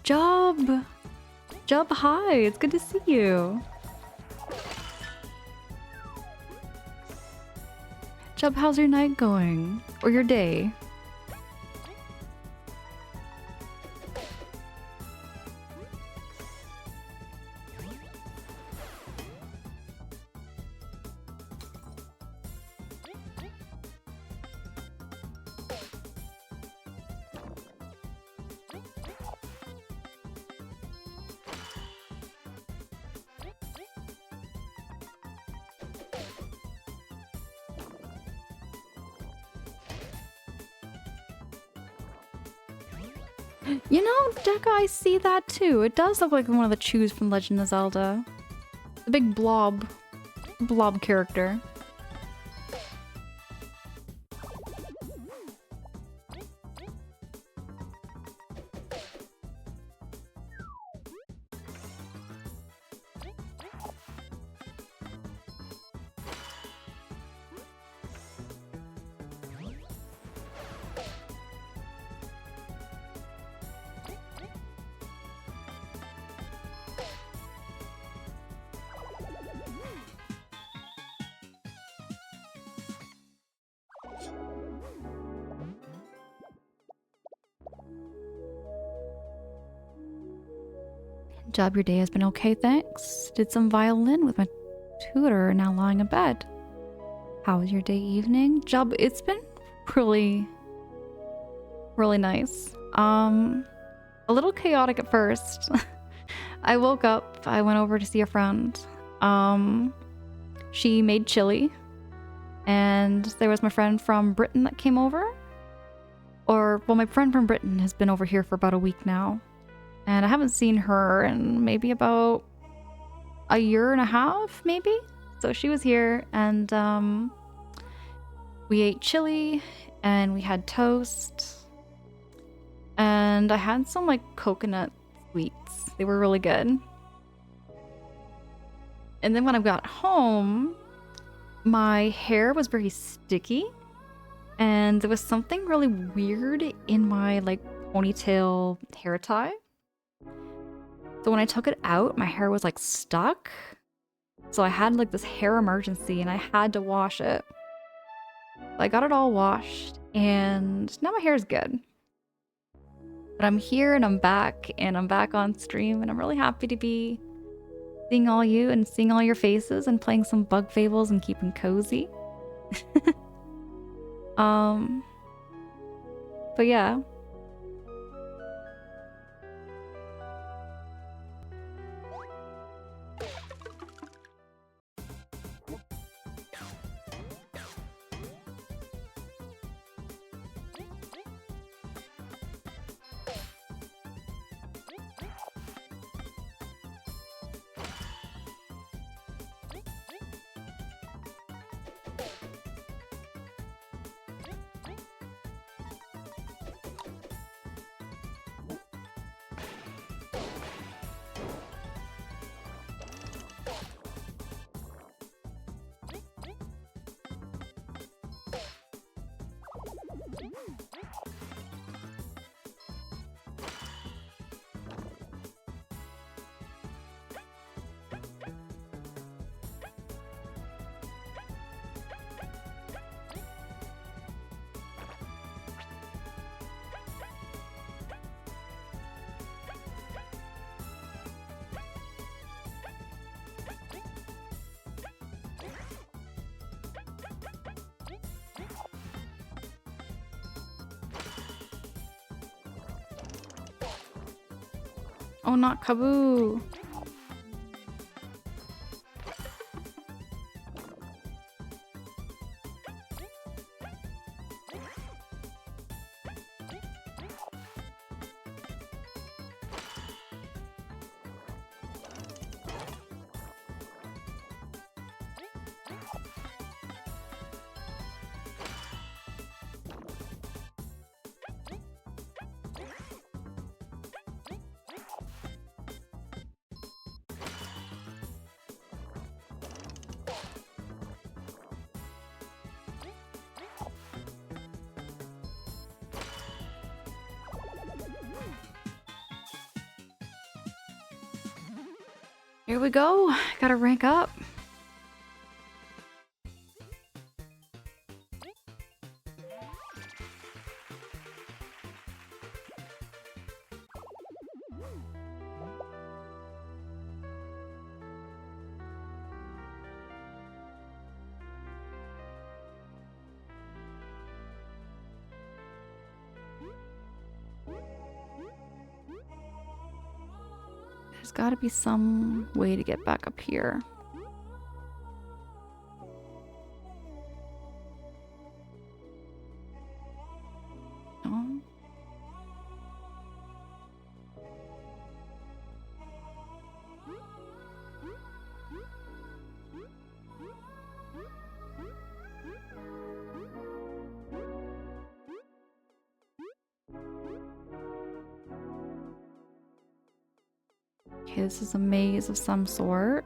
Jub! Jub, hi! It's good to see you. Jub, how's your night going? Or your day? You know, Deca, I see that too. It does look like one of the Chews from Legend of Zelda. The big blob character. Job, your day has been okay, thanks. Did some violin with my tutor, now lying in bed. How was your day evening? Job, it's been really nice. A little chaotic at first. I woke up, I went over to see a friend. She made chili, and there was my friend from Britain that came over. Well, my friend from Britain has been over here for about a week now. And I haven't seen her in maybe about a year and a half, maybe? So she was here, and we ate chili, and we had toast. And I had some, like, coconut sweets. They were really good. And then when I got home, my hair was very sticky. And there was something really weird in my, like, ponytail hair tie. So when I took it out, my hair was like stuck. So I had like this hair emergency and I had to wash it. So I got it all washed and now my hair is good. But I'm here and I'm back on stream and I'm really happy to be seeing all you and seeing all your faces and playing some Bug Fables and keeping cozy. But yeah. Oh, not Kaboo. Here we go. Gotta rank up. There's gotta be some way to get back up here. No? Okay, this is a maze of some sort.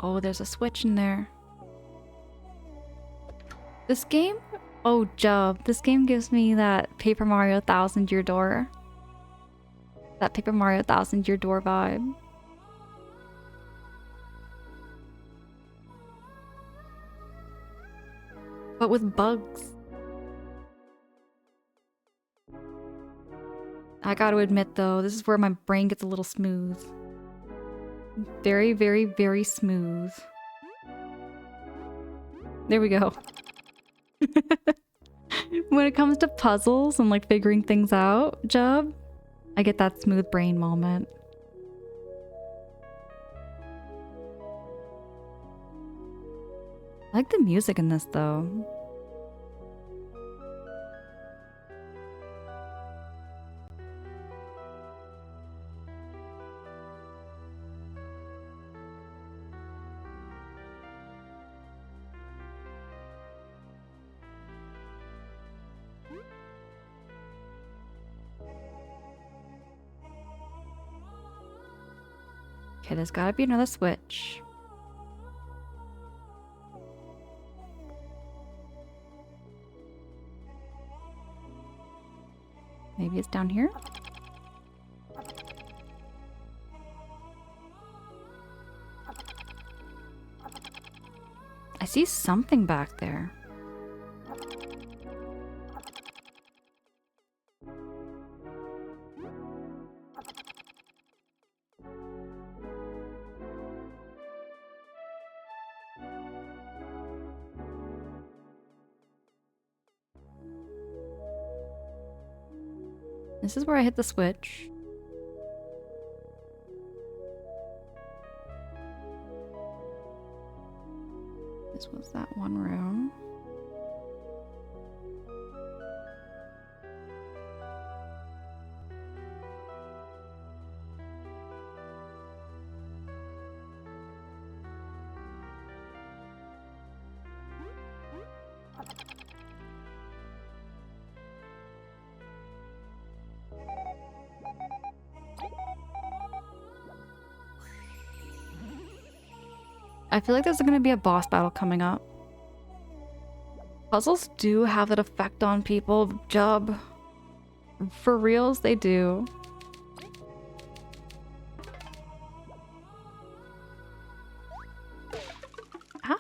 Oh, there's a switch in there. This game? Oh, Jub. This game gives me that Paper Mario 1000-Year Door. That Paper Mario 1000-Year Door vibe. But with bugs. I gotta admit though, this is where my brain gets a little smooth. Very, very, very smooth. There we go. When it comes to puzzles and like figuring things out, Jub, I get that smooth brain moment. I like the music in this though. Okay, there's gotta be another switch. Maybe it's down here? I see something back there. This is where I hit the switch. This was that one room. I feel like there's gonna be a boss battle coming up. Puzzles do have that effect on people, Jub. For reals, they do.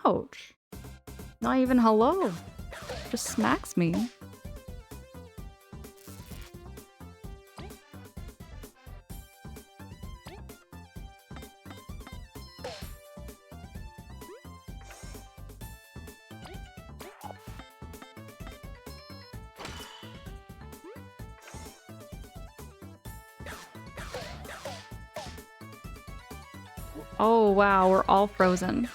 Ouch. Not even hello. Just smacks me. Oh wow, we're all frozen.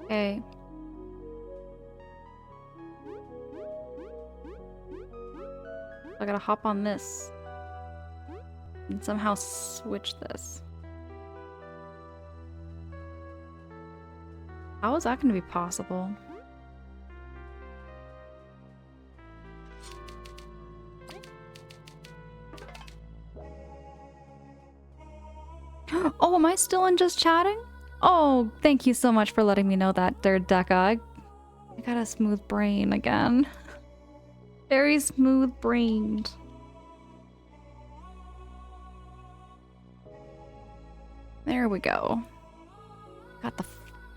Okay. I gotta hop on this and somehow switch this. How is that gonna be possible? Oh, am I still in just chatting? Oh, thank you so much for letting me know that, Third Deca. I got a smooth brain again. Very smooth brained. There we go. Got the...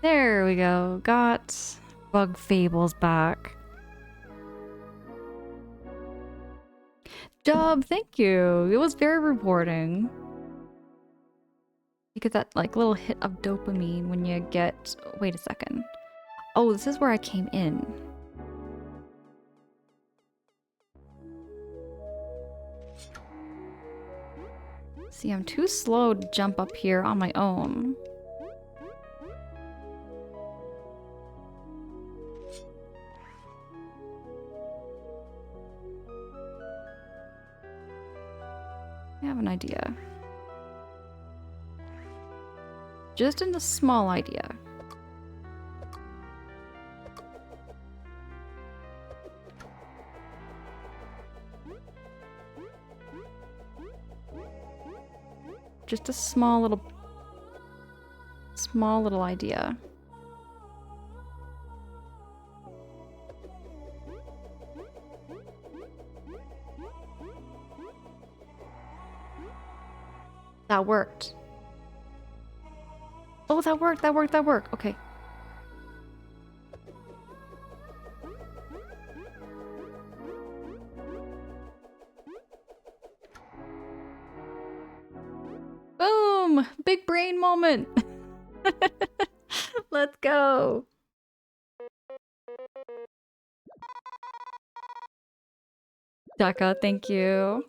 There we go. Got Bug Fables back. Dub, thank you. It was very rewarding. You get that like little hit of dopamine when you get... Wait a second. Oh, this is where I came in. See, I'm too slow to jump up here on my own. I have an idea. Just in a small idea. Just a small little idea. That worked. Oh, that worked, that worked, that worked. Okay. Boom! Big brain moment! Let's go! Deca, thank you.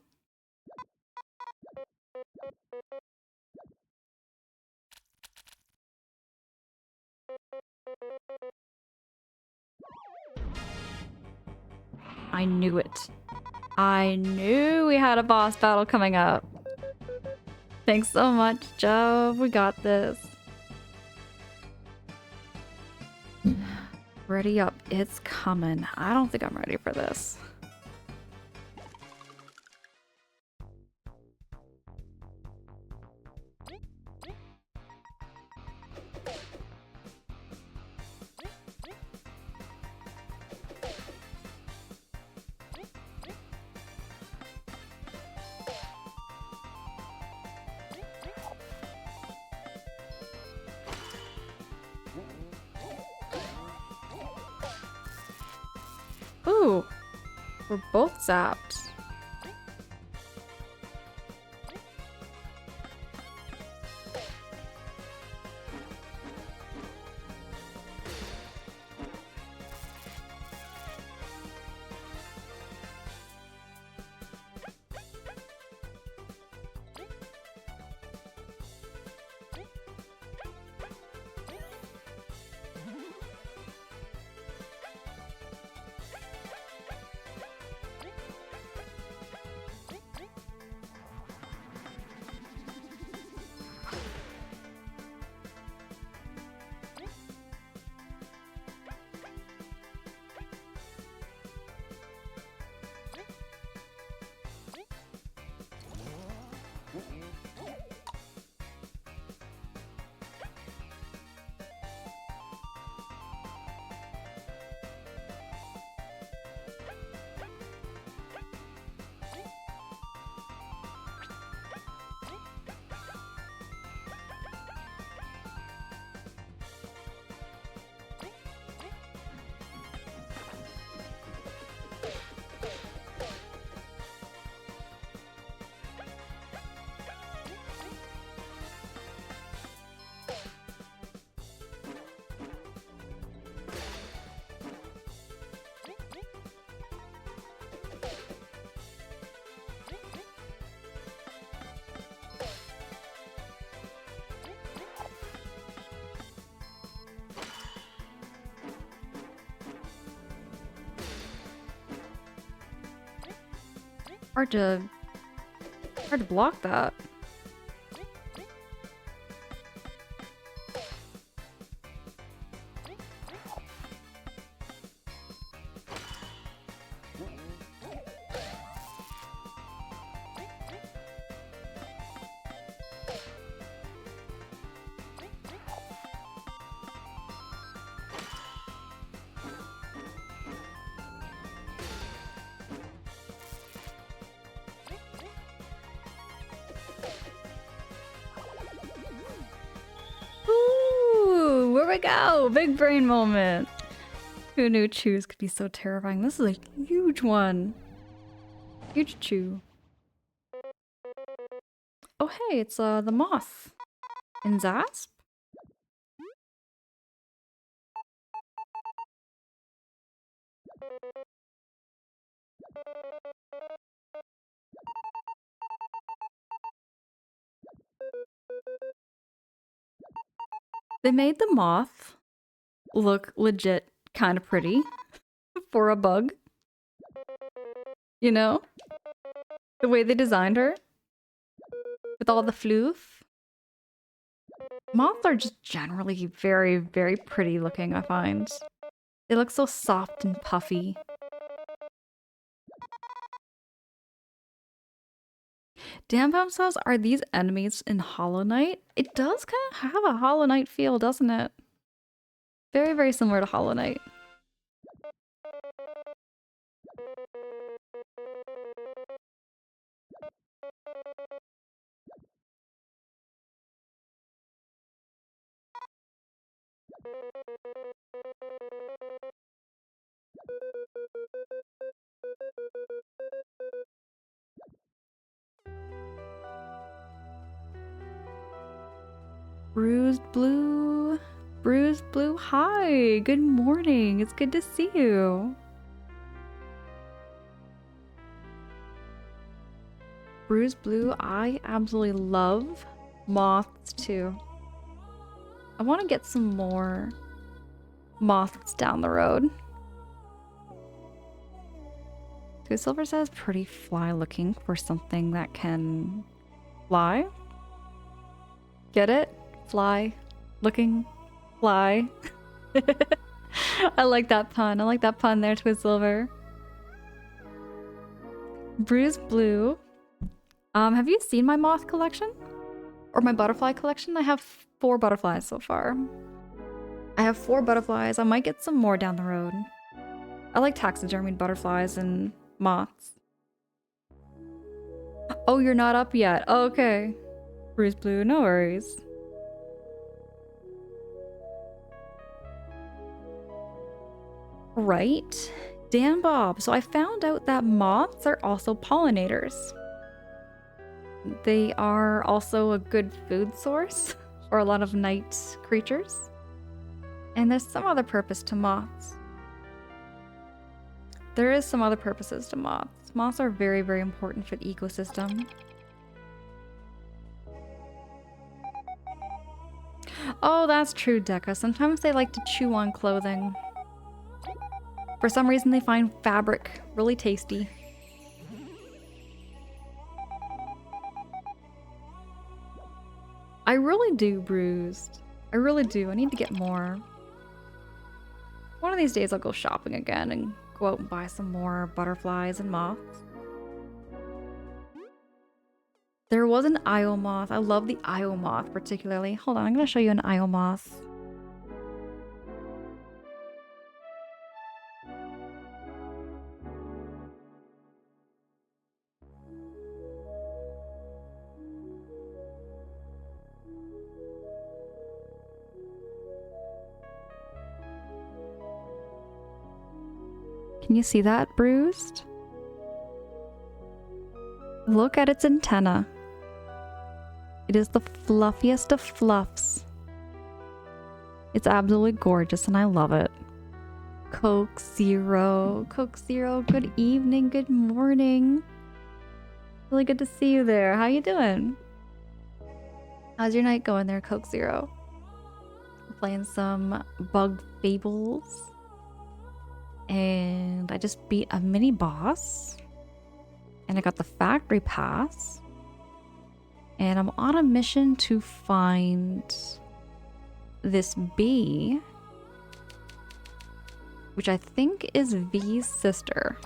I knew it. I knew we had a boss battle coming up. Thanks so much, Joe. We got this. Ready up. It's coming. I don't think I'm ready for this. Ooh, we're both zapped. Hard to block that. Ooh, where we go? Big brain moment. Who knew chews could be so terrifying? This is a huge one. Huge chew. Oh hey, it's the moth. And Zasp? They made the moth look legit kind of pretty for a bug. You know? The way they designed her. With all the floof. Moths are just generally very, very pretty looking, I find. They look so soft and puffy. Damn says, are these enemies in Hollow Knight? It does kind of have a Hollow Knight feel, doesn't it? Very, very similar to Hollow Knight. Bruised Blue. Bruised Blue, hi. Good morning. It's good to see you. Bruised Blue, I absolutely love moths too. I want to get some more moths down the road. Silver says pretty fly looking for something that can fly. Get it? Fly. Looking. Fly. I like that pun. I like that pun there, Silver. Bruised Blue. Have you seen my moth collection? Or my butterfly collection? I have 4 butterflies so far. I have 4 butterflies. I might get some more down the road. I like taxidermied butterflies and moths. Oh, you're not up yet. Oh, okay. Bruised Blue, no worries. Right. Dan Bob. So I found out that moths are also pollinators. They are also a good food source for a lot of night creatures. And there's some other purpose to moths. There is some other purposes to moths. Moths are very, very important for the ecosystem. Oh, that's true, Deca. Sometimes they like to chew on clothing. For some reason, they find fabric really tasty. I really do, Bruised. I really do. I need to get more. One of these days, I'll go shopping again and go out and buy some more butterflies and moths. There was an Io moth. I love the Io moth particularly. Hold on, I'm going to show you an Io moth. Can you see that, Bruised? Look at its antenna. It is the fluffiest of fluffs. It's absolutely gorgeous and I love it. Coke Zero, good evening, good morning. Really good to see you there. How you doing? How's your night going there, Coke Zero? Playing some Bug Fables. And I just beat a mini boss. And I got the factory pass. And I'm on a mission to find this bee, which I think is V's sister.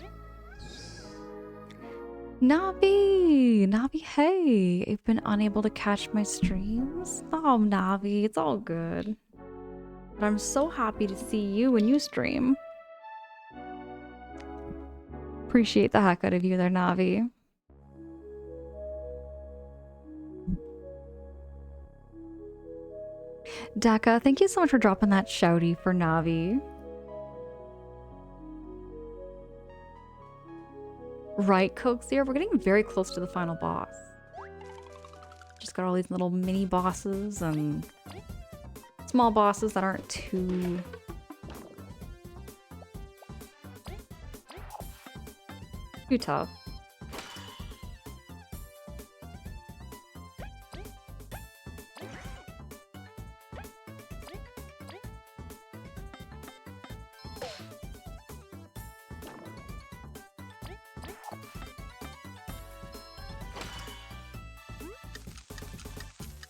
Navi! Navi, hey! I've been unable to catch my streams. Oh, Navi, it's all good. But I'm so happy to see you when you stream. Appreciate the heck out of you there, Navi. Deka, thank you so much for dropping that shouty for Navi. Right, Coaxier? We're getting very close to the final boss. Just got all these little mini bosses and small bosses that aren't too tough.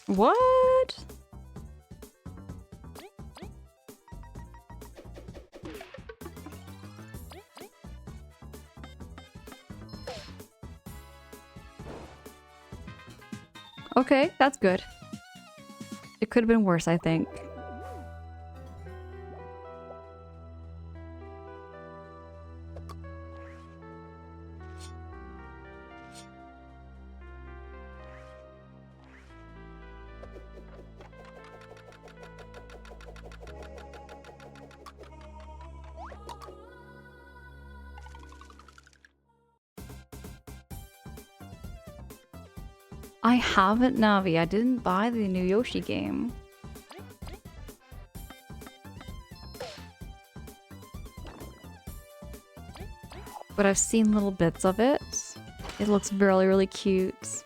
What? Okay, that's good. It could have been worse, I think. I haven't, Navi. I didn't buy the new Yoshi game. But I've seen little bits of it. It looks really, really cute.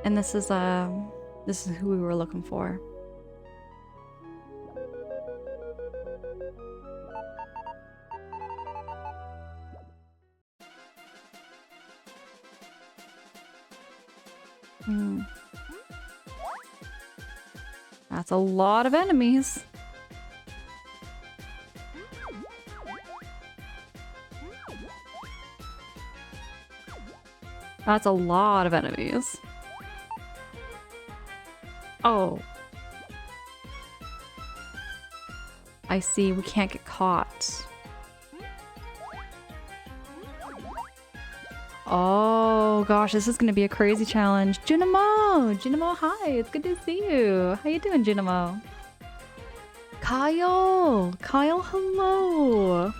And this is who we were looking for. That's a lot of enemies. That's a lot of enemies. Oh. I see, we can't get caught. Oh gosh, this is gonna be a crazy challenge. Junimo! Junimo, hi, it's good to see you. How you doing, Junimo? Kyle! Kyle, hello!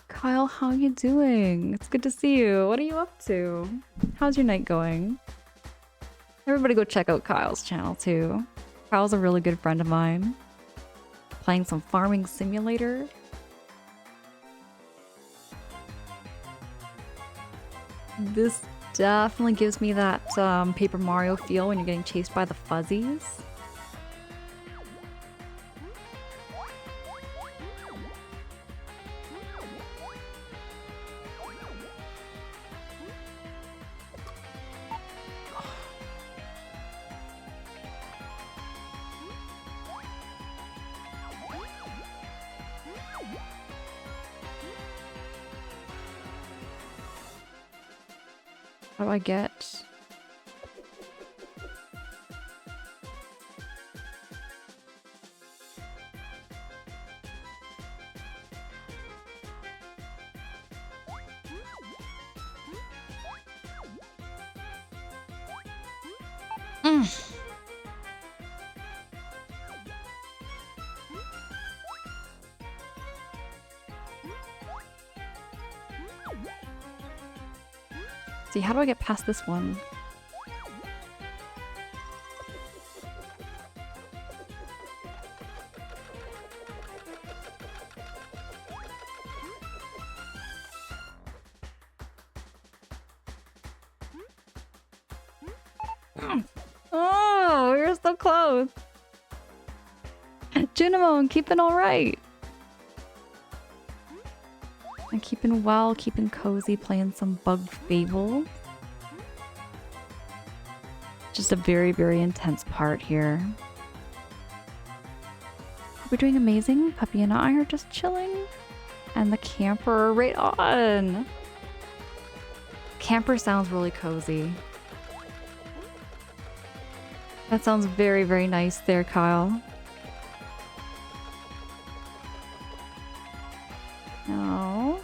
Kyle, how you doing? It's good to see you. What are you up to? How's your night going? Everybody go check out Kyle's channel too. Kyle's a really good friend of mine. Playing some farming simulator. This definitely gives me that Paper Mario feel when you're getting chased by the fuzzies. How do I get... See, how do I get past this one? Oh, you're so close. Junimo, I'm keeping all right. I'm keeping well, keeping cozy, playing some Bug Fables. Just a very, very intense part here. We're doing amazing. Puppy and I are just chilling. And the camper right on. Camper sounds really cozy. That sounds very, very nice there, Kyle. No.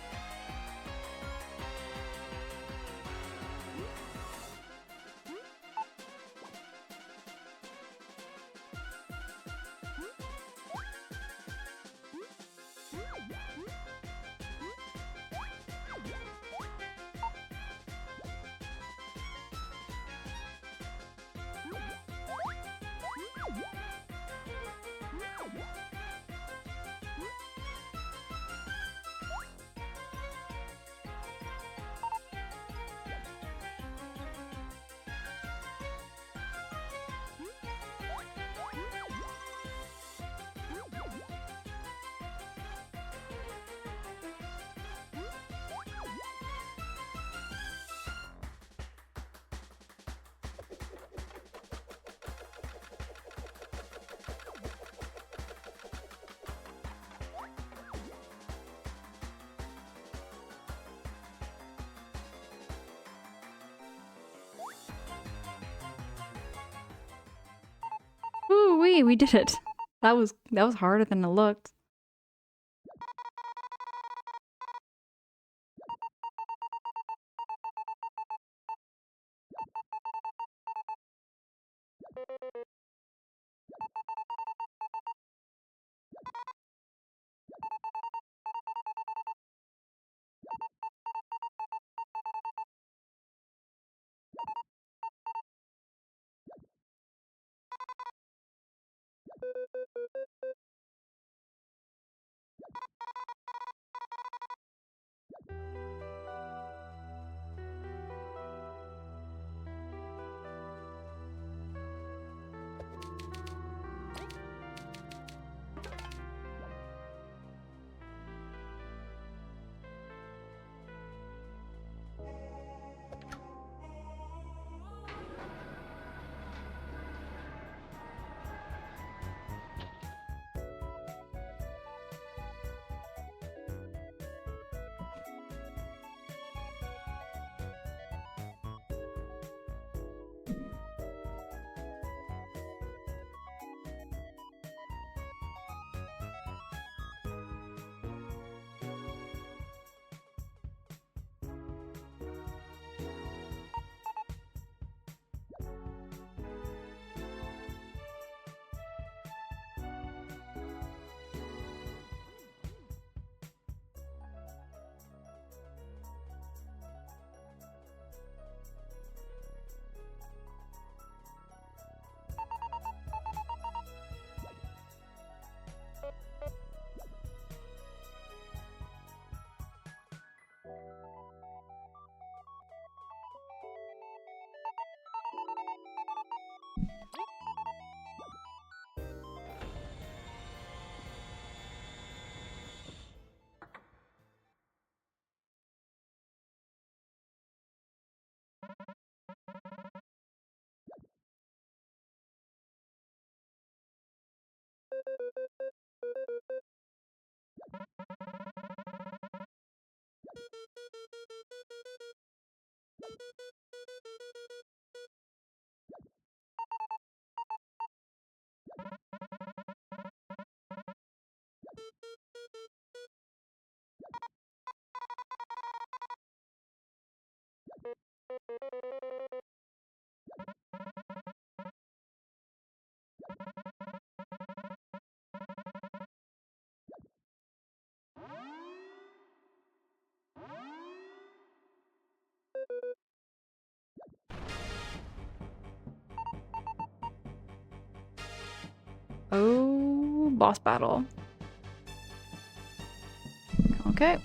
Ooh-wee, we did it. That was harder than it looked. Oh, boss battle. Okay.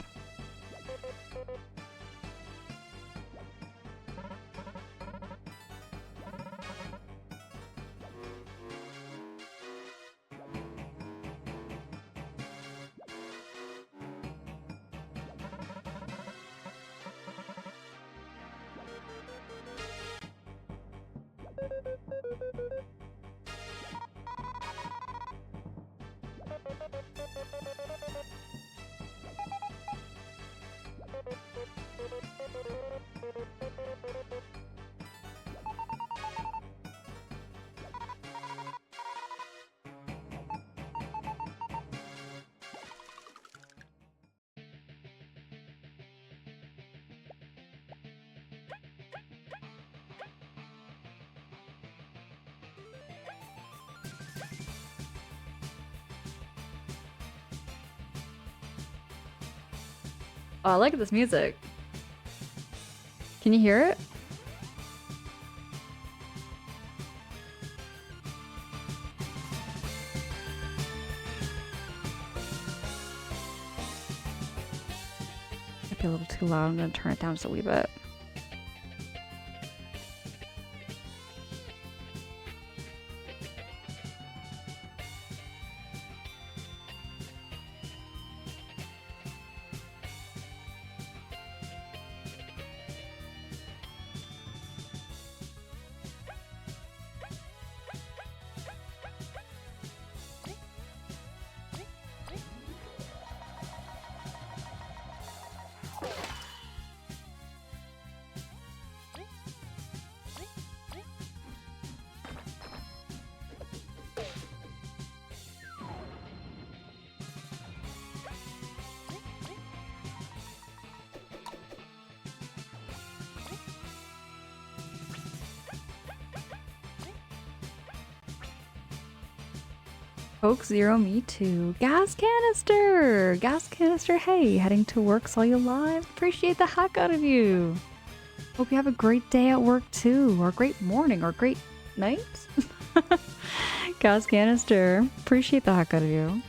Oh, I like this music. Can you hear it? Might be a little too loud. I'm gonna turn it down just a wee bit. Coke Zero, me too. Gas canister! Gas canister, hey, heading to work, saw you live. Appreciate the heck out of you. Hope you have a great day at work too, or a great morning, or a great night. Gas canister, appreciate the heck out of you.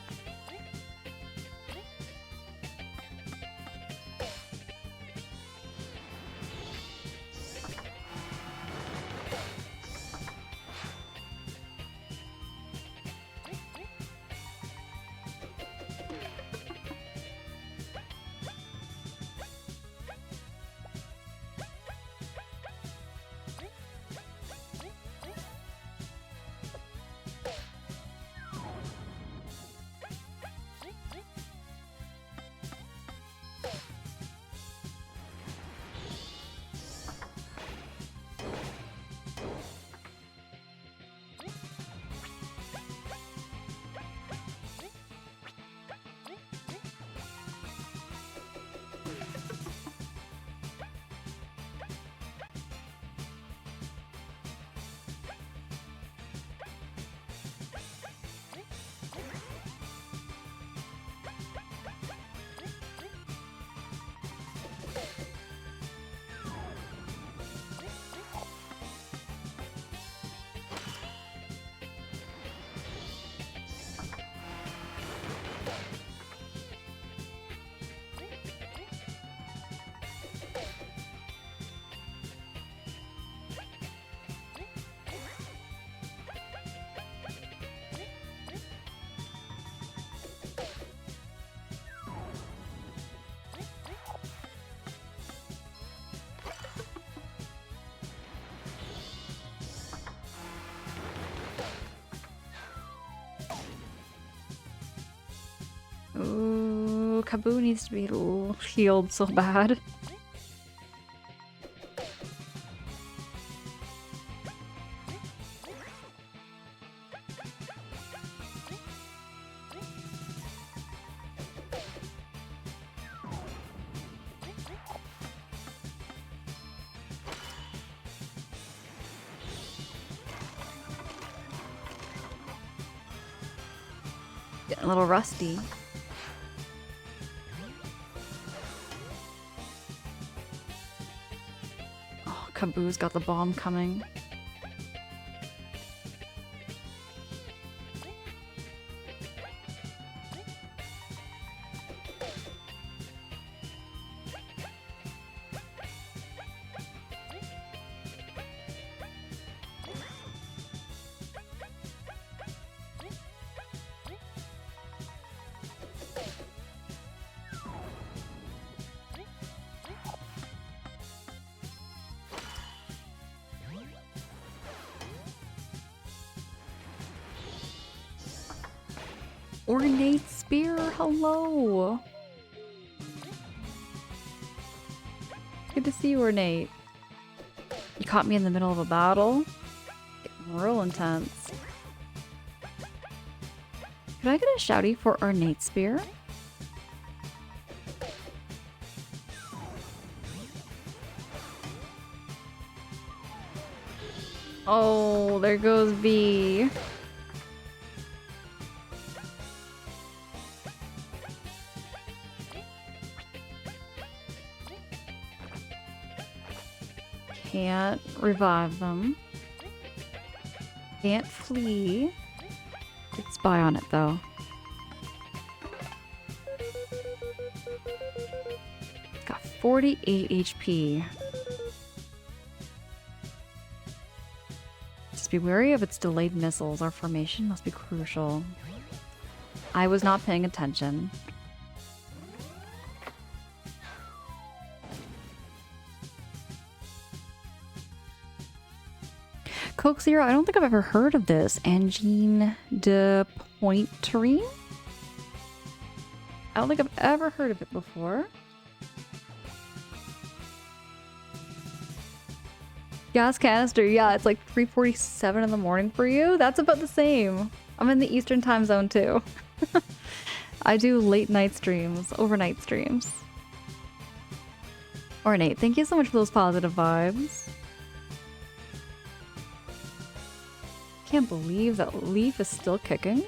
Ooh, Kaboo needs to be healed so bad. Getting a little rusty. Oh, Kaboo's got the bomb coming. Ornate spear, hello. Good to see you, Ornate. You caught me in the middle of a battle. Getting real intense. Could I get a shouty for Ornate spear? Oh, there goes V. Can't revive them. Can't flee. Could spy on it though. It's got 48 HP. Just be wary of its delayed missiles. Our formation must be crucial. I was not paying attention. Coke Zero, I don't think I've ever heard of this. Angine de Pointerine? I don't think I've ever heard of it before. Gas canister, yeah, it's like 3:47 in the morning for you. That's about the same. I'm in the Eastern time zone too. I do late night streams, overnight streams. Ornate, thank you so much for those positive vibes. Can't believe that Leaf is still kicking.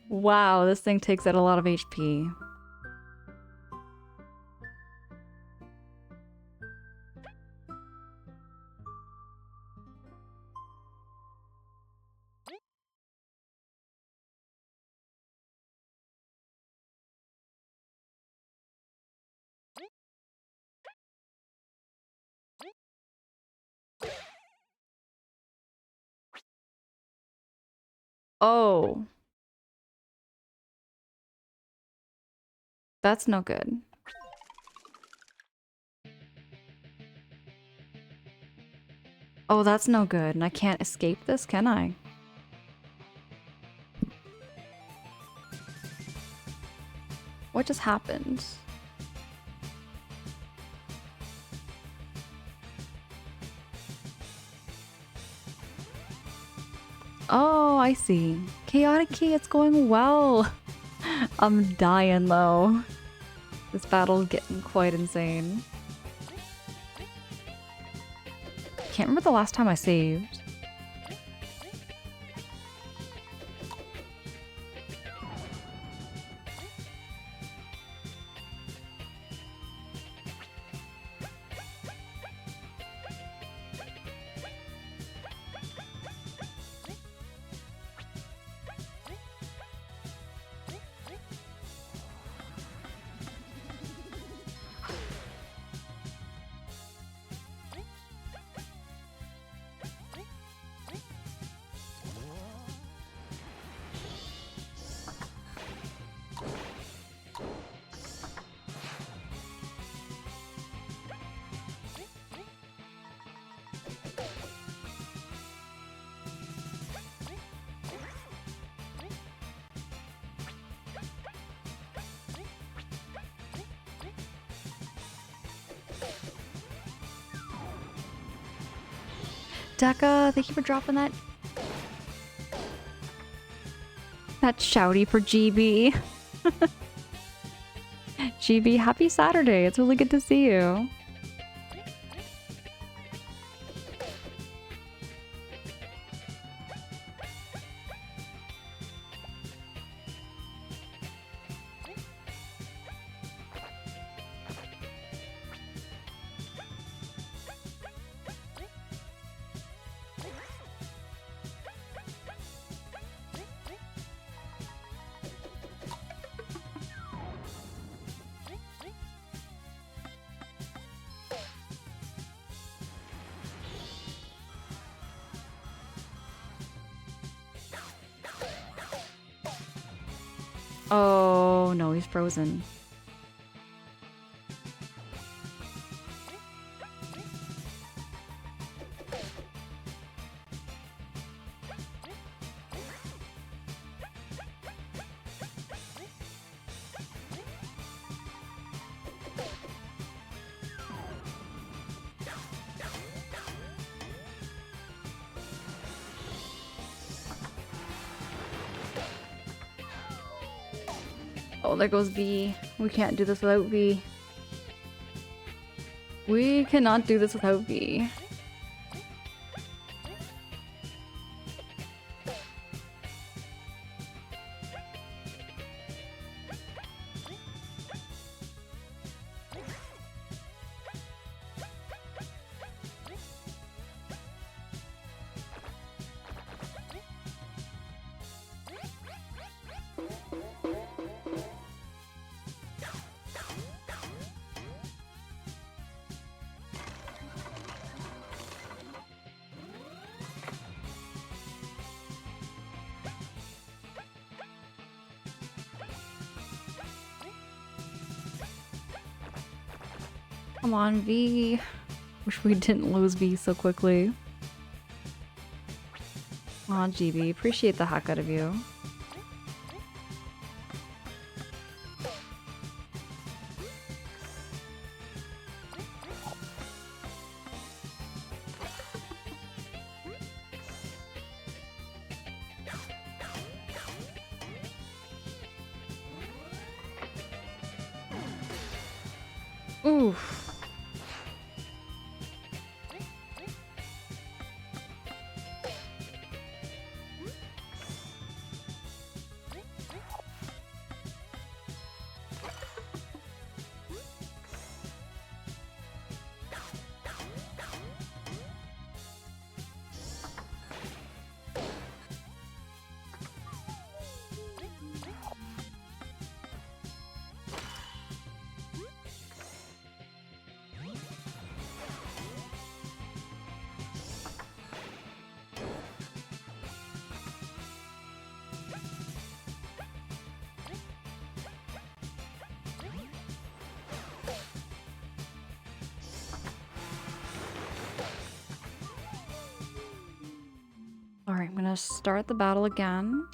Wow, this thing takes out a lot of HP. Oh. That's no good. Oh, that's no good. And I can't escape this, can I? What just happened? Oh, I see. Chaotic Key, it's going well. I'm dying though. This battle's getting quite insane. Can't remember the last time I saved. Deca, thank you for dropping that. That's shouty for GB. GB, happy Saturday. It's really good to see you. Oh no, he's frozen. Oh, there goes V. We can't do this without V. We cannot do this without V. Come on, V. Wish we didn't lose V so quickly. Aw, GB. Appreciate the heck out of you. Oof. Alright, I'm gonna start the battle again.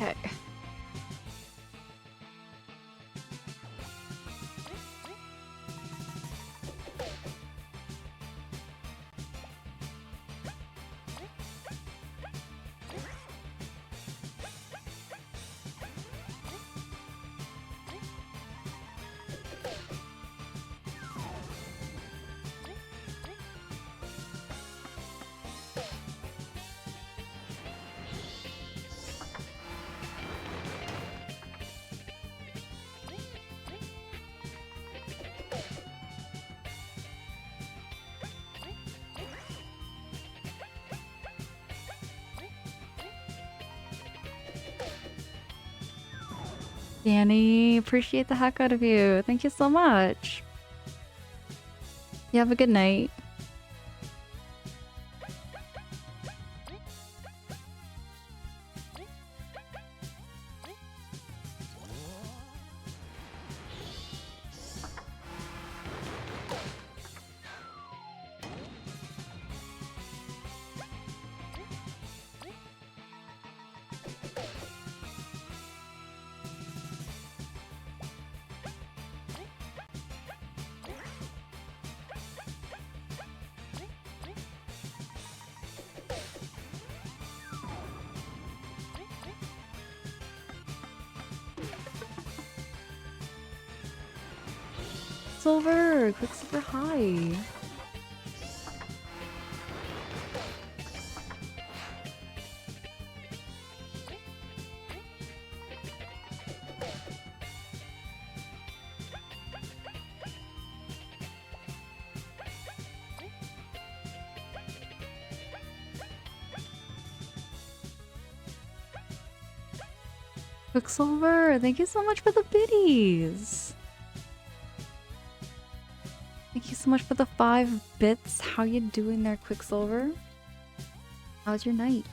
Okay. Danny, appreciate the heck out of you. Thank you so much. You have a good night. Silver, Quicksilver high. Quicksilver, thank you so much for the biddies. Thank you so much for the 5 bits. How you doing there, Quicksilver? How's your night?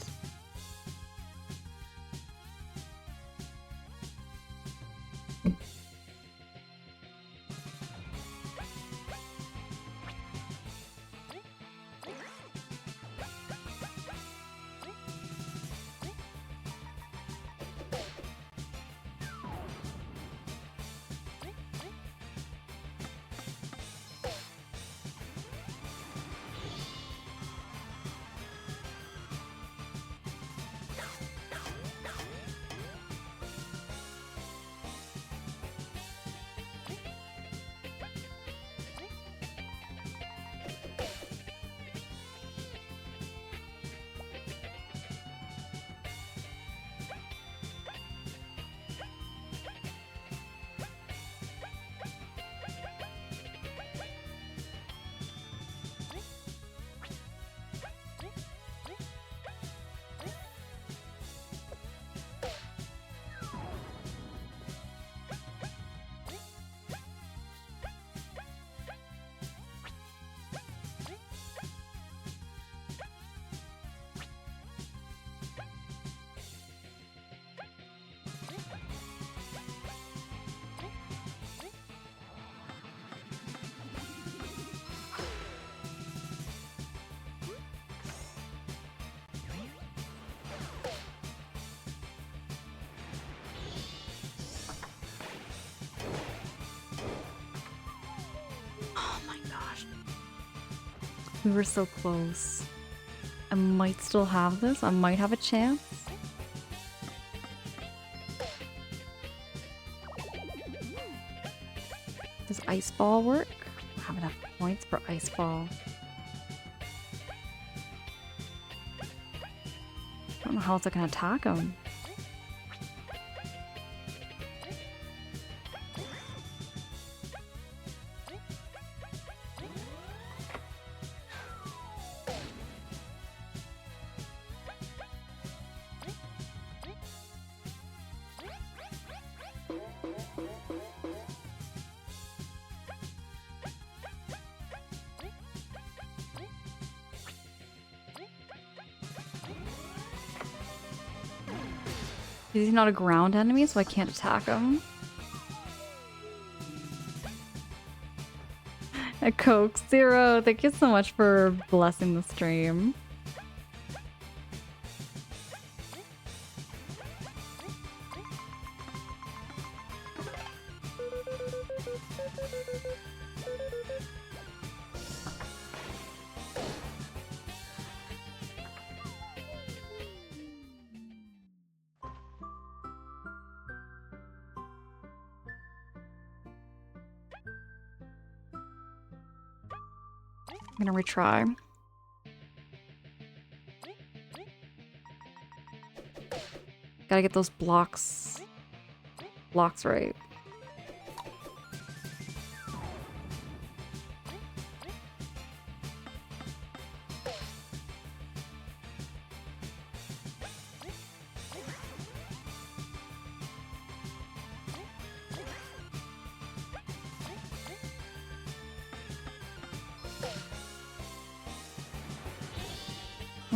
We were so close. I might still have this. I might have a chance. Does Ice Ball work? I don't have enough points for Ice Ball. I don't know how else I can attack him. He's not a ground enemy, so I can't attack him. A Coke Zero, thank you so much for blessing the stream. I'm gonna retry. Gotta get those blocks right.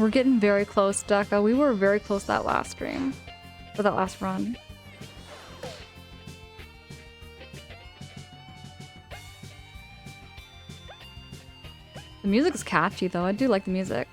We're getting very close, Deca. We were very close that last stream. Or that last run. The music is catchy though. I do like the music.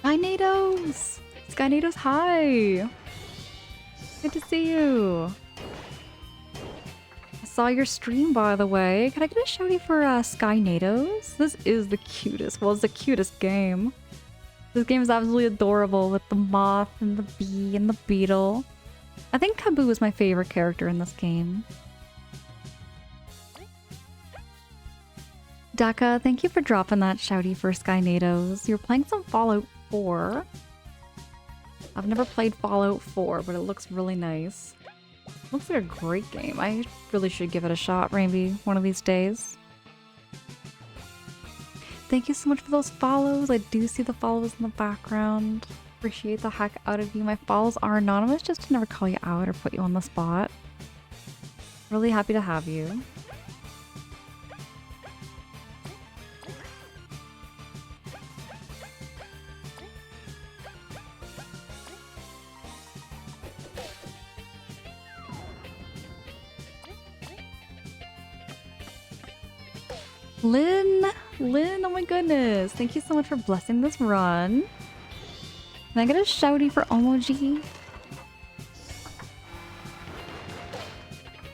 Hi, Nados! Sky Nados, hi! Good to see you! I saw your stream, by the way. Can I get a shouty for Sky Nados? This is the cutest. Well, it's the cutest game. This game is absolutely adorable with the moth and the bee and the beetle. I think Kaboo is my favorite character in this game. Daka, thank you for dropping that shouty for Sky Nados. You're playing some Fallout 4. I've never played Fallout 4, but it looks really nice. Looks like a great game. I really should give it a shot, Rainby, one of these days. Thank you so much for those follows. I do see the follows in the background. Appreciate the heck out of you. My follows are anonymous just to never call you out or put you on the spot. Really happy to have you. Lynn, oh my goodness. Thank you so much for blessing this run. Can I get a shouty for Omoji?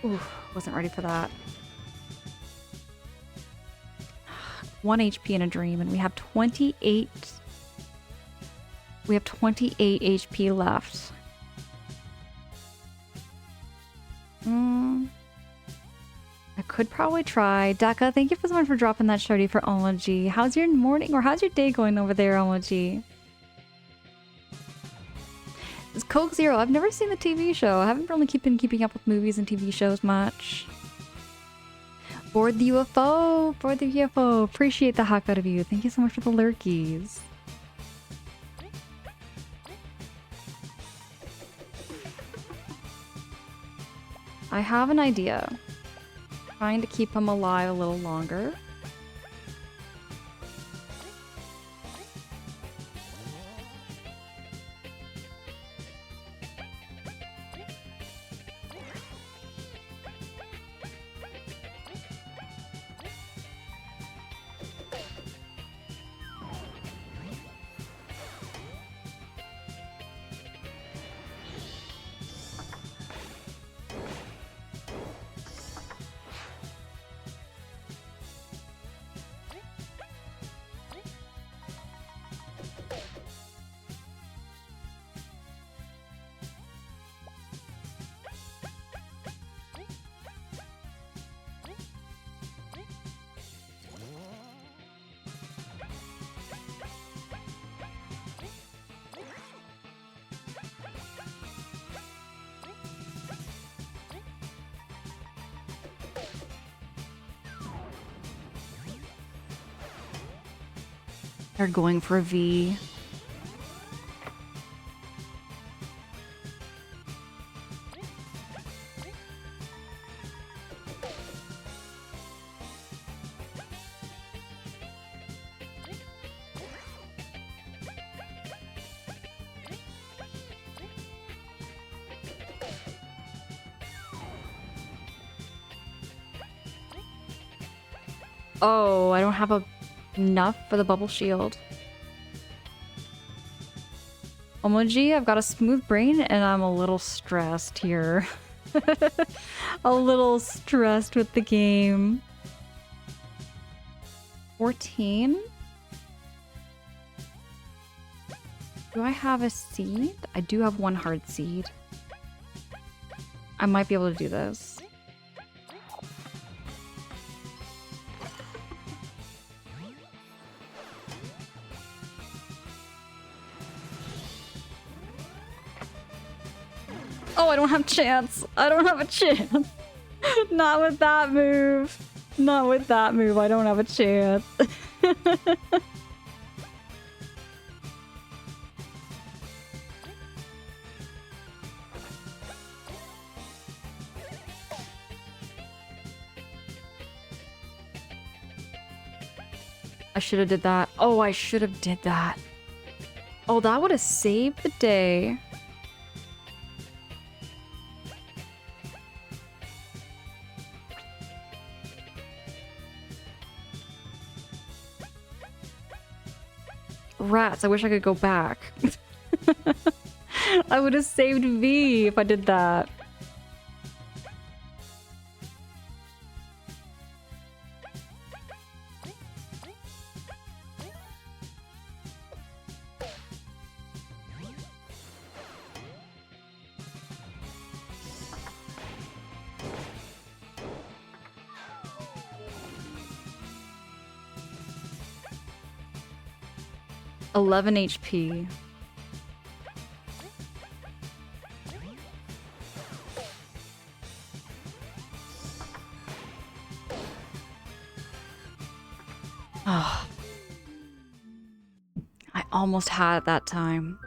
Ooh, wasn't ready for that. 1 HP in a dream, and we have 28. We have 28 HP left. I could probably try. Daka, thank you so much for dropping that shouty for Omoji. How's your morning or how's your day going over there, Omoji? It's Coke Zero. I've never seen the TV show. I haven't really been keeping up with movies and TV shows much. Board the UFO! Board the UFO! Appreciate the heck out of you. Thank you so much for the lurkies. I have an idea. Trying to keep him alive a little longer. They're going for a V. Oh, I don't have a Enough for the bubble shield. Omoji, I've got a smooth brain and I'm a little stressed here. A little stressed with the game. 14? Do I have a seed? I do have one hard seed. I might be able to do this. Oh, I don't have a chance. I don't have a chance. Not with that move. Not with that move. I don't have a chance. I should have did that. Oh, I should have did that. Oh, that would have saved the day. Rats, I wish I could go back. I would have saved V if I did that. $11 HP. Oh. I almost had it that time.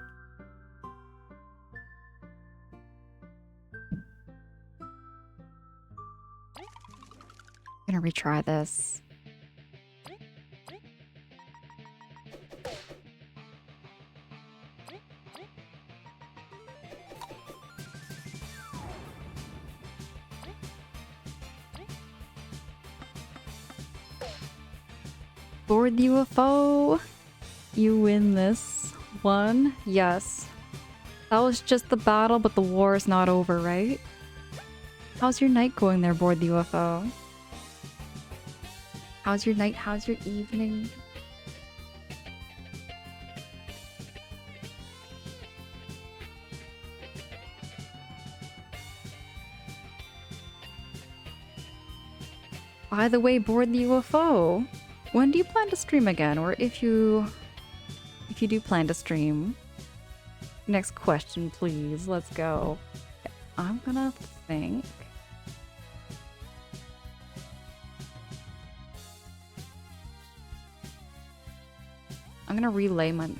I'm gonna retry this. Board UFO, you win this one. Yes. That was just the battle, but the war is not over, right? How's your night going there, Board UFO? How's your night? How's your evening? By the way, Board the UFO, when do you plan to stream again? Or if you do plan to stream? Next question, please. Let's go. I'm gonna think. I'm gonna relay my...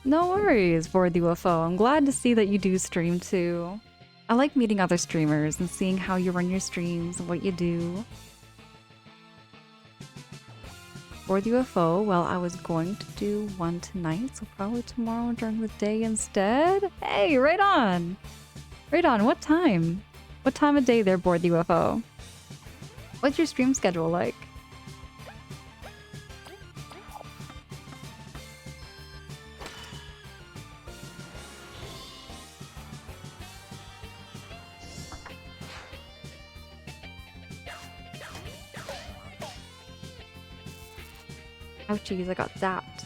No worries, Board the UFO. I'm glad to see that you do stream too. I like meeting other streamers and seeing how you run your streams and what you do. Board UFO, well, I was going to do one tonight, so probably tomorrow during the day instead. Hey, right on! Right on, what time? What time of day there, Board UFO? What's your stream schedule like? Ouchies, I got zapped.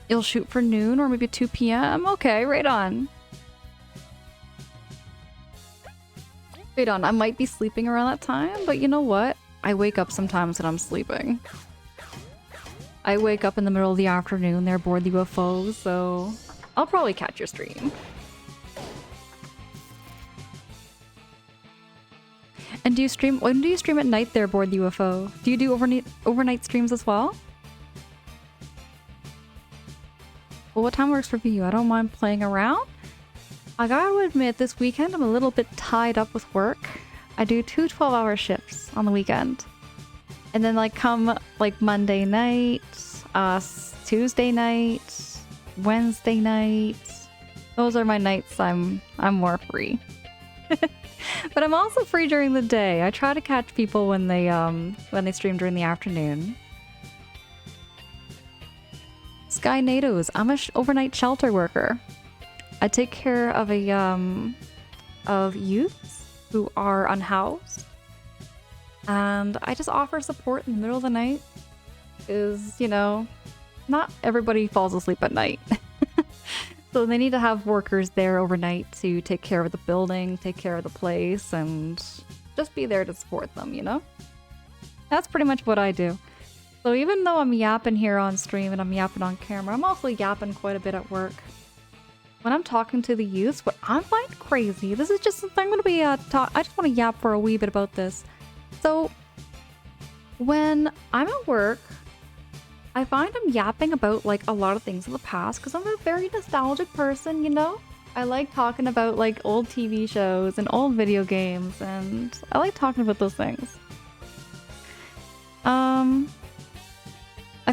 You'll shoot for noon or maybe 2 p.m.? Okay, right on. Right on, I might be sleeping around that time, but you know what? I wake up sometimes when I'm sleeping. I wake up in the middle of the afternoon, they're bored UFOs, so I'll probably catch your stream. And do you stream? When do you stream at night there, bored UFO? Do you do overnight streams as well? Well, what time works for you? I don't mind playing around. I gotta admit, this weekend I'm a little bit tied up with work. I do 2 12-hour shifts on the weekend. And then like come like Monday night, Tuesday night, Wednesday night. Those are my nights I'm more free. But I'm also free during the day. I try to catch people when they stream during the afternoon. Sky Natos. I'm a overnight shelter worker. I take care of of youths who are unhoused. And I just offer support in the middle of the night. Is, you know, not everybody falls asleep at night. So they need to have workers there overnight to take care of the building, take care of the place, and just be there to support them, you know? That's pretty much what I do. So even though I'm yapping here on stream and I'm yapping on camera, I'm also yapping quite a bit at work. When I'm talking to the youths, what I find crazy, this is just something I'm going to be I just want to yap for a wee bit about this. So when I'm at work, I find I'm yapping about like a lot of things in the past because I'm a very nostalgic person, you know? I like talking about like old TV shows and old video games, and I like talking about those things. I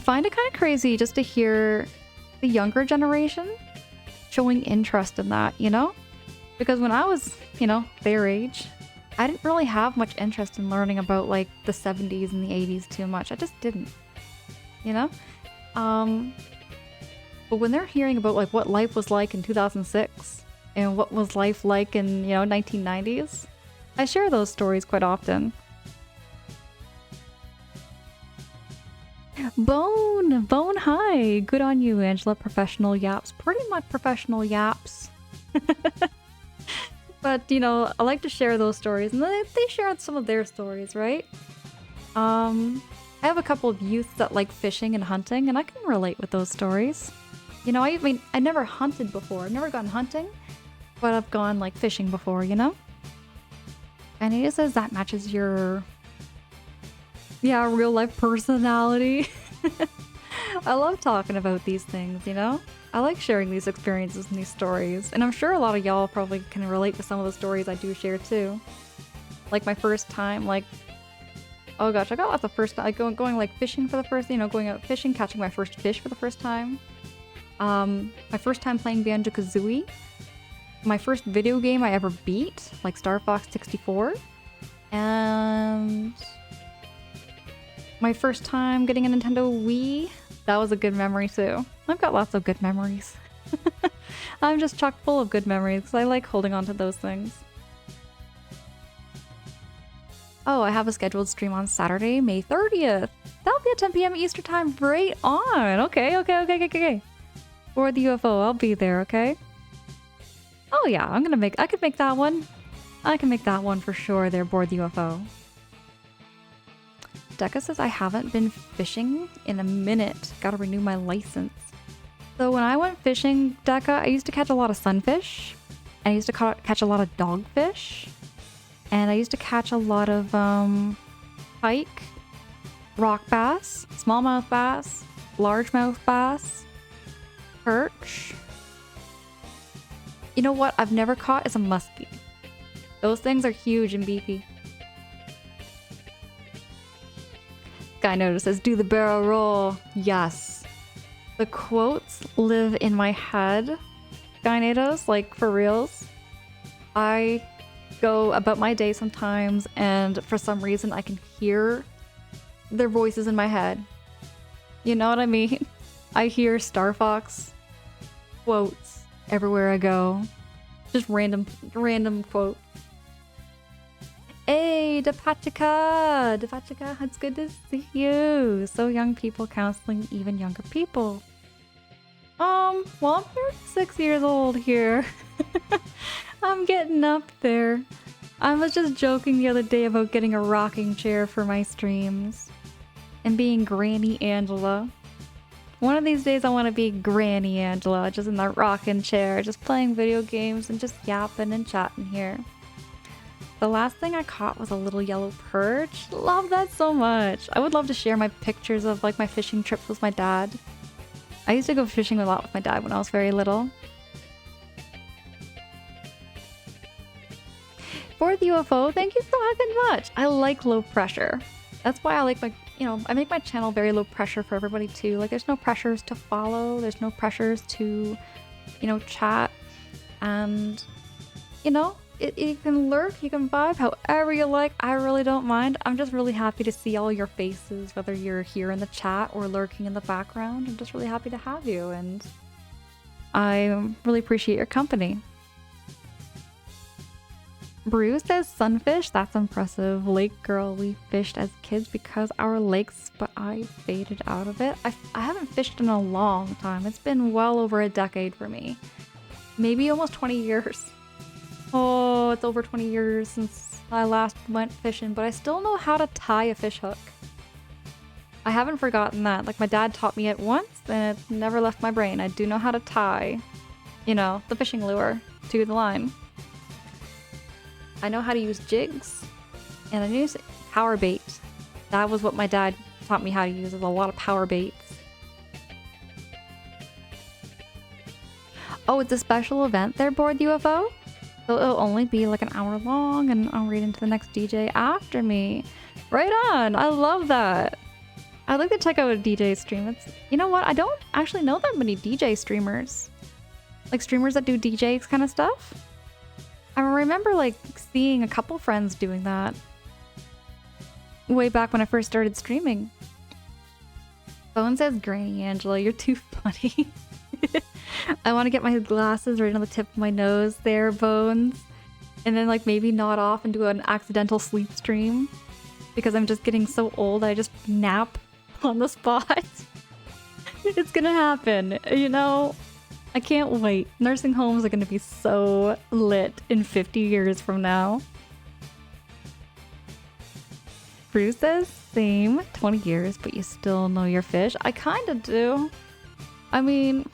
find it kind of crazy just to hear the younger generation showing interest in that, you know? Because when I was, you know, their age, I didn't really have much interest in learning about like the 70s and the 80s too much. I just didn't. You know? But when they're hearing about like what life was like in 2006 and what was life like in, you know, 1990s, I share those stories quite often. Bone, hi. Good on you, Angela. Professional yaps. Pretty much professional yaps. But, you know, I like to share those stories, and they share some of their stories, right? I have a couple of youths that like fishing and hunting, and I can relate with those stories. You know, I mean, I never hunted before. I've never gone hunting, but I've gone like fishing before, you know? And it says that matches your, yeah, real life personality. I love talking about these things, you know? I like sharing these experiences and these stories, and I'm sure a lot of y'all probably can relate to some of the stories I do share too. Like my first time, like, oh gosh, I got lots of first time, like going like fishing for the first, you know, going out fishing, catching my first fish for the first time. My first time playing Banjo-Kazooie. My first video game I ever beat, like Star Fox 64. And my first time getting a Nintendo Wii. That was a good memory too. I've got lots of good memories. I'm just chock full of good memories because I like holding on to those things. Oh, I have a scheduled stream on Saturday, May 30th. That'll be at 10 p.m. Eastern time. Right on. Okay. For the UFO, I'll be there, okay? Oh yeah, I could make that one. I can make that one for sure there, board the UFO. Deca says I haven't been fishing in a minute. Gotta renew my license. So when I went fishing, Deca, I used to catch a lot of sunfish. I used to catch a lot of dogfish. And I used to catch a lot of pike, rock bass, smallmouth bass, largemouth bass, perch. You know what I've never caught is a muskie. Those things are huge and beefy. Guy notices, do the barrel roll. Yes. The quotes live in my head. Gynatos, like for reals. I go about my day sometimes, and for some reason I can hear their voices in my head. You know what I mean? I hear Star Fox quotes everywhere I go. Just random quote. Hey, Depachika! Depachika, it's good to see you. So young people counseling even younger people. Well, I'm 36 years old here. I'm getting up there. I was just joking the other day about getting a rocking chair for my streams. And being Granny Angela. One of these days I want to be Granny Angela, just in that rocking chair, just playing video games and just yapping and chatting here. The last thing I caught was a little yellow perch. Love that so much. I would love to share my pictures of like my fishing trips with my dad. I used to go fishing a lot with my dad when I was very little. For the UFO, thank you so fucking much. I like low pressure. That's why I like my, you know, I make my channel very low pressure for everybody too. Like there's no pressures to follow, there's no pressures to, you know, chat, and you know, you can lurk, you can vibe however you like. I really don't mind. I'm just really happy to see all your faces, whether you're here in the chat or lurking in the background. I'm just really happy to have you, and I really appreciate your company. Brew says sunfish. That's impressive. Lake girl, we fished as kids because our lakes, but I faded out of it. I haven't fished in a long time. It's been well over a decade for me. Maybe almost 20 years. Oh, it's over 20 years since I last went fishing, but I still know how to tie a fish hook. I haven't forgotten that. Like my dad taught me it once and it never left my brain. I do know how to tie, you know, the fishing lure to the line. I know how to use jigs, and I knew power bait. That was what my dad taught me how to use, is a lot of power baits. Oh, it's a special event there, Board UFO? So it'll only be like an hour long, and I'll read into the next DJ after me. Right on! I love that! I'd like to check out a DJ stream. You know what? I don't actually know that many DJ streamers. Like streamers that do DJs kind of stuff. I remember like seeing a couple friends doing that way back when I first started streaming. Bone says, Granny Angela, you're too funny. I want to get my glasses right on the tip of my nose there, Bones. And then like maybe nod off and do an accidental sleep stream. Because I'm just getting so old, I just nap on the spot. It's gonna happen, you know? I can't wait. Nursing homes are going to be so lit in 50 years from now. Bruce says, same, 20 years, but you still know your fish. I kind of do. I mean,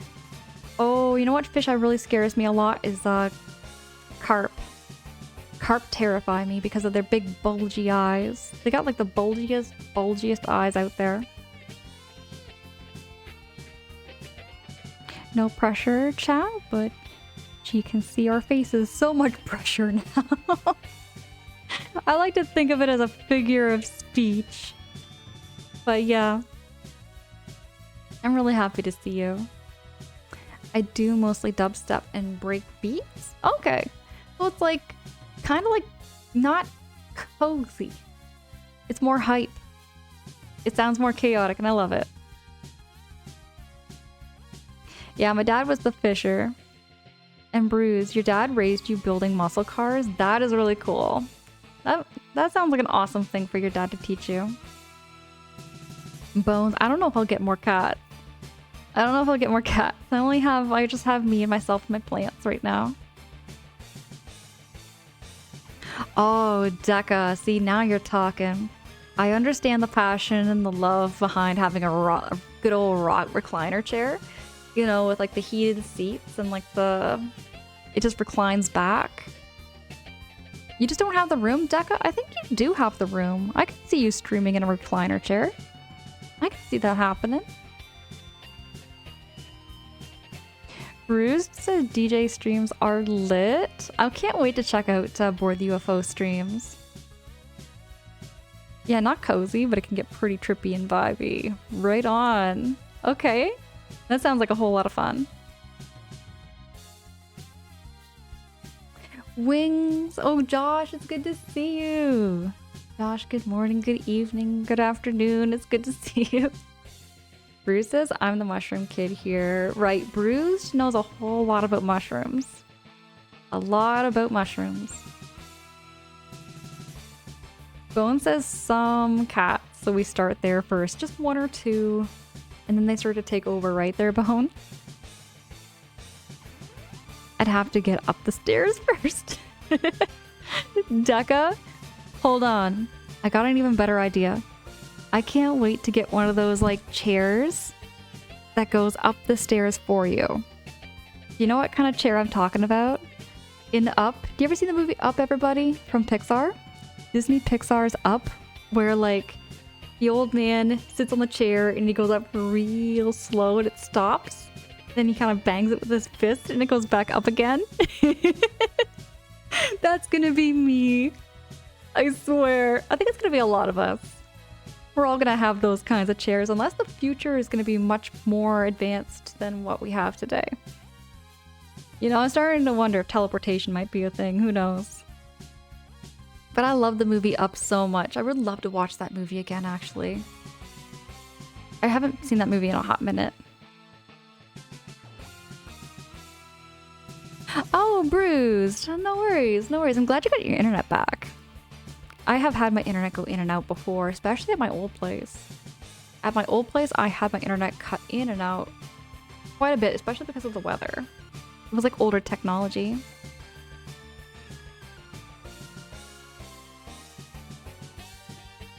oh, you know what fish really scares me a lot is carp. Carp terrify me because of their big bulgy eyes. They got like the bulgiest eyes out there. No pressure, chat, but she can see our faces. So much pressure now. I like to think of it as a figure of speech. But yeah. I'm really happy to see you. I do mostly dubstep and break beats? Okay. So it's like, kind of like, not cozy. It's more hype. It sounds more chaotic and I love it. Yeah, my dad was the fisher. And Bruce, your dad raised you building muscle cars? That is really cool. That sounds like an awesome thing for your dad to teach you. Bones, I don't know if I'll get more cats. I just have me and myself and my plants right now. Oh, Deca, see, now you're talking. I understand the passion and the love behind having a good old rock recliner chair. You know, with like the heated seats and like it just reclines back. You just don't have the room, Deca? I think you do have the room. I can see you streaming in a recliner chair. I can see that happening. Bruce says DJ streams are lit. I can't wait to check out Board the UFO streams. Yeah, not cozy, but it can get pretty trippy and vibey. Right on. Okay. That sounds like a whole lot of fun. Wings! Oh, Josh, it's good to see you! Josh, good morning, good evening, good afternoon. It's good to see you. Bruce says, I'm the mushroom kid here. Right, Bruce knows a whole lot about mushrooms. A lot about mushrooms. Bone says some cats, so we start there first. Just one or two. And then they sort of take over, right there, Bone? I'd have to get up the stairs first. Deca, hold on. I got an even better idea. I can't wait to get one of those, like, chairs that goes up the stairs for you. You know what kind of chair I'm talking about? In Up. Do you ever see the movie Up, everybody? From Pixar? Disney Pixar's Up, where, like, the old man sits on the chair and he goes up real slow and it stops. Then he kind of bangs it with his fist and it goes back up again. That's gonna be me. I swear. I think it's gonna be a lot of us. We're all gonna have those kinds of chairs unless the future is gonna be much more advanced than what we have today. You know, I'm starting to wonder if teleportation might be a thing. Who knows? But I love the movie Up so much. I would love to watch that movie again, actually. I haven't seen that movie in a hot minute. Oh, bruised. No worries, no worries. I'm glad you got your internet back. I have had my internet go in and out before, especially at my old place. At my old place, I had my internet cut in and out quite a bit, especially because of the weather. It was like older technology.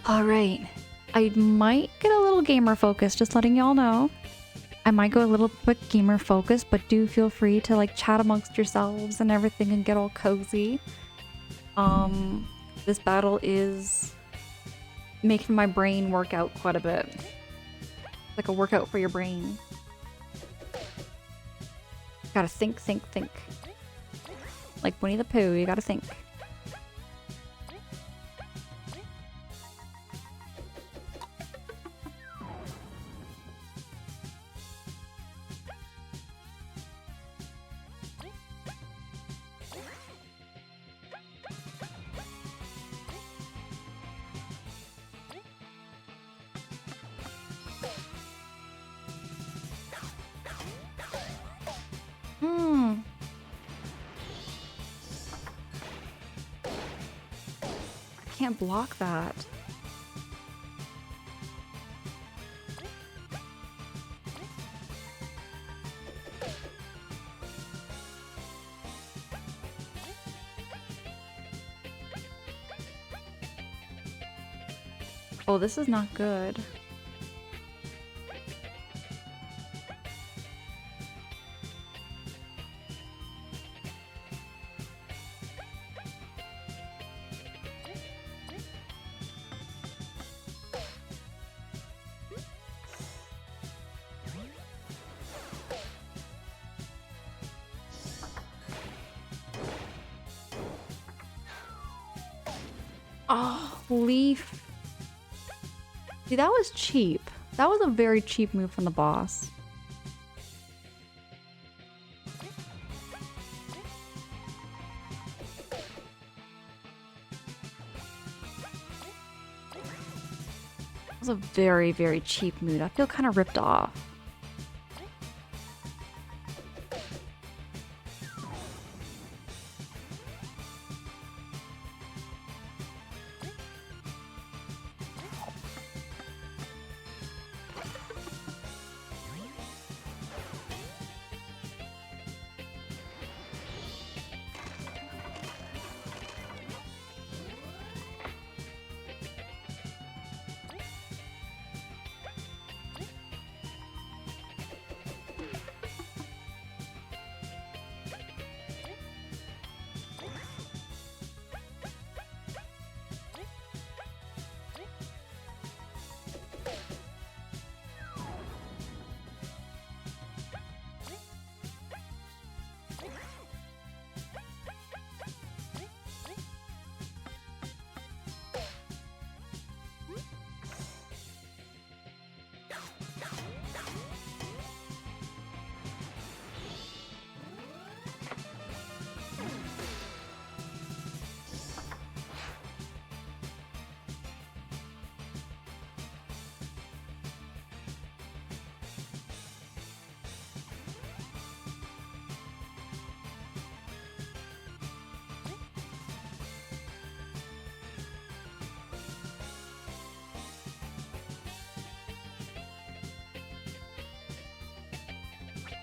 All right, I might get a little gamer focused, just letting y'all know. I might go a little bit gamer focused, but do feel free to like chat amongst yourselves and everything and get all cozy. This battle is making my brain work out quite a bit. Like a workout for your brain. Gotta think, think, think. Like Winnie the Pooh, you gotta think. Can't block that. Oh, this is not good. Oh, leaf. See, that was cheap. That was a very cheap move from the boss. That was a very, very cheap move. I feel kind of ripped off.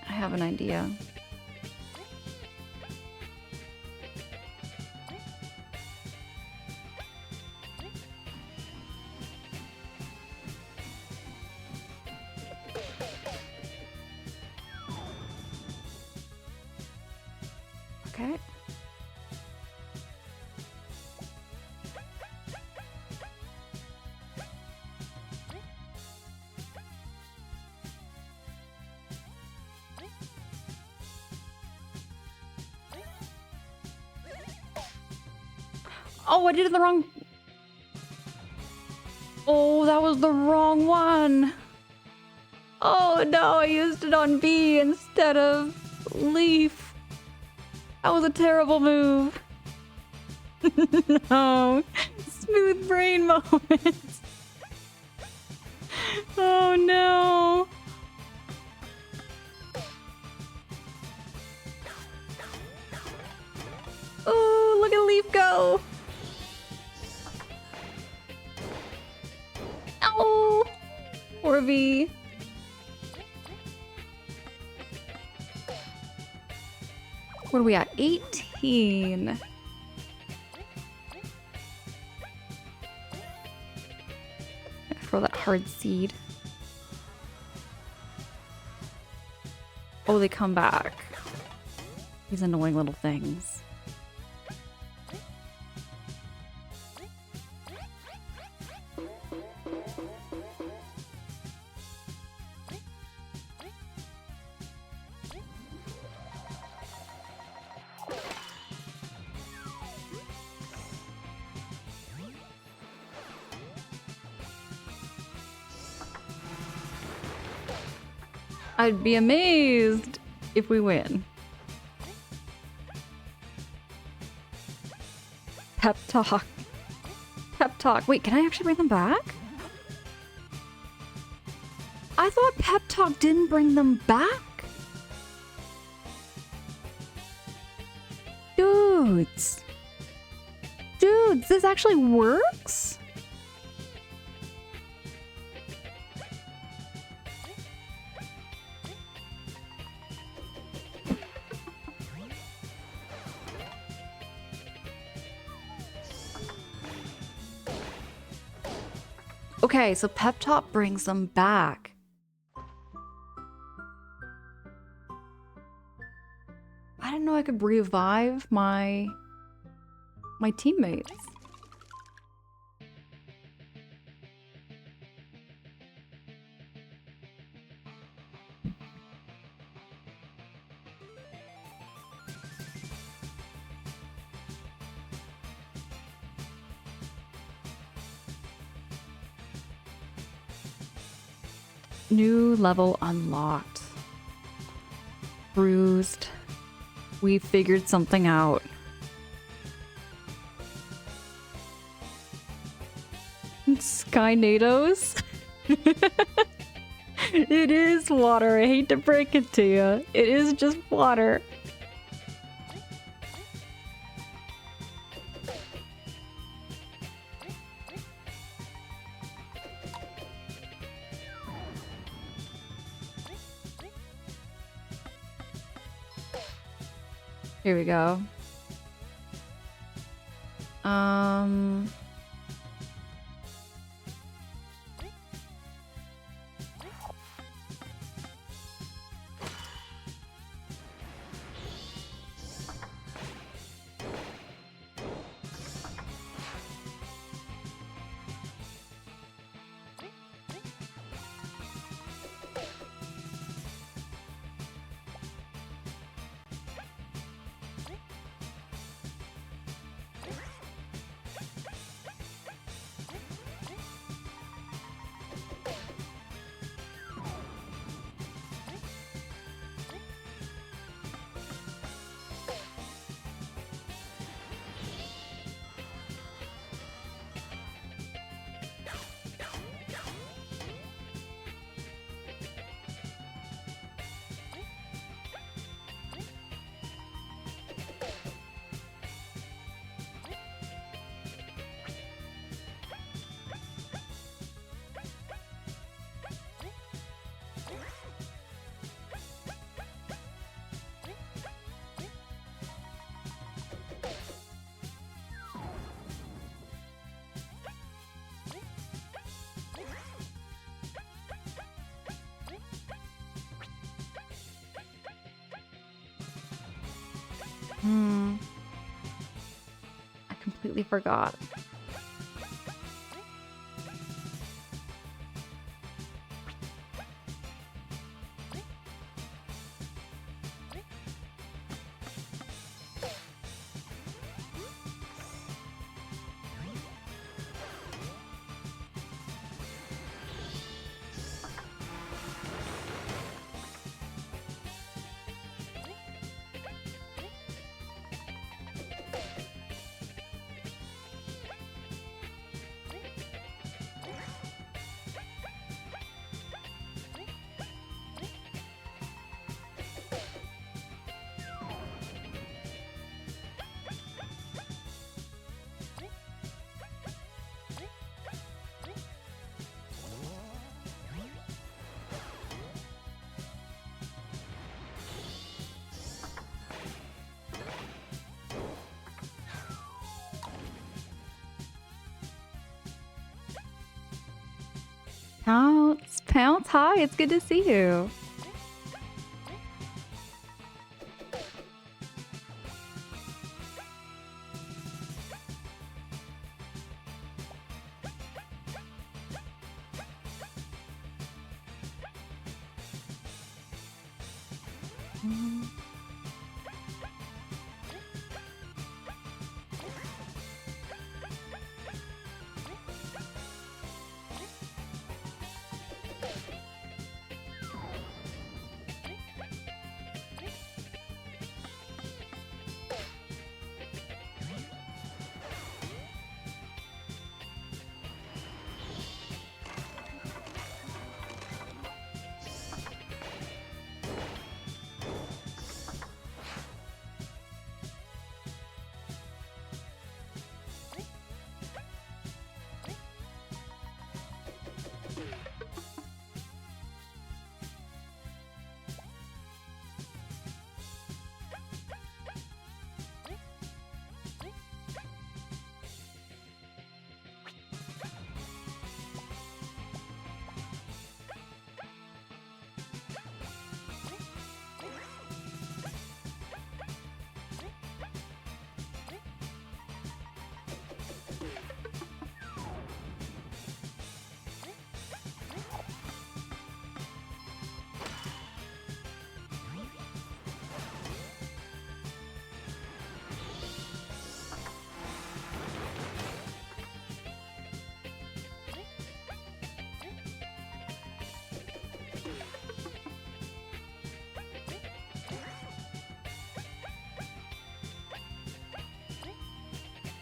I have an idea. Okay. Oh, I did it the wrong... Oh, that was the wrong one. Oh no, I used it on B instead of Leaf. That was a terrible move. No. Smooth brain moment. Oh no. Oh, look at Leaf go. Oh, poor V. What are we at? 18. Throw that hard seed. Oh, they come back. These annoying little things. I'd be amazed if we win. Pep talk. Pep talk. Wait, can I actually bring them back? I thought pep talk didn't bring them back. Dudes. Dudes, this actually works? Okay, so pep talk brings them back. I didn't know I could revive my teammates. New level unlocked. Bruised. We figured something out. Skynados? It is water. I hate to break it to you. It is just water. Here we go. I completely forgot. Pounce, Pounce, hi, it's good to see you.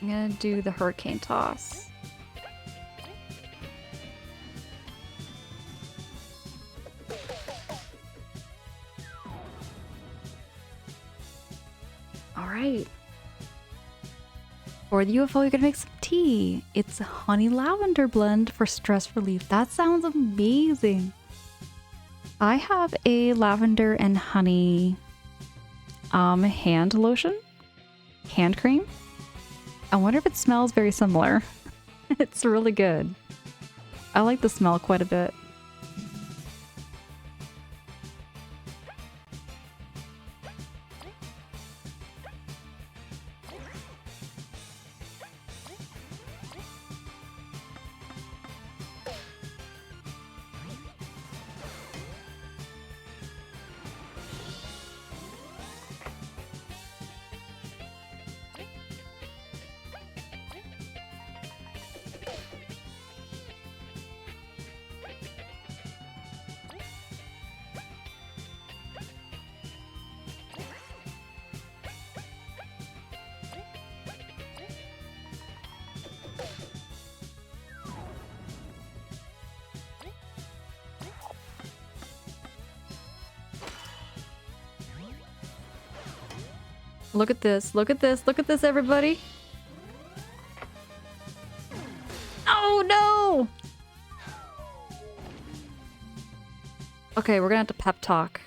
I'm gonna do the hurricane toss. All right. For the UFO, you're gonna make some tea. It's a honey lavender blend for stress relief. That sounds amazing. I have a lavender and honey hand lotion, hand cream. I wonder if it smells very similar. It's really good. I like the smell quite a bit. Look at this, look at this, look at this, everybody. Oh no! Okay, we're gonna have to pep talk.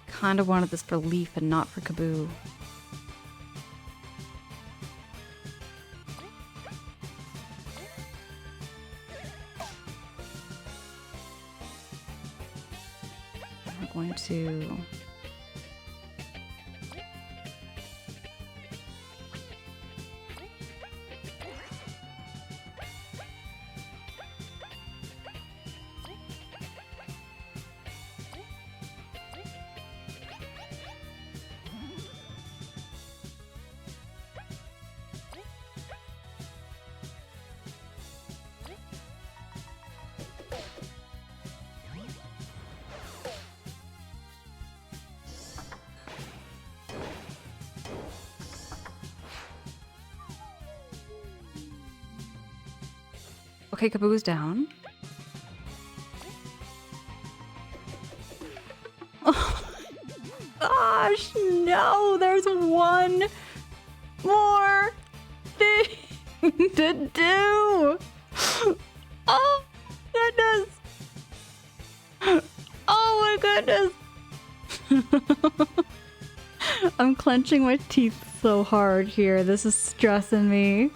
Kind of wanted this for Leaf and not for Kaboo. We're going to... Okay, Kaboo's down. Oh gosh, no, there's one more thing to do. Oh goodness. goodness. I'm clenching my teeth so hard here. This is stressing me.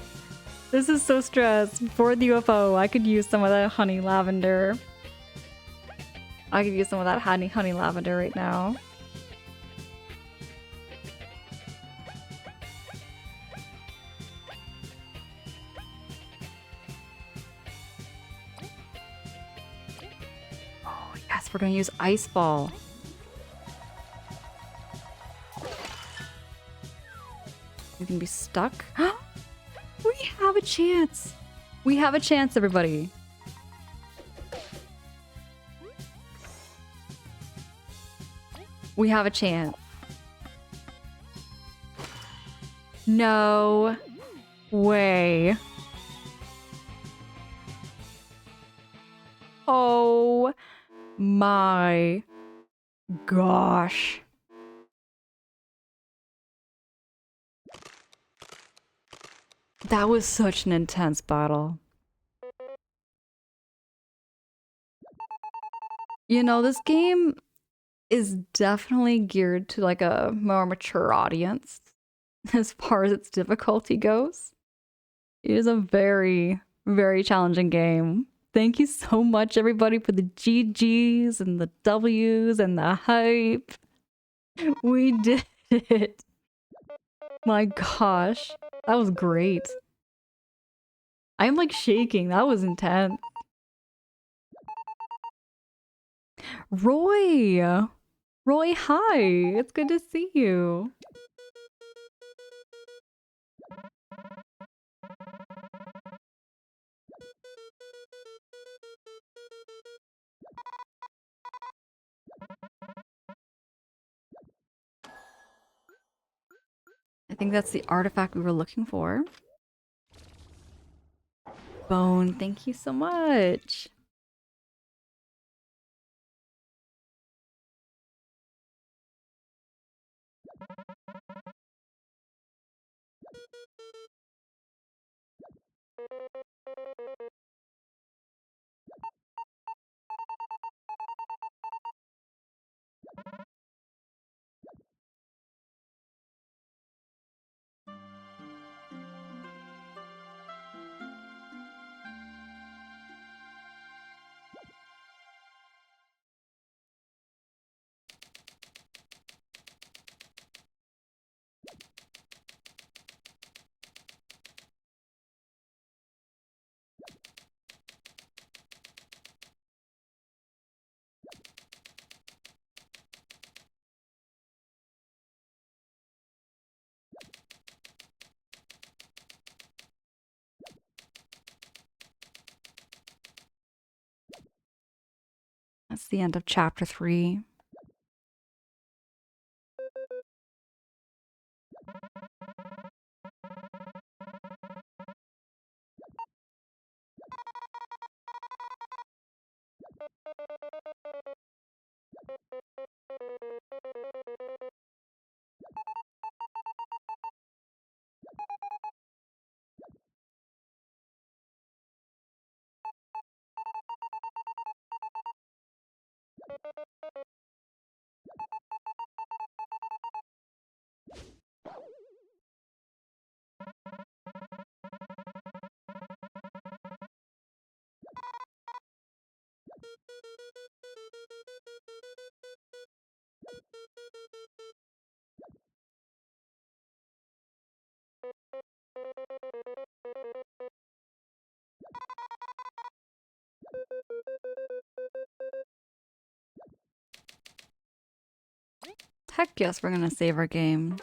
This is so stressed. For the UFO, I could use some of that honey lavender. I could use some of that honey lavender right now. Oh, yes, we're gonna use Ice Ball. We can be stuck. We have a chance. We have a chance, everybody. We have a chance. No way. Oh my gosh. That was such an intense battle. You know, this game is definitely geared to like a more mature audience as far as its difficulty goes. It is a very, very challenging game. Thank you so much, everybody, for the GGs and the Ws and the hype. We did it. My gosh, that was great. I'm like shaking. That was intense. Roy! Roy, hi! It's good to see you. I think that's the artifact we were looking for. Bone, thank you so much. That's the end of chapter 3. Heck yes, we're gonna save our game.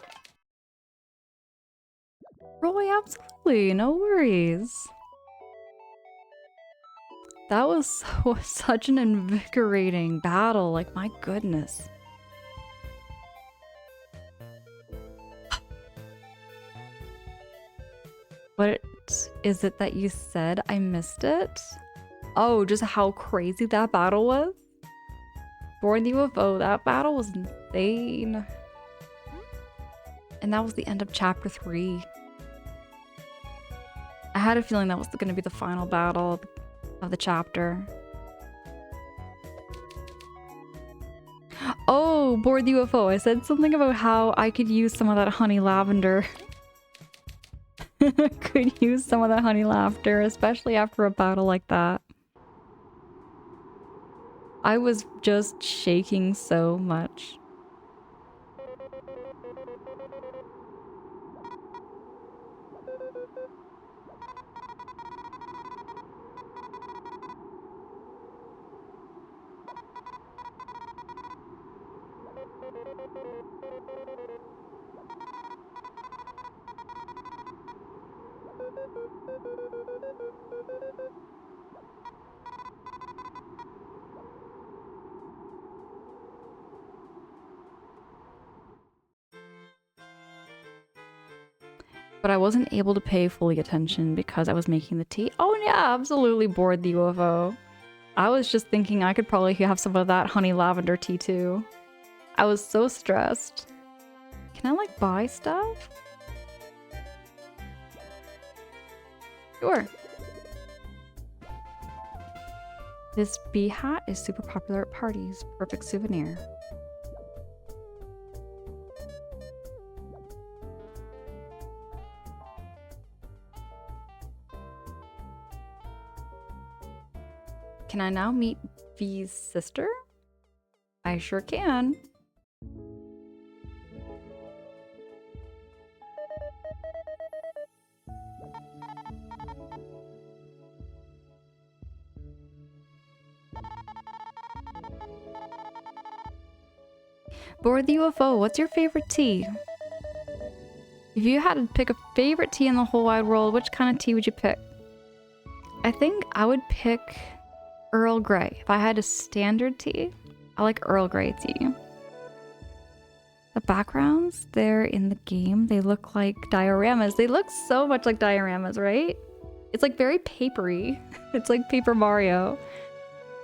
Roy, absolutely, no worries. That was such an invigorating battle, like my goodness. What is it that you said? I missed it? Oh, just how crazy that battle was? For the UFO, that battle was insane. And that was the end of chapter 3. I had a feeling that was going to be the final battle of the chapter. Oh, bored the UFO. I said something about how I could use some of that honey lavender. Could use some of that honey lavender, especially after a battle like that. I was just shaking so much. But I wasn't able to pay fully attention because I was making the tea. Oh yeah, absolutely bored the UFO. I was just thinking I could probably have some of that honey lavender tea too. I was so stressed. Can I like buy stuff? Sure. This bee hat is super popular at parties. Perfect souvenir. Can I now meet V's sister? I sure can. Board the UFO, what's your favorite tea? If you had to pick a favorite tea in the whole wide world, which kind of tea would you pick? I think I would pick Earl Grey. If I had a standard tea, I like Earl Grey tea. The backgrounds there in the game, they look like dioramas. They look so much like dioramas, right? It's like very papery. It's like Paper Mario.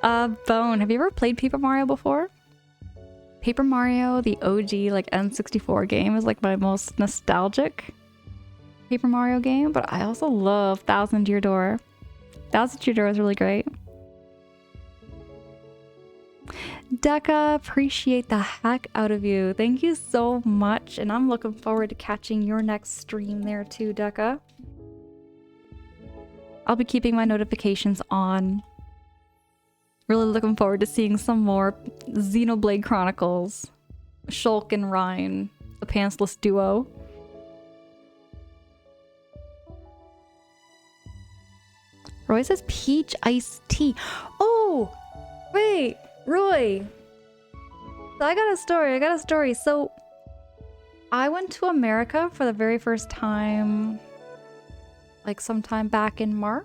Bone, have you ever played Paper Mario before? Paper Mario, the OG like N64 game, is like my most nostalgic Paper Mario game, but I also love Thousand Year Door. Thousand Year Door is really great. Deca, appreciate the heck out of you. Thank you so much, and I'm looking forward to catching your next stream there too, Deca. I'll be keeping my notifications on. Really looking forward to seeing some more Xenoblade Chronicles. Shulk and Ryan, the pantsless duo. Roy says peach iced tea. Oh, wait, Roy. So I got a story. So I went to America for the very first time, like sometime back in March.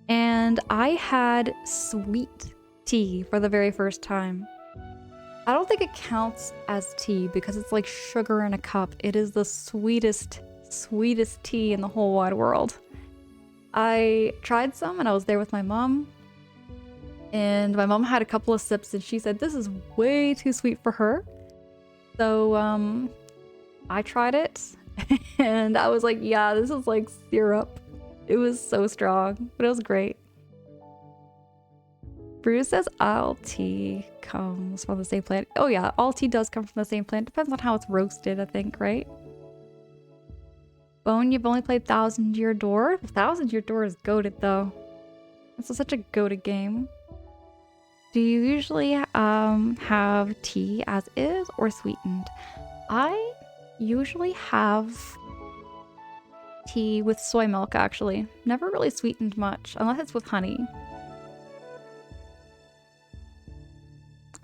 And I had sweet tea for the very first time. I don't think it counts as tea because it's like sugar in a cup. It is the sweetest tea in the whole wide world. I tried some and I was there with my mom. And my mom had a couple of sips and she said, this is way too sweet for her. So I tried it and I was like, yeah, this is like syrup. It was so strong, but it was great. Bruce says all tea comes from the same plant. Oh yeah, all tea does come from the same plant. Depends on how it's roasted, I think, right? Bone, you've only played Thousand Year Door? Thousand Year Door is goated though. It's such a goated game. Do you usually have tea as is or sweetened? I usually have tea with soy milk, actually. Never really sweetened much, unless it's with honey.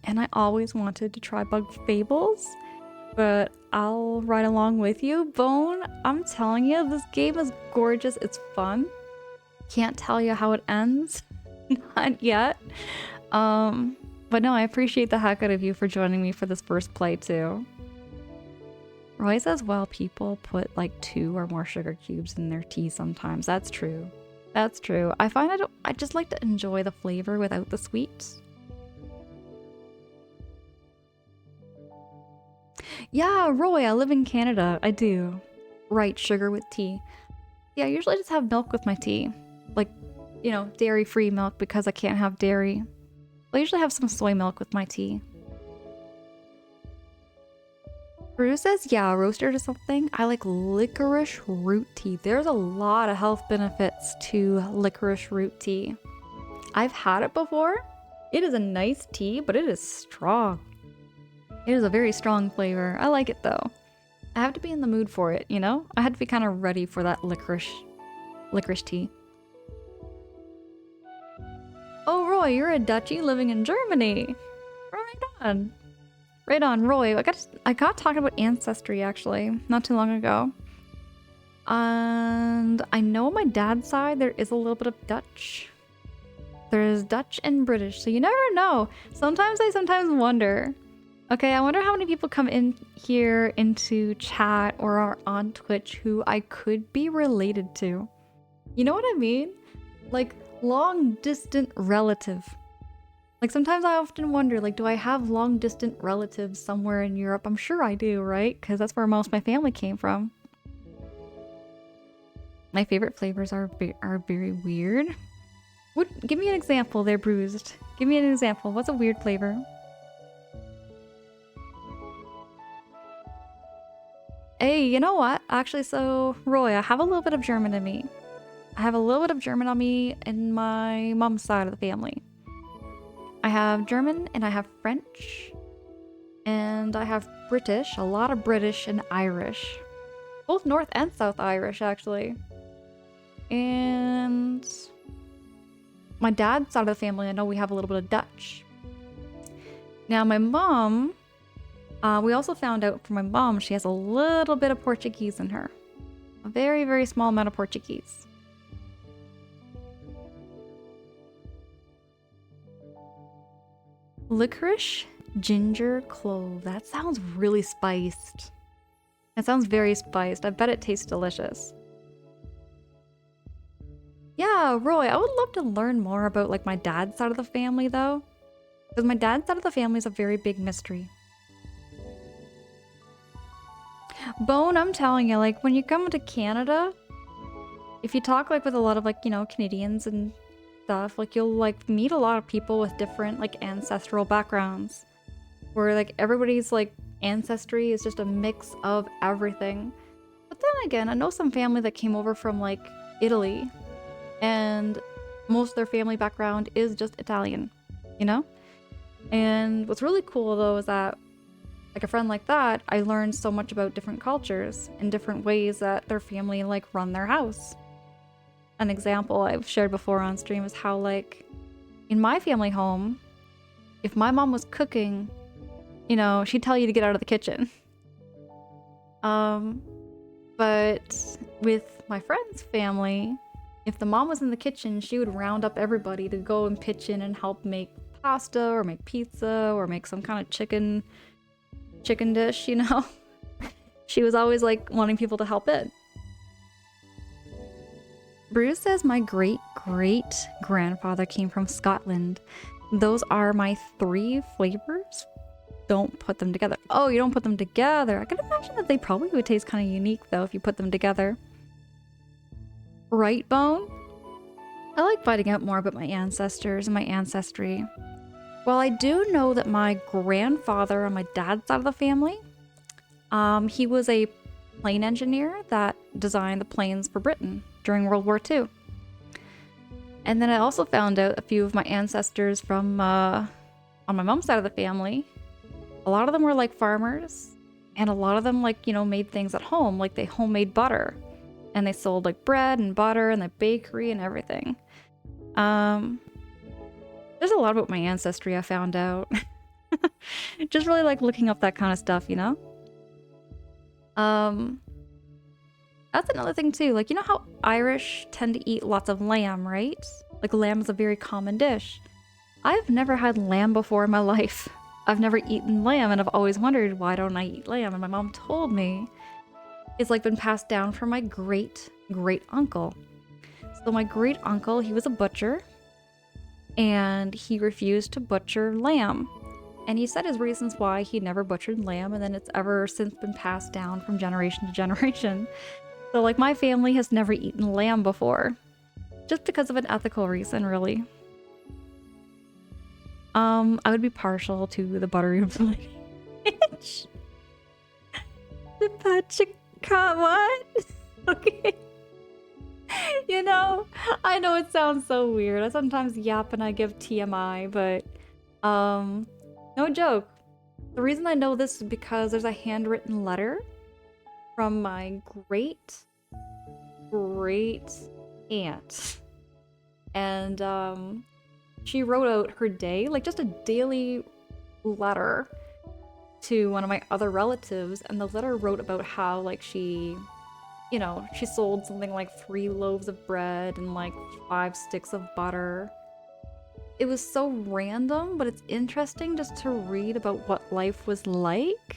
And I always wanted to try Bug Fables, but I'll ride along with you. Bone, I'm telling you, this game is gorgeous. It's fun. Can't tell you how it ends. Not yet. But no, I appreciate the heck out of you for joining me for this first play too. Roy says, well, people put like 2 or more sugar cubes in their tea sometimes. That's true. That's true. I find I just like to enjoy the flavor without the sweet. Yeah, Roy, I live in Canada. I do. Right, sugar with tea. Yeah, I usually just have milk with my tea. Like, you know, dairy-free milk because I can't have dairy. I usually have some soy milk with my tea. Brew says, yeah, roasted or something. I like licorice root tea. There's a lot of health benefits to licorice root tea. I've had it before. It is a nice tea, but it is strong. It is a very strong flavor. I like it though. I have to be in the mood for it, you know? I had to be kind of ready for that licorice tea. Oh, Roy, you're a Dutchie living in Germany. Right on. Right on, Roy. I got talking about ancestry actually, not too long ago. And I know on my dad's side there is a little bit of Dutch. There's Dutch and British, so you never know. Sometimes I wonder. Okay, I wonder how many people come in here into chat or are on Twitch who I could be related to. You know what I mean? Like long distant relative. Like sometimes I often wonder, like, do I have long distant relatives somewhere in Europe? I'm sure I do, right? Because that's where most of my family came from. My favorite flavors are very weird. Give me an example there, Bruised. Give me an example. What's a weird flavor? Hey, you know what? Actually, so, Roy, I have a little bit of German in me. I have a little bit of German on me in my mom's side of the family. I have German and I have French and I have British, a lot of British and Irish. Both North and South Irish, actually. And my dad's side of the family, I know we have a little bit of Dutch. Now my mom, we also found out from my mom, she has a little bit of Portuguese in her. A very, very small amount of Portuguese. Licorice, ginger, clove. That sounds really spiced. That sounds very spiced. I bet it tastes delicious. Yeah, Roy, I would love to learn more about like my dad's side of the family though. Because my dad's side of the family is a very big mystery. Bone, I'm telling you, like when you come to Canada, if you talk like with a lot of like, you know, Canadians and stuff, like you'll like meet a lot of people with different like ancestral backgrounds where like everybody's like ancestry is just a mix of everything. But then again, I know some family that came over from like Italy and most of their family background is just Italian, you know? And what's really cool though is that like a friend like that, I learned so much about different cultures and different ways that their family like run their house. An example I've shared before on stream is how like in my family home, if my mom was cooking, you know, she'd tell you to get out of the kitchen. But with my friend's family, if the mom was in the kitchen, she would round up everybody to go and pitch in and help make pasta or make pizza or make some kind of chicken dish, you know? She was always like wanting people to help it. Bruce says my great-great-grandfather came from Scotland. Those are my 3 flavors. Don't put them together. Oh, you don't put them together. I can imagine that they probably would taste kind of unique though if you put them together. Right, Bone? I like finding out more about my ancestors and my ancestry. Well, I do know that my grandfather on my dad's side of the family, he was a plane engineer that designed the planes for Britain during World War II. And then I also found out a few of my ancestors from on my mom's side of the family. A lot of them were like farmers, and a lot of them like, you know, made things at home, like they homemade butter. And they sold like bread and butter and the bakery and everything. There's a lot about my ancestry I found out. Just really like looking up that kind of stuff, you know? That's another thing too. Like, you know how Irish tend to eat lots of lamb, right? Like lamb is a very common dish. I've never had lamb before in my life. I've never eaten lamb and I've always wondered why don't I eat lamb? And my mom told me it's like been passed down from my great uncle. So my great uncle, he was a butcher and he refused to butcher lamb. And he said his reasons why he never butchered lamb, and then it's ever since been passed down from generation to generation. So like my family has never eaten lamb before, just because of an ethical reason, really. I would be partial to the buttery village. The Pachika, what? Okay. You know, I know it sounds so weird. I sometimes yap and I give TMI, but no joke. The reason I know this is because there's a handwritten letter from my great aunt. And she wrote out her day, like just a daily letter to one of my other relatives, and the letter wrote about how like she sold something like 3 loaves of bread and like 5 sticks of butter. It was so random, but it's interesting just to read about what life was like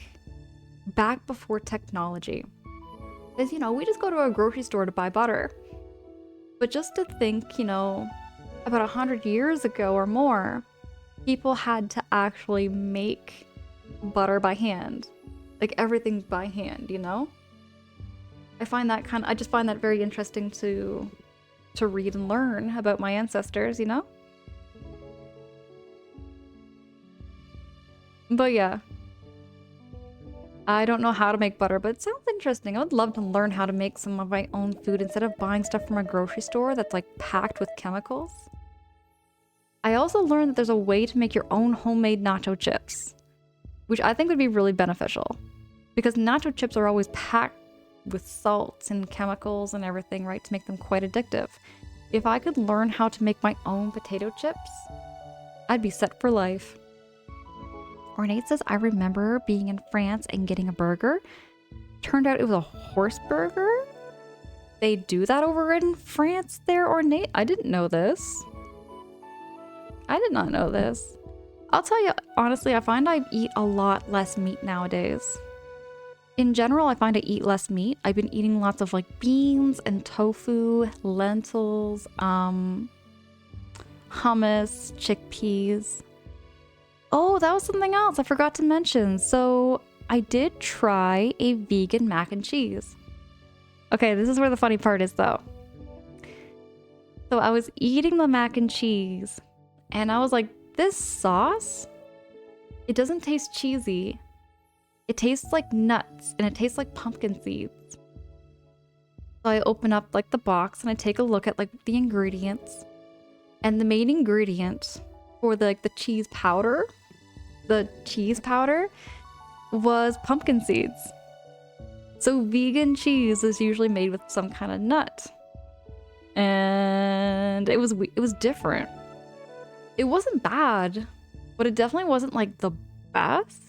back before technology. Because, we just go to a grocery store to buy butter. But just to think, about 100 years ago or more, people had to actually make butter by hand. Like everything by hand, I just find that very interesting to read and learn about my ancestors, But yeah. I don't know how to make butter, but it sounds interesting. I would love to learn how to make some of my own food instead of buying stuff from a grocery store that's like packed with chemicals. I also learned that there's a way to make your own homemade nacho chips, which I think would be really beneficial because nacho chips are always packed with salts and chemicals and everything, right, to make them quite addictive. If I could learn how to make my own potato chips, I'd be set for life. Ornate says, I remember being in France and getting a burger. Turned out it was a horse burger? They do that over in France there, Ornate? I didn't know this. I did not know this. I'll tell you, honestly, I find I eat a lot less meat nowadays. In general, I find I eat less meat. I've been eating lots of like beans and tofu, lentils, hummus, chickpeas. Oh, that was something else I forgot to mention. So I did try a vegan mac and cheese. Okay, this is where the funny part is though. So I was eating the mac and cheese and I was like, this sauce, it doesn't taste cheesy. It tastes like nuts and it tastes like pumpkin seeds. So I open up like the box and I take a look at like the ingredients. And the main ingredient for the cheese powder, was pumpkin seeds. So vegan cheese is usually made with some kind of nut. And it was different. It wasn't bad, but it definitely wasn't like the best.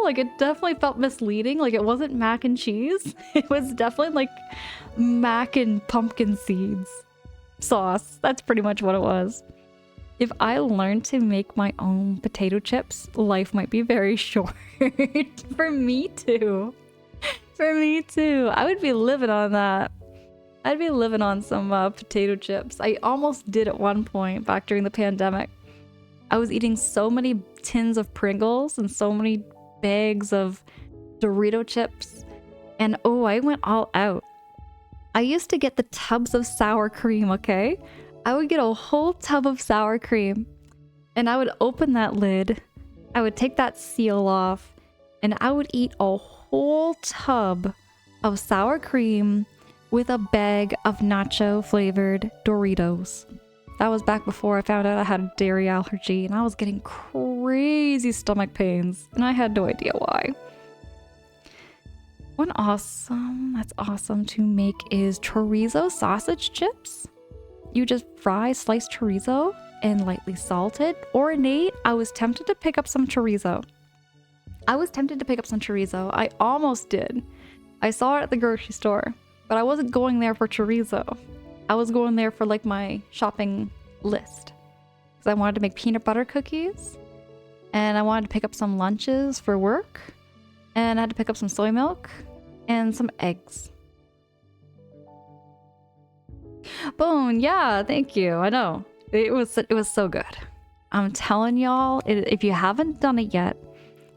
Like it definitely felt misleading. Like it wasn't mac and cheese. It was definitely like mac and pumpkin seeds sauce. That's pretty much what it was. If I learned to make my own potato chips, life might be very short. For me too. For me too. I would be living on that. I'd be living on some potato chips. I almost did at one point back during the pandemic. I was eating so many tins of Pringles and so many bags of Dorito chips. And oh, I went all out. I used to get the tubs of sour cream, okay? I would get a whole tub of sour cream. And I would open that lid. I would take that seal off. And I would eat a whole tub of sour cream with a bag of nacho flavored Doritos. That was back before I found out I had a dairy allergy and I was getting crazy stomach pains and I had no idea why. That's awesome to make is chorizo sausage chips. You just fry sliced chorizo and lightly salt it. Ornate, I was tempted to pick up some chorizo. I almost did. I saw it at the grocery store, but I wasn't going there for chorizo. I was going there for like my shopping list because I wanted to make peanut butter cookies and I wanted to pick up some lunches for work and I had to pick up some soy milk and some eggs. Bone, yeah, thank you. I know. It was so good. I'm telling y'all, if you haven't done it yet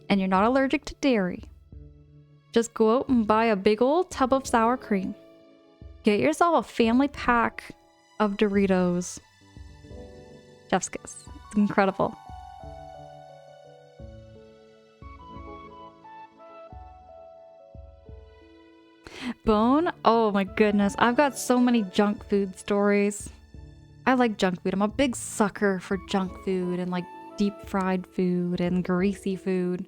and you're not allergic to dairy, just go out and buy a big old tub of sour cream. Get yourself a family pack of Doritos. Chef's kiss. It's incredible. Bone? Oh my goodness. I've got so many junk food stories. I like junk food. I'm a big sucker for junk food and like deep fried food and greasy food.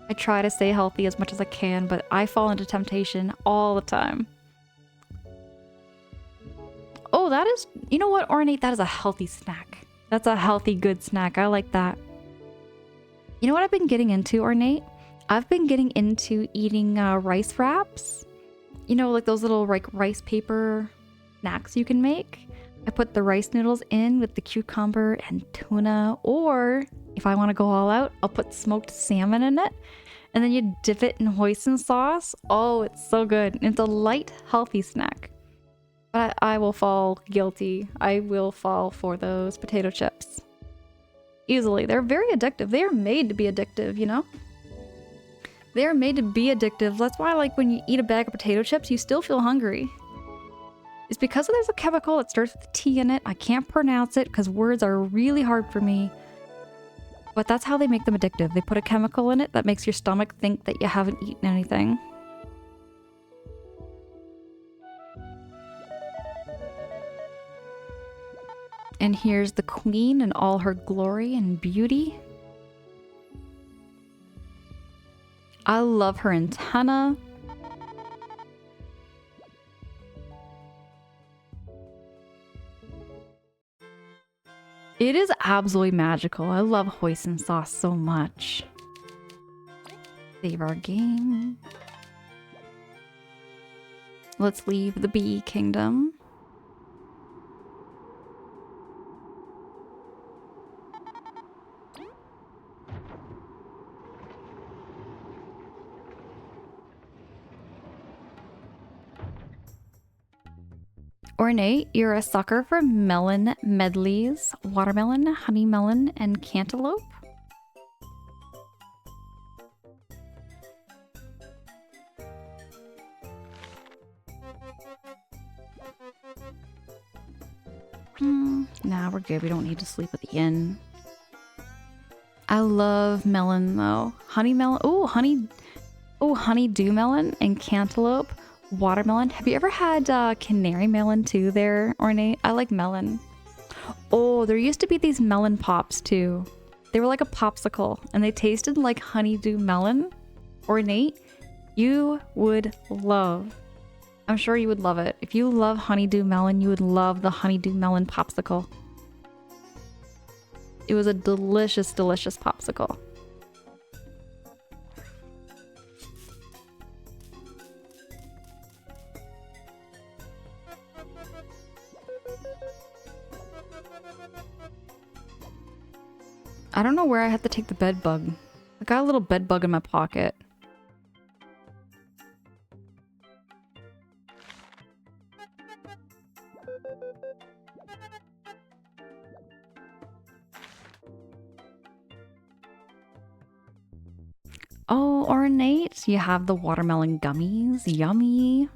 I try to stay healthy as much as I can, but I fall into temptation all the time. Oh, that is, you know what, Ornate? That is a healthy snack. That's a healthy, good snack. I like that. You know what I've been getting into, Ornate? I've been getting into eating rice wraps. You know, like those little like rice paper snacks you can make. I put the rice noodles in with the cucumber and tuna, or if I want to go all out, I'll put smoked salmon in it. And then you dip it in hoisin sauce. Oh, it's so good. It's a light, healthy snack. But I will fall guilty. I will fall for those potato chips. Easily. They're very addictive. They are made to be addictive, you know? They are made to be addictive. That's why, like, when you eat a bag of potato chips, you still feel hungry. It's because there's a chemical that starts with a T in it. I can't pronounce it because words are really hard for me. But that's how they make them addictive. They put a chemical in it that makes your stomach think that you haven't eaten anything. And here's the queen in all her glory and beauty. I love her antenna. It is absolutely magical. I love hoisin sauce so much. Save our game. Let's leave the bee kingdom. Ornate, you're a sucker for melon medleys, watermelon, honey melon, and cantaloupe. Nah, we're good. We don't need to sleep at the inn. I love melon though. Honey melon. Oh, honeydew melon and cantaloupe. Watermelon. Have you ever had canary melon too there, Ornate? I like melon. Oh, there used to be these melon pops too. They were like a popsicle and they tasted like honeydew melon. Ornate, you would love. I'm sure you would love it. If you love honeydew melon, you would love the honeydew melon popsicle. It was a delicious, delicious popsicle. I don't know where I have to take the bed bug. I got a little bed bug in my pocket. Oh, Ornate, you have the watermelon gummies. Yummy.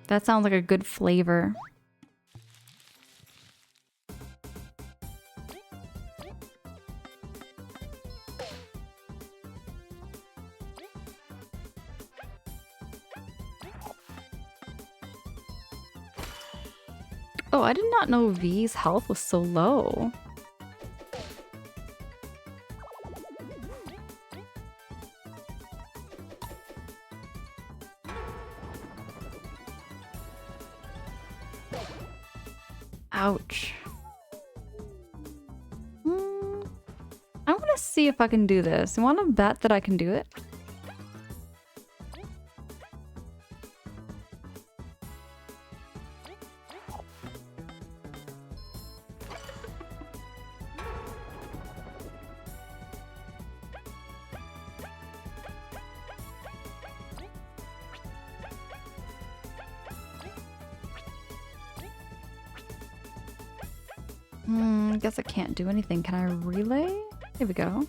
That sounds like a good flavor. Oh, I did not know V's health was so low. Ouch. I want to see if I can do this. You want to bet that I can do it? I guess I can't do anything. Can I relay? Here we go.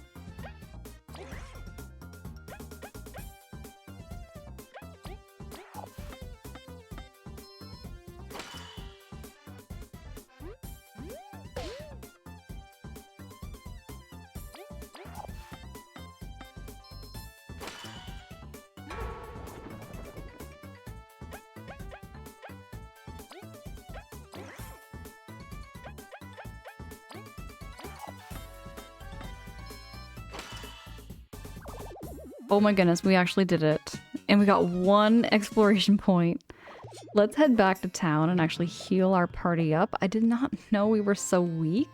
Oh my goodness, we actually did it. And we got 1 exploration point. Let's head back to town and actually heal our party up. I did not know we were so weak.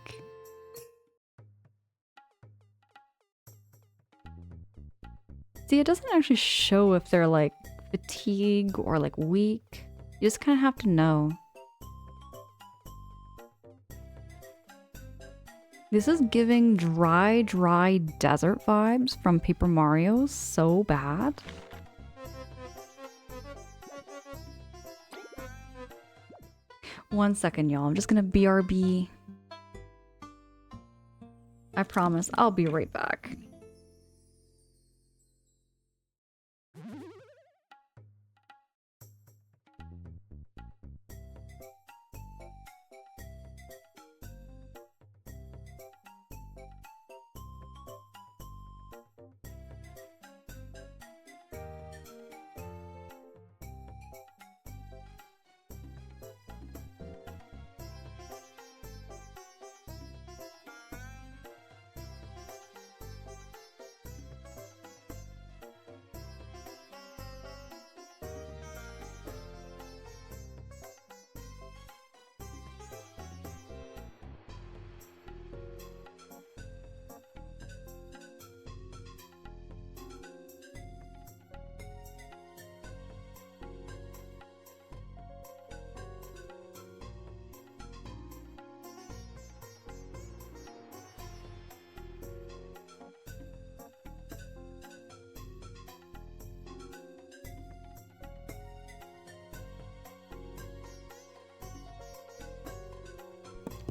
See, it doesn't actually show if they're like fatigue or like weak. You just kind of have to know. This is giving dry desert vibes from Paper Mario so bad. One second, y'all. I'm just gonna BRB. I promise I'll be right back.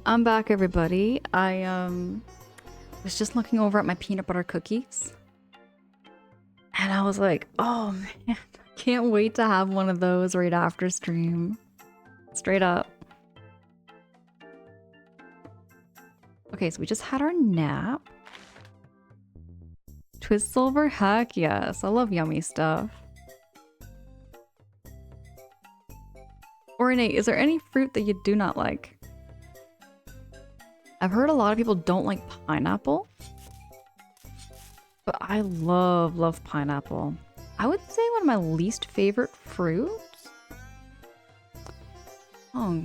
I'm back, everybody. I was just looking over at my peanut butter cookies. And I was like, oh man, I can't wait to have one of those right after stream. Straight up. Okay, so we just had our nap. Twist silver? Heck yes. I love yummy stuff. Or Nate, is there any fruit that you do not like? I've heard a lot of people don't like pineapple. But I love pineapple. I would say one of my least favorite fruits. Oh.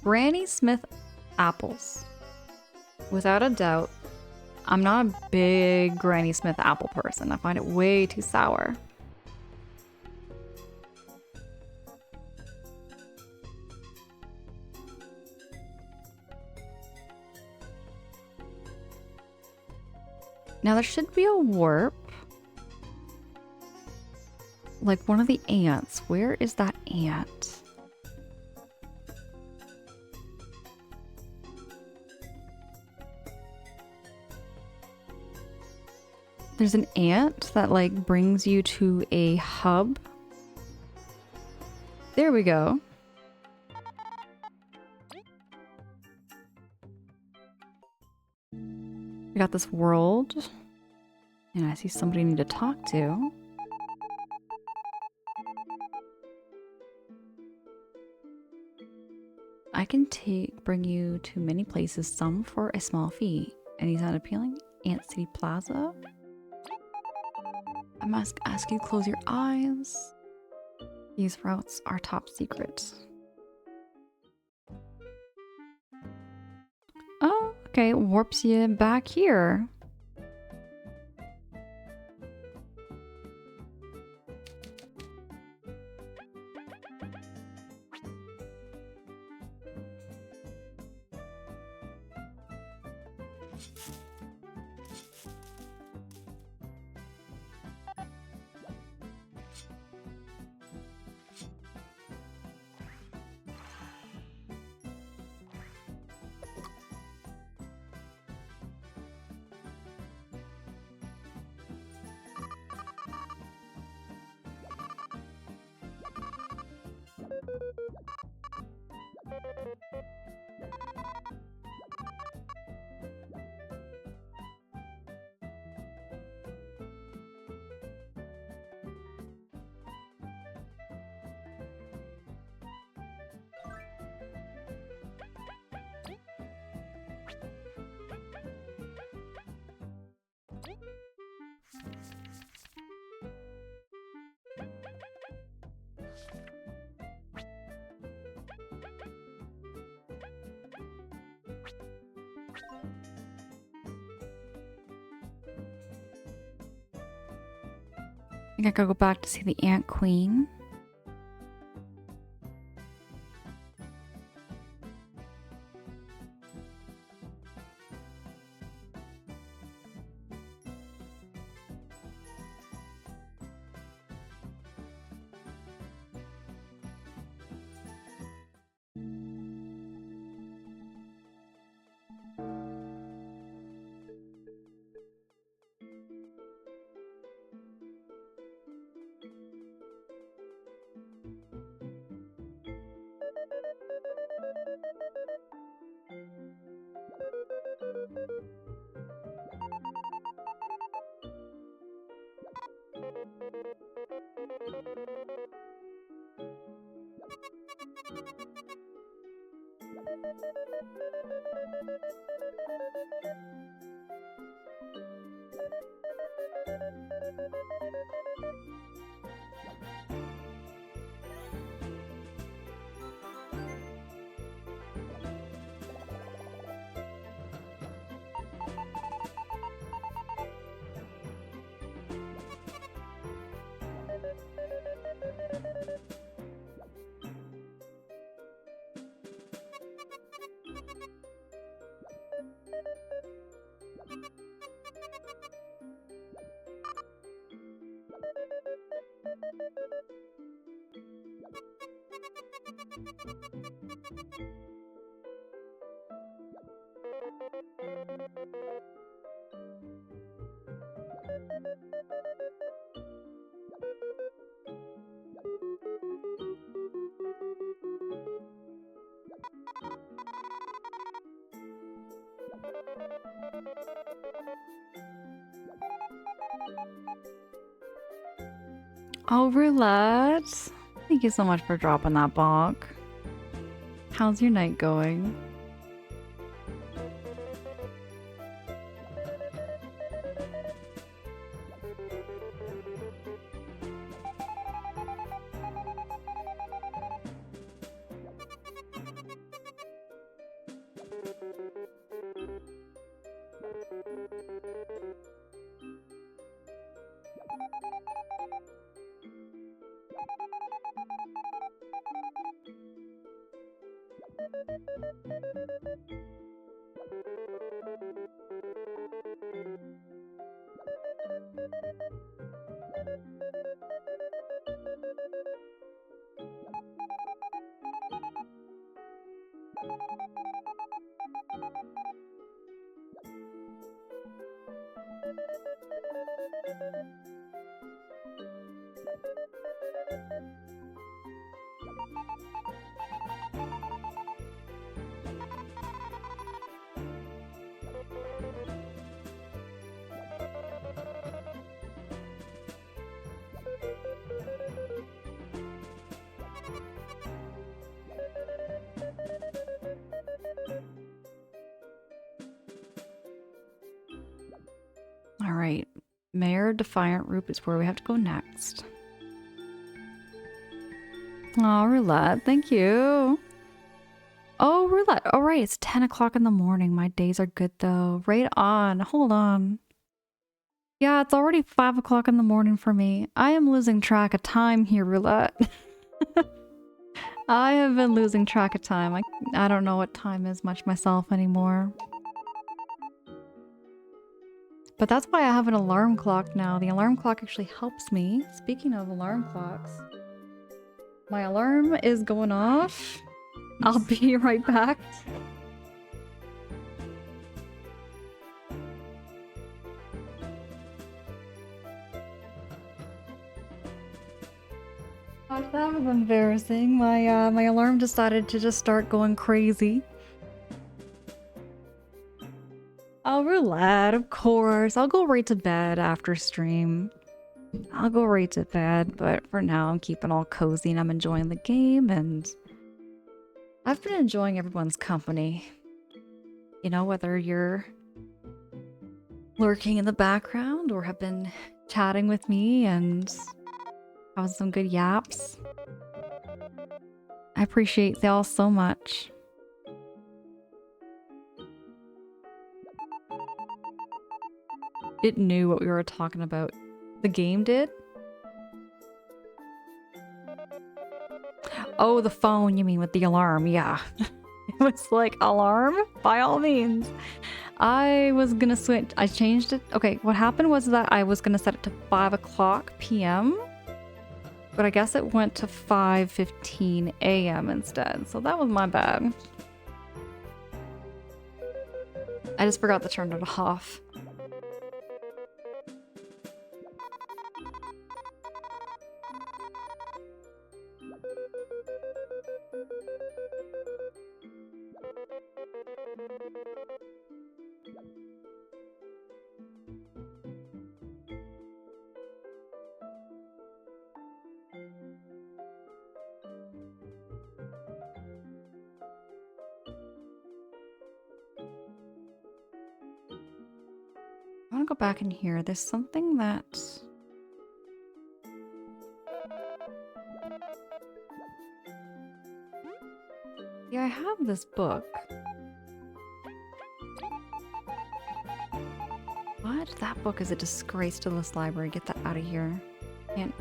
Granny Smith apples. Without a doubt, I'm not a big Granny Smith apple person. I find it way too sour. Now there should be a warp. Like one of the ants. Where is that ant? There's an ant that like brings you to a hub. There we go. We got this world. And I see somebody I need to talk to. I can bring you to many places, some for a small fee. Any sound appealing? Ant City Plaza. I must ask you to close your eyes. These routes are top secret. Oh, okay. Warps you back here. think I gotta go back to see the Ant Queen. Oh, Roulette! Thank you so much for dropping that bonk. How's your night going? Alright, Mayor Defiant Roop is where we have to go next. Oh, Roulette, thank you. Oh, Roulette. All right, it's 10 o'clock in the morning. My days are good though. Right on. Hold on. Yeah, it's already 5 o'clock in the morning for me. I am losing track of time here, Roulette. I have been losing track of time. I don't know what time is much myself anymore. But that's why I have an alarm clock now. The alarm clock actually helps me. Speaking of alarm clocks, my alarm is going off. I'll be right back. Gosh, that was embarrassing. My alarm decided to just start going crazy. Oh, Roulette, of course. I'll go right to bed after stream. I'll go right to bed, but for now I'm keeping all cozy and I'm enjoying the game, and I've been enjoying everyone's company. You know, whether you're lurking in the background or have been chatting with me and having some good yaps. I appreciate y'all so much. It knew what we were talking about. The game did? Oh, the phone, you mean with the alarm. Yeah. It was like, alarm? By all means. I was gonna switch. I changed it. Okay, what happened was that I was gonna set it to 5 o'clock p.m. But I guess it went to 5:15 a.m. instead. So that was my bad. I just forgot to turn it off. I want to go back in here. There's something that... Yeah, I have this book. What? That book is a disgrace to this library. Get that out of here. Can't...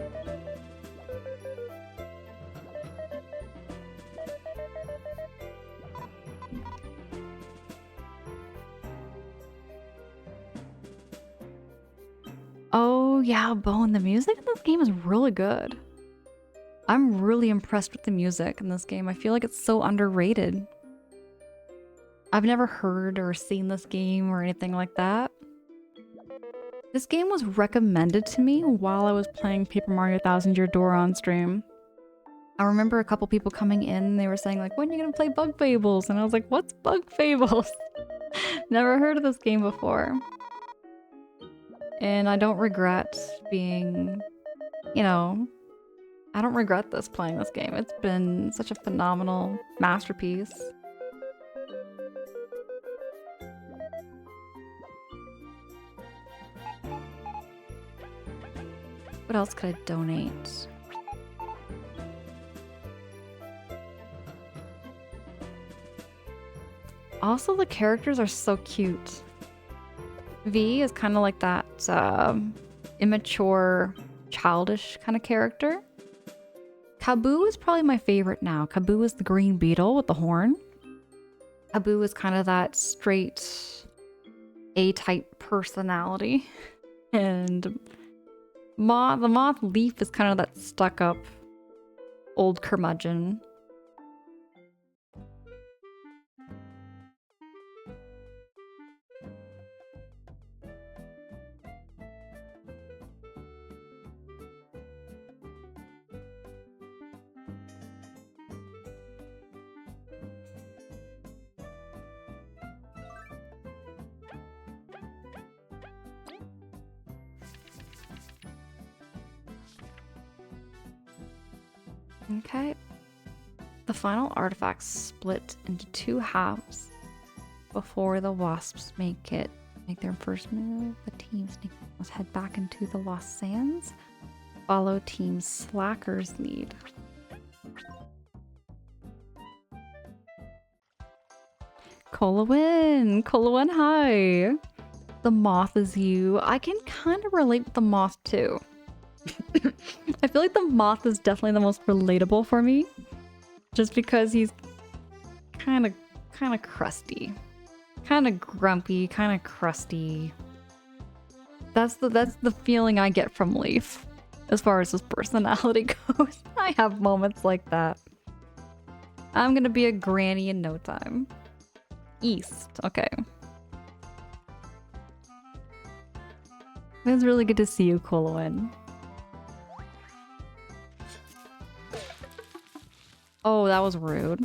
Oh, yeah, Bone. The music in this game is really good. I'm really impressed with the music in this game. I feel like it's so underrated. I've never heard or seen this game or anything like that. This game was recommended to me while I was playing Paper Mario Thousand Year Door on stream. I remember a couple people coming in, they were saying like, when are you gonna play Bug Fables? And I was like, what's Bug Fables? Never heard of this game before. And I don't regret being, you know, I don't regret this playing this game. It's been such a phenomenal masterpiece. What else could I donate? Also, the characters are so cute. V is kind of like that immature, childish kind of character. Kaboo is probably my favorite now. Kaboo is the green beetle with the horn. Kaboo is kind of that straight A-type personality. And the moth leaf is kind of that stuck-up old curmudgeon. Okay. The final artifacts split into 2 halves before the wasps make their first move. The teams must head back into the Lost Sands. Follow Team Slacker's lead. Colowin! Colowin, hi! The moth is you. I can kind of relate with the moth too. I feel like the moth is definitely the most relatable for me. Just because he's kind of crusty. Kind of grumpy, kind of crusty. That's the feeling I get from Leaf. As far as his personality goes. I have moments like that. I'm gonna be a granny in no time. East, okay. It was really good to see you, Colowin. Oh, that was rude.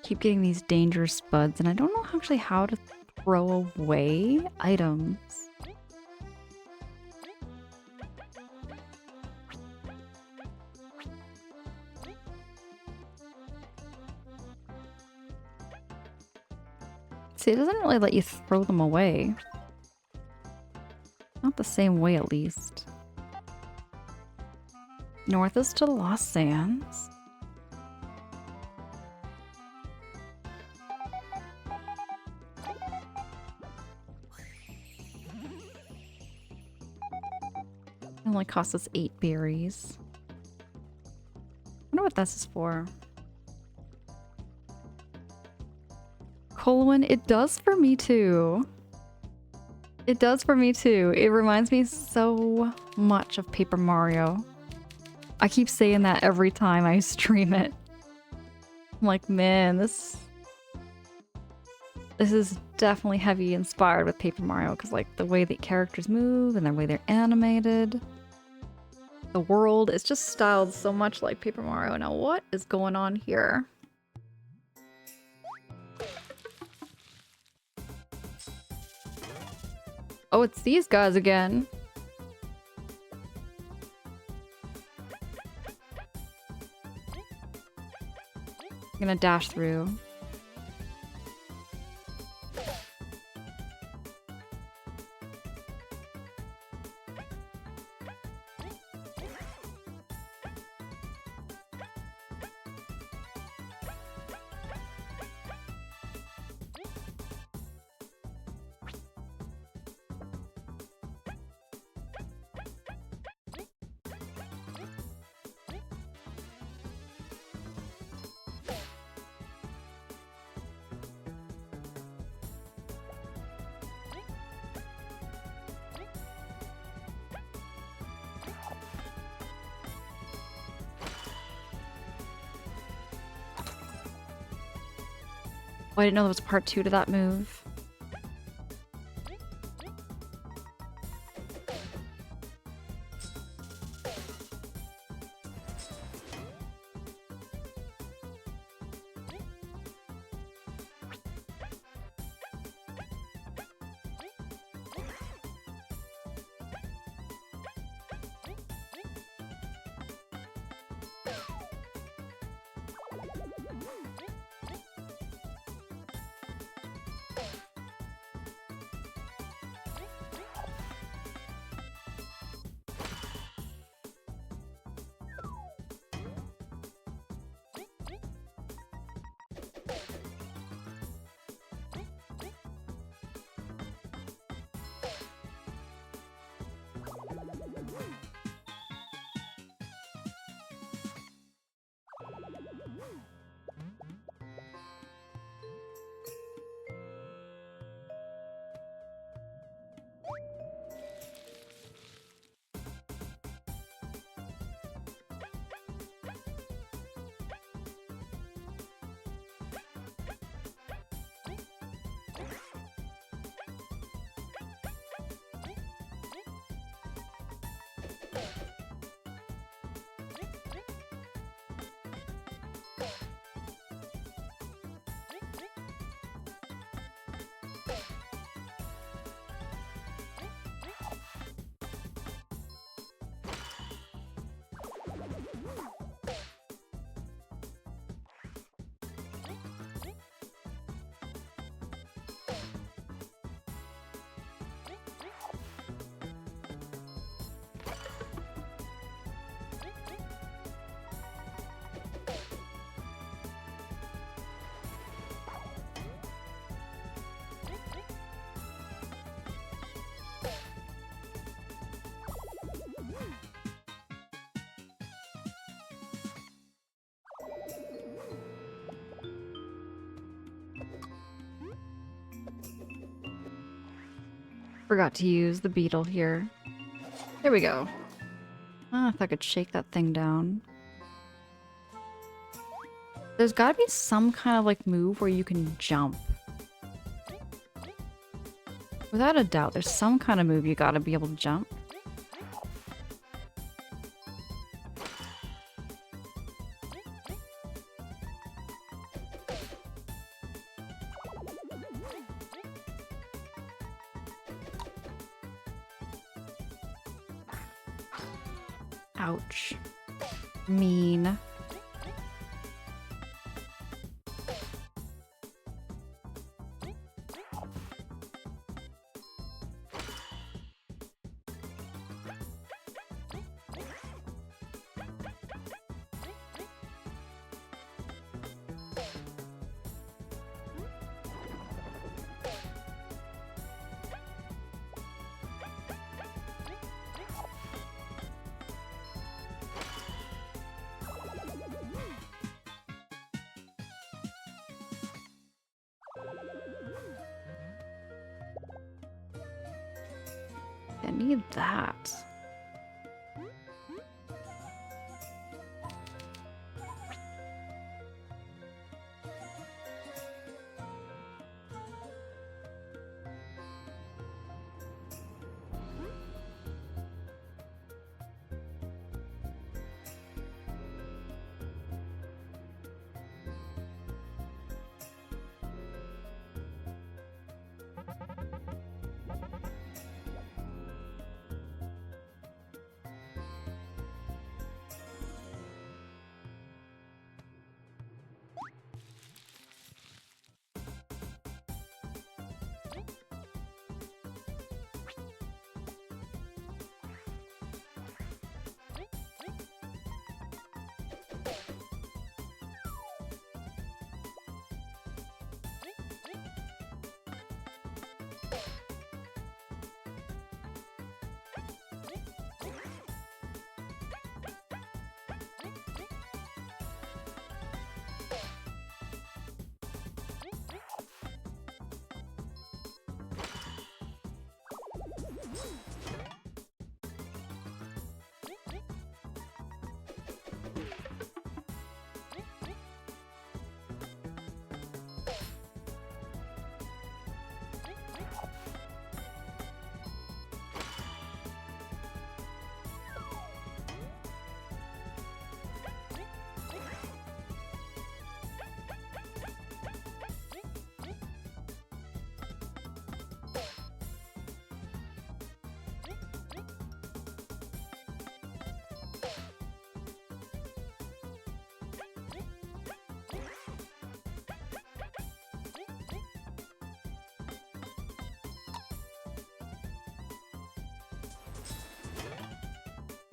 keep getting these dangerous buds, and I don't know actually how to throw away items. See, it doesn't really let you throw them away. Not the same way, at least. North is to Lost Sands. It only costs us 8 berries. I wonder what this is for. Colwyn, it does for me too. It does for me too. It reminds me so much of Paper Mario. I keep saying that every time I stream it. I'm like, man, this is definitely heavy inspired with Paper Mario, because like the way the characters move and the way they're animated. The world is just styled so much like Paper Mario. Now what is going on here? Oh, it's these guys again. I'm gonna dash through. Oh, I didn't know there was part 2 to that move. Forgot to use the beetle here. There we go. Ah, if I could shake that thing down. There's gotta be some kind of like move where you can jump. Without a doubt, there's some kind of move you gotta be able to jump. Ouch. Mean. I need that.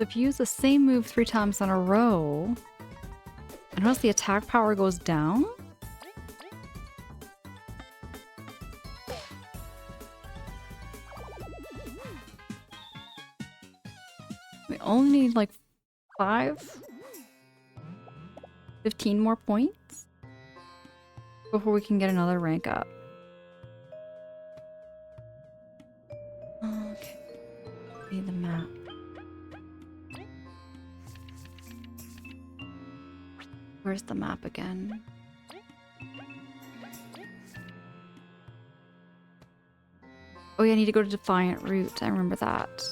If you use the same move 3 times in a row, I notice the attack power goes down. We only need like 15 more points before we can get another rank up. Okay. Need the map. Where's the map again? Oh yeah, I need to go to Defiant Root. I remember that.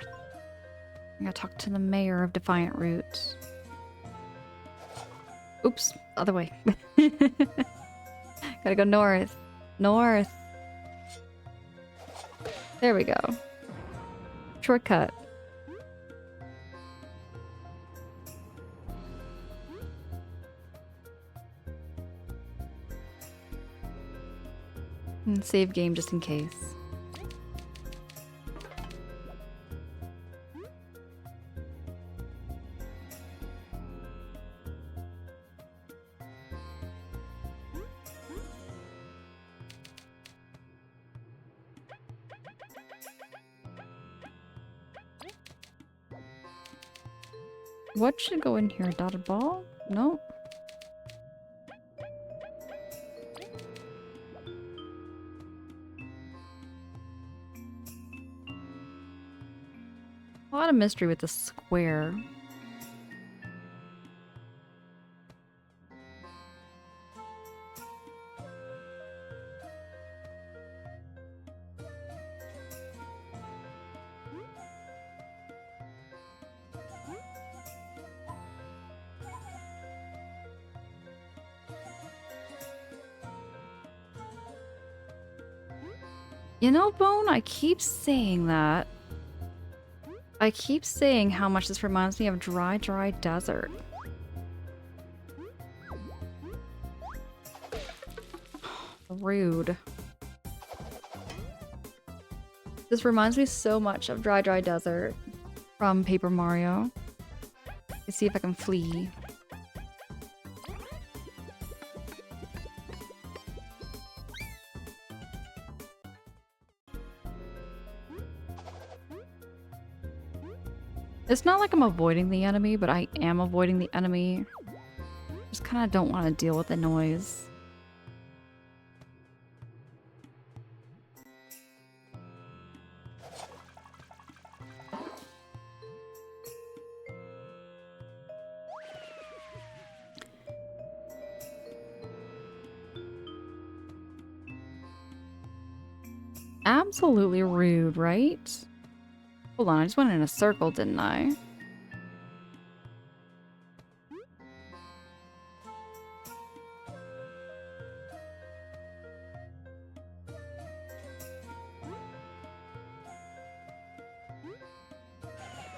I gotta talk to the mayor of Defiant Root. Oops, other way. Gotta go north. North. There we go. Shortcut. And save game just in case. What should go in here? Dotted ball? No. A lot of mystery with the square. You know, Bone, I keep saying that. I keep saying how much this reminds me of Dry Desert. Rude. This reminds me so much of Dry Desert from Paper Mario. Let's see if I can flee. It's not like I'm avoiding the enemy, but I am avoiding the enemy. Just kind of don't want to deal with the noise. Absolutely rude, right? Hold on, I just went in a circle, didn't I?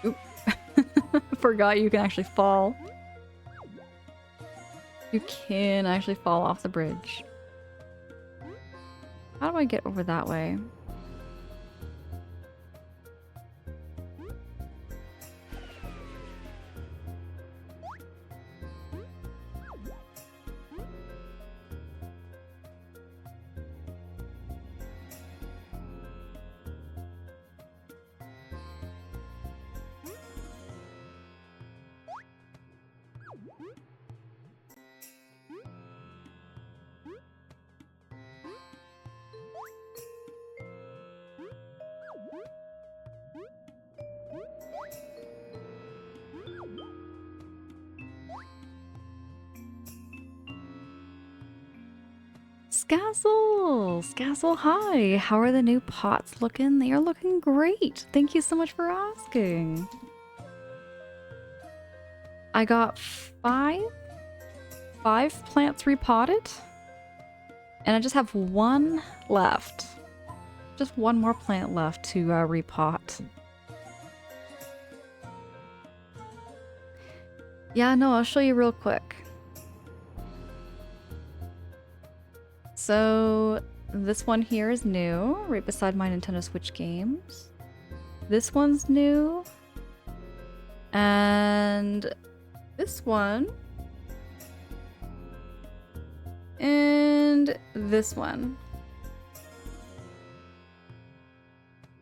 Oop. Forgot you can actually fall. You can actually fall off the bridge. How do I get over that way? Scazzle, hi! How are the new pots looking? They are looking great! Thank you so much for asking! I got five plants repotted, and I just have one left. Just one more plant left to repot. Yeah, no, I'll show you real quick. So this one here is new, right beside my Nintendo Switch games. This one's new. And this one. And this one.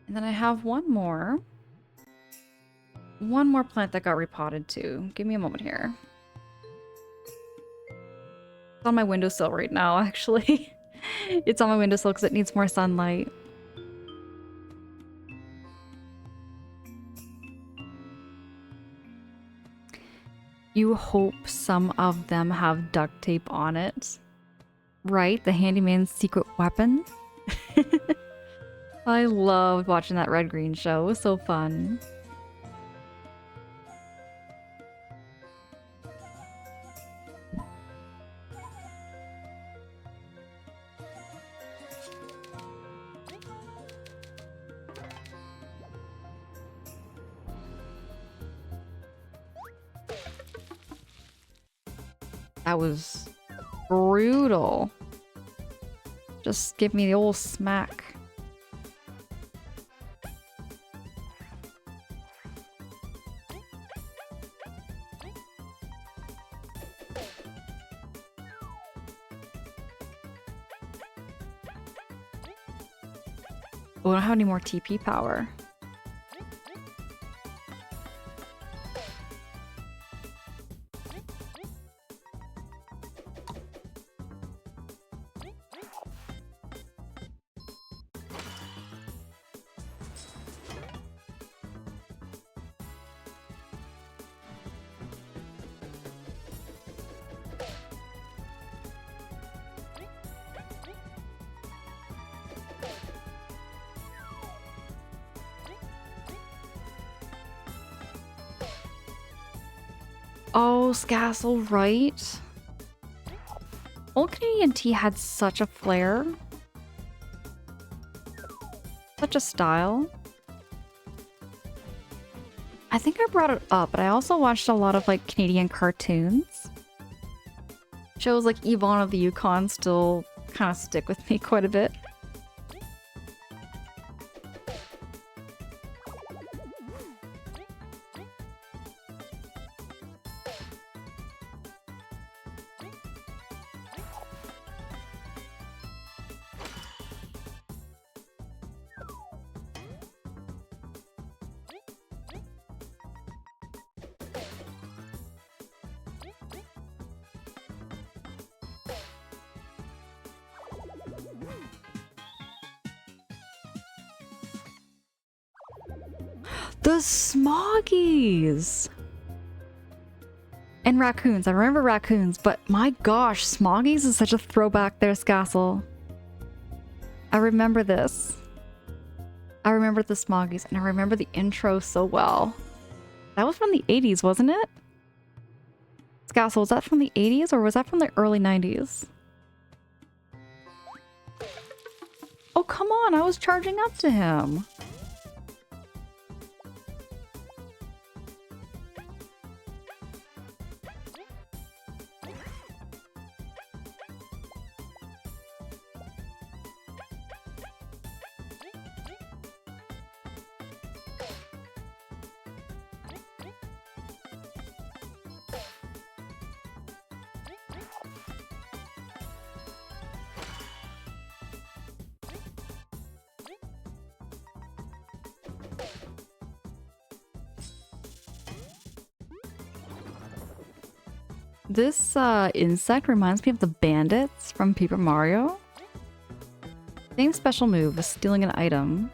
And then I have one more. One more plant that got repotted too. Give me a moment here. It's on my windowsill right now, actually. It's on my windowsill because it needs more sunlight. You hope some of them have duct tape on it. Right? The handyman's secret weapon? I loved watching that Red Green show. It was so fun. That was brutal. Just give me the old smack. Oh, I don't have any more TP power. Oh, Scassel, right? Old Canadian tea had such a flair. Such a style. I think I brought it up, but I also watched a lot of like Canadian cartoons. Shows like Yvonne of the Yukon still kind of stick with me quite a bit. The Smoggies! And raccoons. I remember raccoons, but my gosh, Smoggies is such a throwback there, Scassel. I remember this. I remember the Smoggies, and I remember the intro so well. That was from the 80s, wasn't it? Scassel, was that from the 80s or was that from the early 90s? Oh, come on, I was charging up to him. This insect reminds me of the bandits from Paper Mario. Same special move as stealing an item.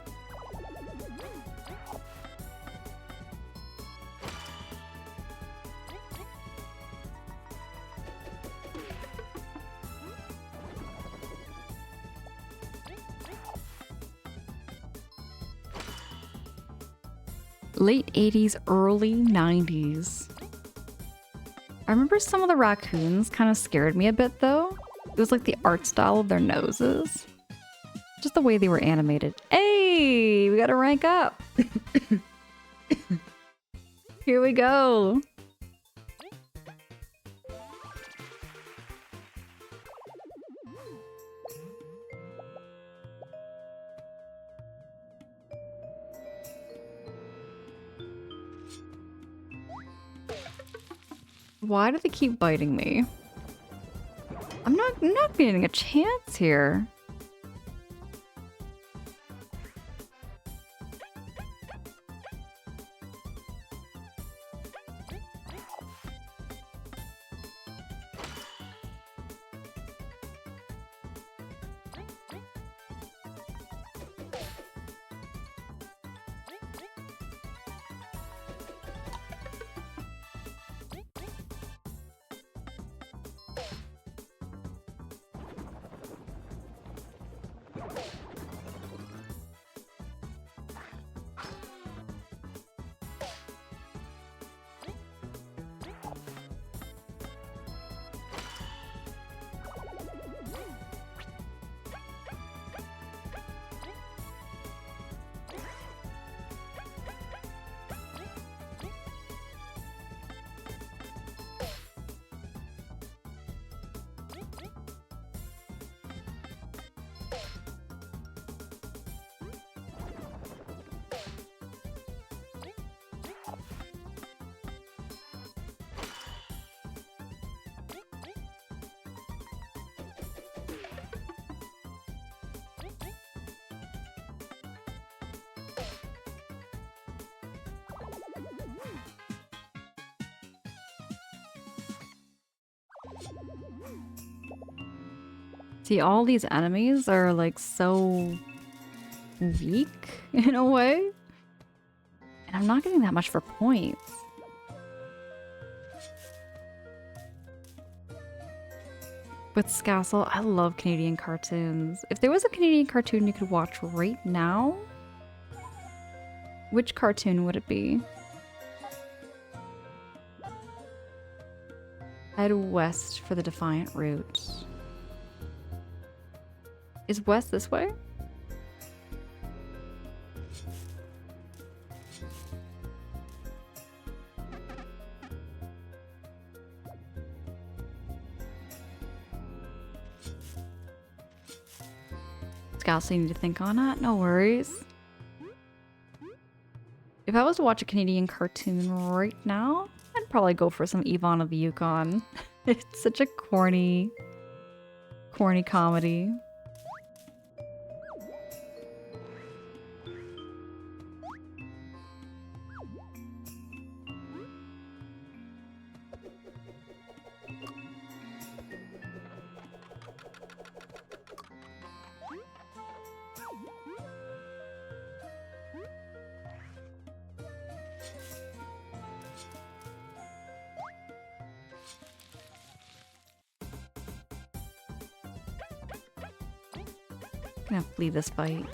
Late 80s, early 90s. I remember some of the raccoons kind of scared me a bit though. It was like the art style of their noses. Just the way they were animated. Hey, we gotta rank up. Here we go. Why do they keep biting me? I'm not getting a chance here. See, all these enemies are like so weak in a way. And I'm not getting that much for points. With Scassel, I love Canadian cartoons. If there was a Canadian cartoon you could watch right now, which cartoon would it be? Head west for the Defiant Route. Is west this way? Scouts need to think on that. No worries. If I was to watch a Canadian cartoon right now, I'd probably go for some Yvonne of the Yukon. It's such a corny comedy. I'm gonna flee this fight.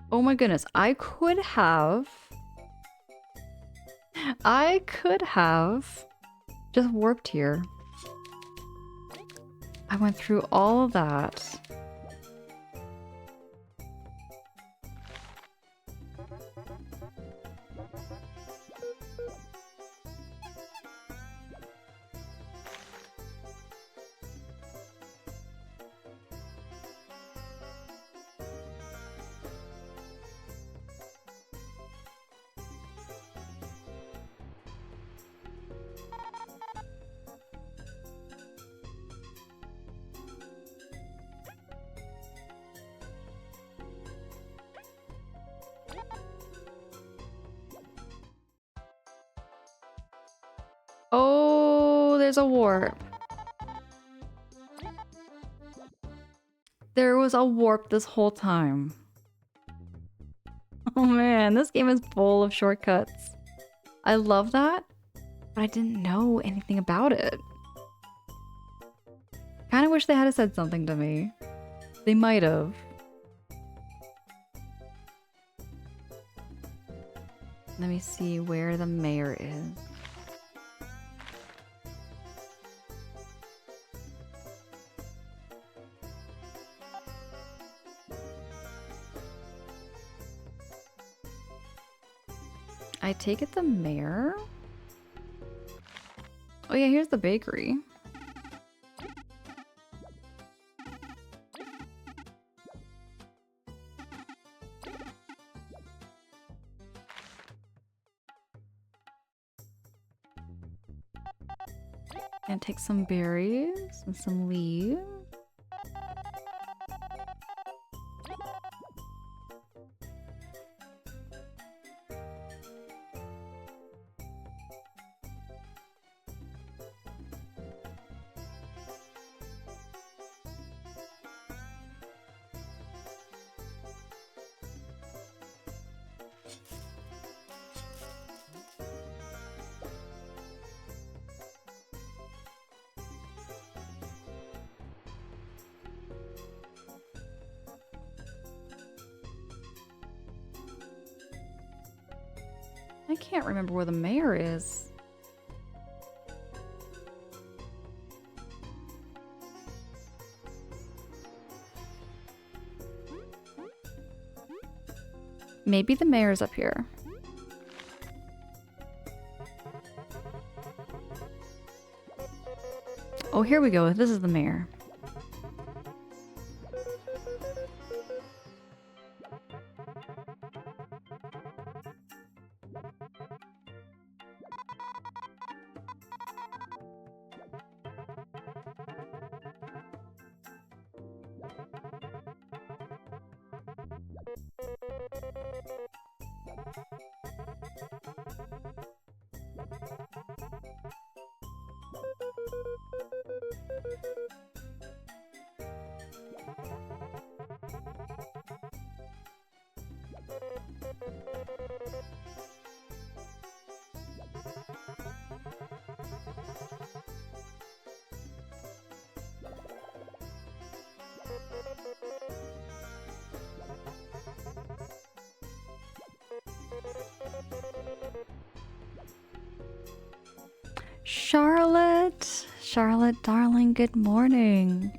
Oh my goodness, I could have just warped here. I went through all of that. Oh, there's a warp. There was a warp this whole time. Oh man, this game is full of shortcuts. I love that, but I didn't know anything about it. Kinda wish they had said something to me. They might have. Let me see where the mayor is. I take it the mayor? Oh yeah, here's the bakery. And take some berries and some leaves. I can't remember where the mayor is. Maybe the mayor's up here. Oh, here we go. This is the mayor. Charlotte! Charlotte, darling, good morning.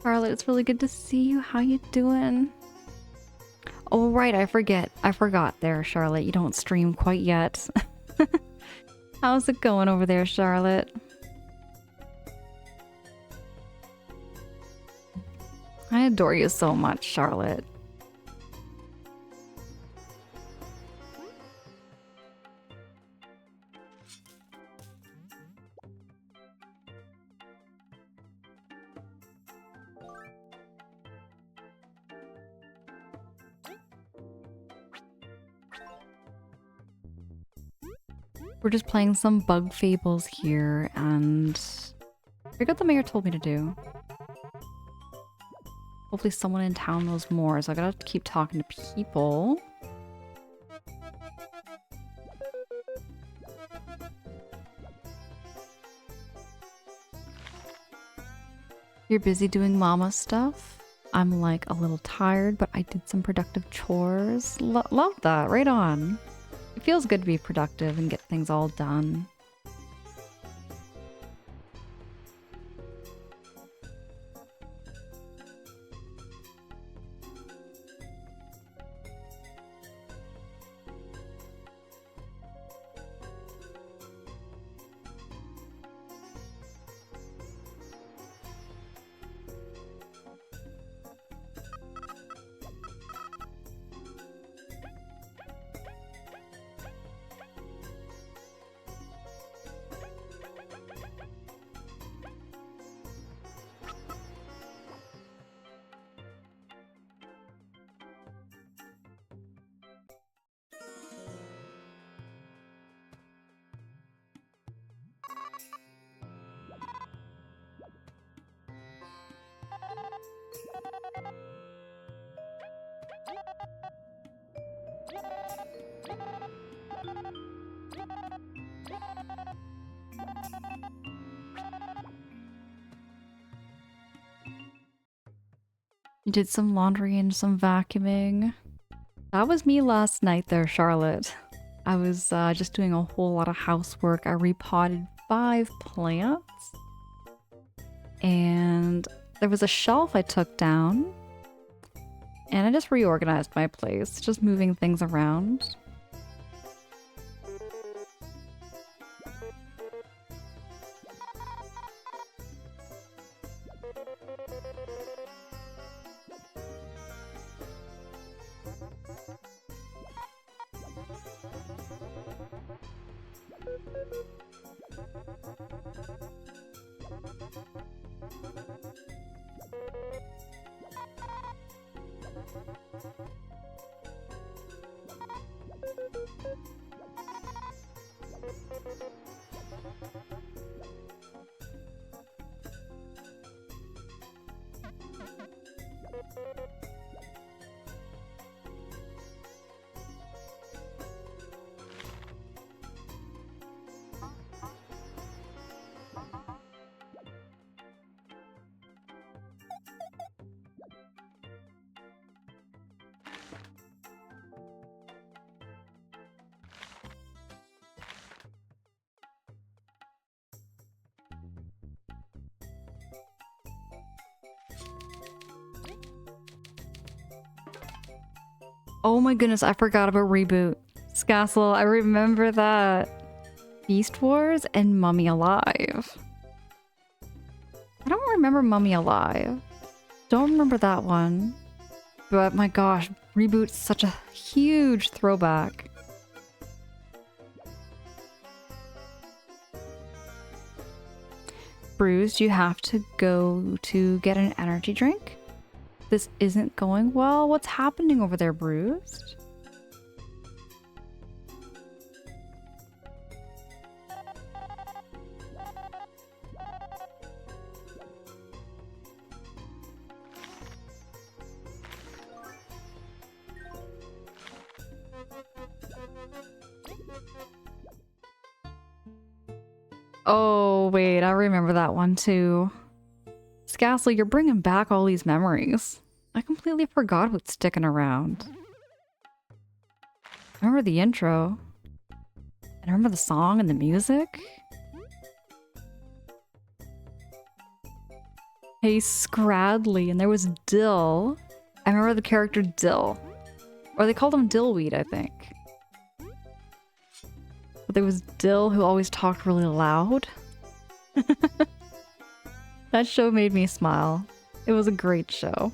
Charlotte, it's really good to see you. How you doing? Oh, right, I forgot there, Charlotte. You don't stream quite yet. How's it going over there, Charlotte? I adore you so much, Charlotte. We're just playing some Bug Fables here, and I forgot the mayor told me to do. Hopefully someone in town knows more, so I gotta keep talking to people. You're busy doing mama stuff? I'm like a little tired, but I did some productive chores. Love that, right on. It feels good to be productive and get things all done. You did some laundry and some vacuuming. That was me last night there, Charlotte. I was just doing a whole lot of housework. I repotted 5 plants. And there was a shelf I took down. And I just reorganized my place, just moving things around. Oh my goodness, I forgot about Reboot. Scassel, I remember that. Beast Wars and Mummy Alive. I don't remember Mummy Alive. Don't remember that one. But my gosh, Reboot's such a huge throwback. Bruised, you have to go to get an energy drink? This isn't going well? What's happening over there, Bruised? Oh, wait, I remember that one too. Scassel, you're bringing back all these memories. I completely forgot what's sticking around. I remember the intro. I remember the song and the music. Hey Scradley, and there was Dill. I remember the character Dill. Or they called him Dillweed, I think. But there was Dill who always talked really loud. That show made me smile. It was a great show.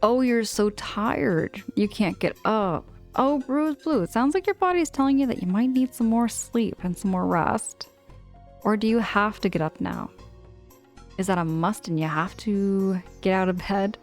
Oh, you're so tired. You can't get up. Oh, Bruised Blue, it sounds like your body is telling you that you might need some more sleep and some more rest. Or do you have to get up now? Is that a must and you have to get out of bed?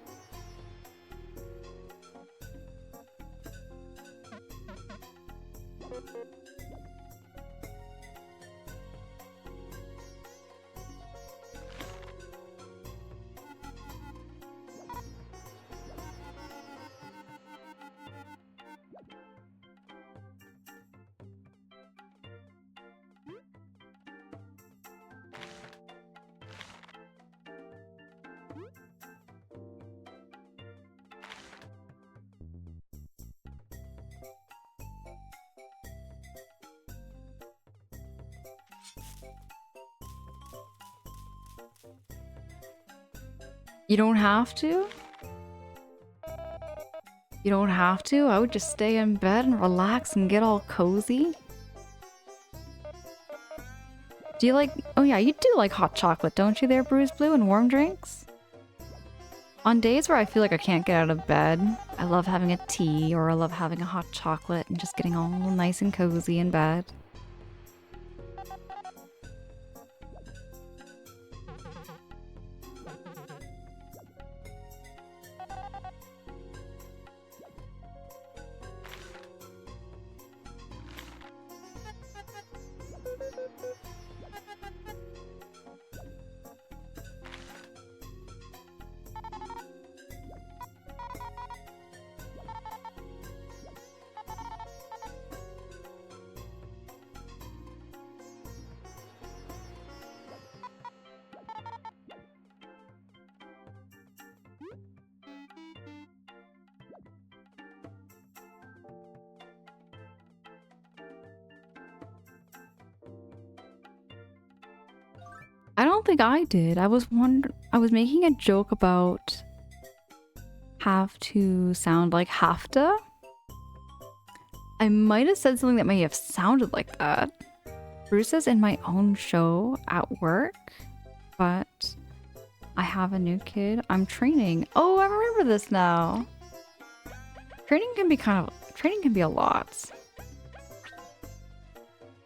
You don't have to? You don't have to? I would just stay in bed and relax and get all cozy. Do you like... Oh yeah, you do like hot chocolate, don't you there, Bruised Blue, and warm drinks? On days where I feel like I can't get out of bed, I love having a tea or I love having a hot chocolate and just getting all nice and cozy in bed. I don't think I did. I was making a joke about have to sound like have to. I might have said something that may have sounded like that. Bruce is in my own show at work, but I have a new kid. I'm training. Oh, I remember this now. Training can be a lot.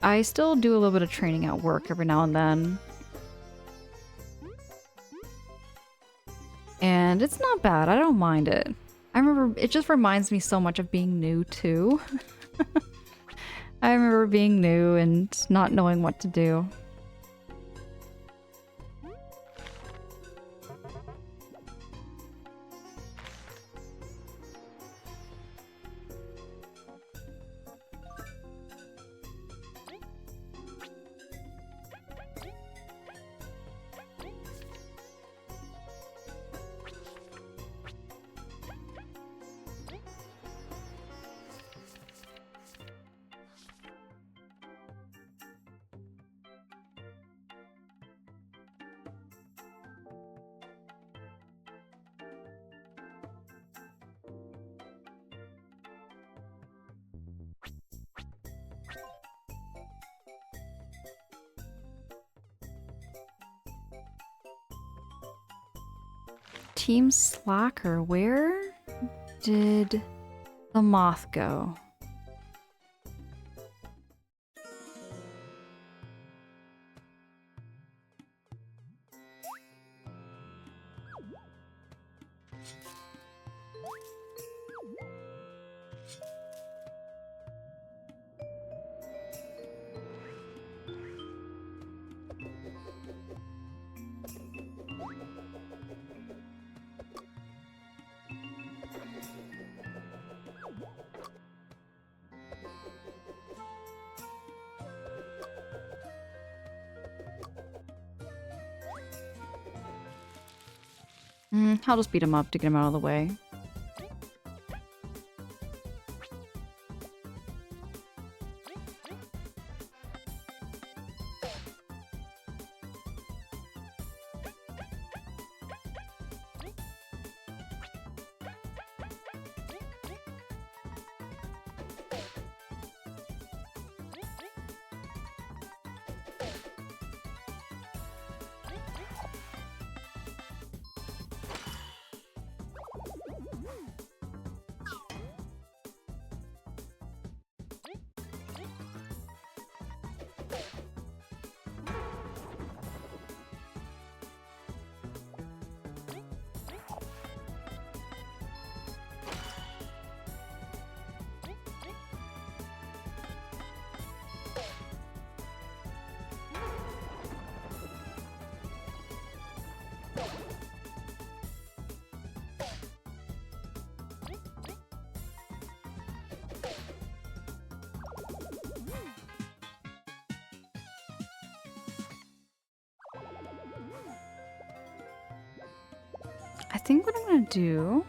I still do a little bit of training at work every now and then. And it's not bad. I don't mind it. I remember it just reminds me so much of being new too. I remember being new and not knowing what to do. Team Slacker, where did the moth go? I'll just beat him up to get him out of the way. think what I'm gonna do...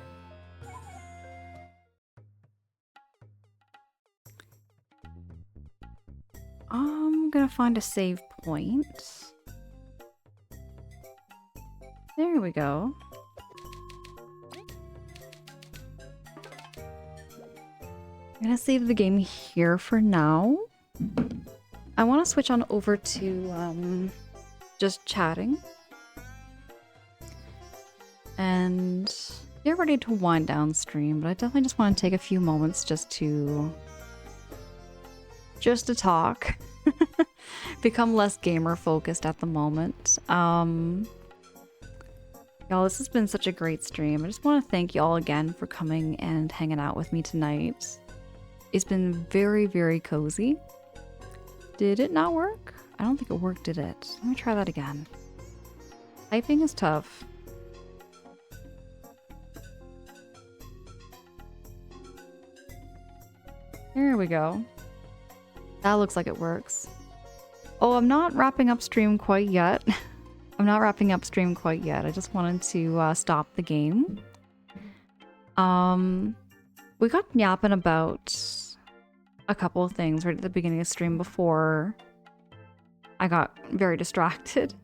I'm gonna find a save point. There we go. I'm gonna save the game here for now. I want to switch on over to just chatting. And get ready to wind down stream, but I definitely just want to take a few moments just to talk. Become less gamer focused at the moment. Y'all, this has been such a great stream. I just want to thank y'all again for coming and hanging out with me tonight. It's been very, very cozy. Did it not work? I don't think it worked, did it? Let me try that again. Typing is tough. There we go. That looks like it works. Oh, I'm not wrapping up stream quite yet. I'm not wrapping up stream quite yet. I just wanted to stop the game. We got yapping about a couple of things right at the beginning of the stream before I got very distracted.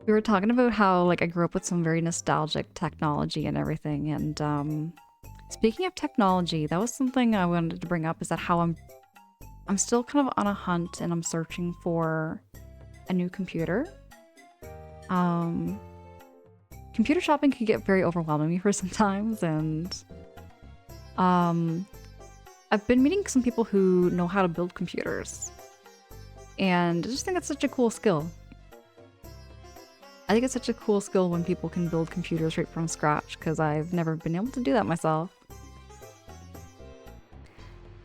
We were talking about how, like, I grew up with some very nostalgic technology and everything, and speaking of technology, that was something I wanted to bring up, is that how I'm still kind of on a hunt and I'm searching for a new computer. Computer shopping can get very overwhelming for sometimes, and I've been meeting some people who know how to build computers, and I just think it's such a cool skill. I think it's such a cool skill when people can build computers right from scratch, because I've never been able to do that myself.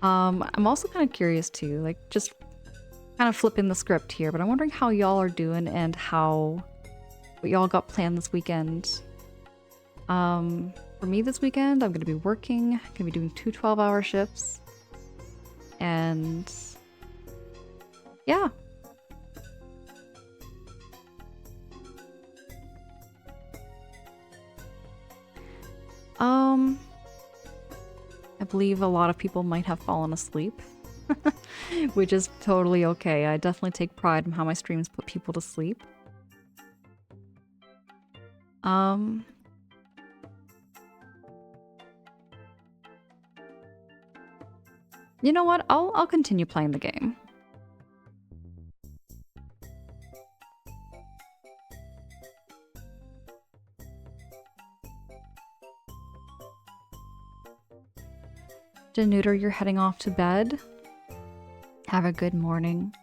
I'm also kind of curious too, like, just kind of flipping the script here, but I'm wondering how y'all are doing and what y'all got planned this weekend. For me this weekend, I'm gonna be working, gonna be doing 2 12-hour shifts, and yeah. I believe a lot of people might have fallen asleep, which is totally okay. I definitely take pride in how my streams put people to sleep. You know what? I'll continue playing the game. Danuter, you're heading off to bed. Have a good morning.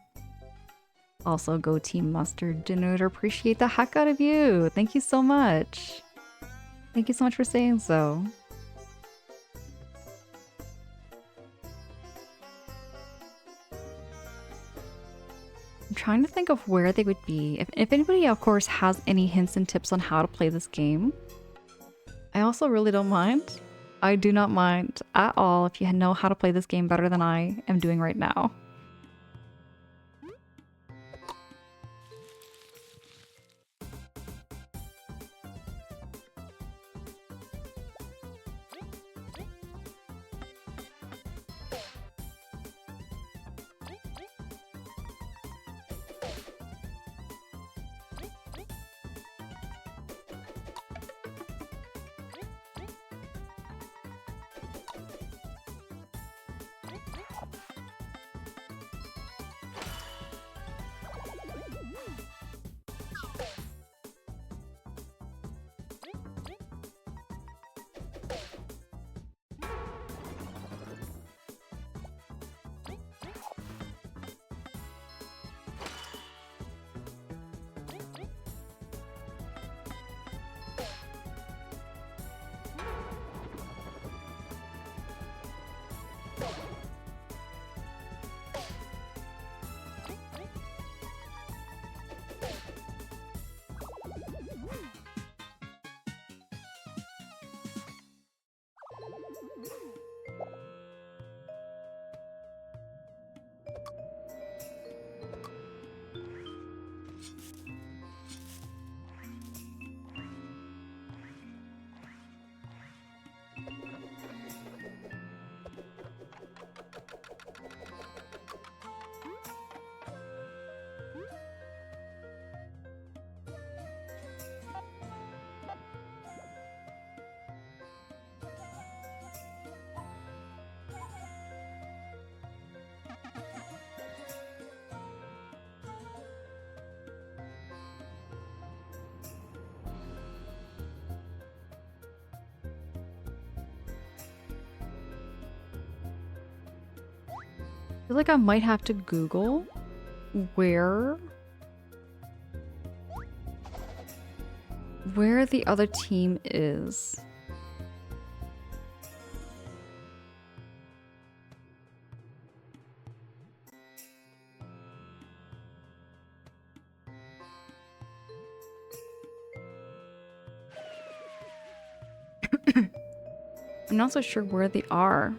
Also, go Team Mustard. Danuter, appreciate the heck out of you. Thank you so much. Thank you so much for saying so. I'm trying to think of where they would be. If anybody, of course, has any hints and tips on how to play this game, I also really don't mind. I do not mind at all if you know how to play this game better than I am doing right now. feel like I might have to Google where the other team is. I'm not so sure where they are.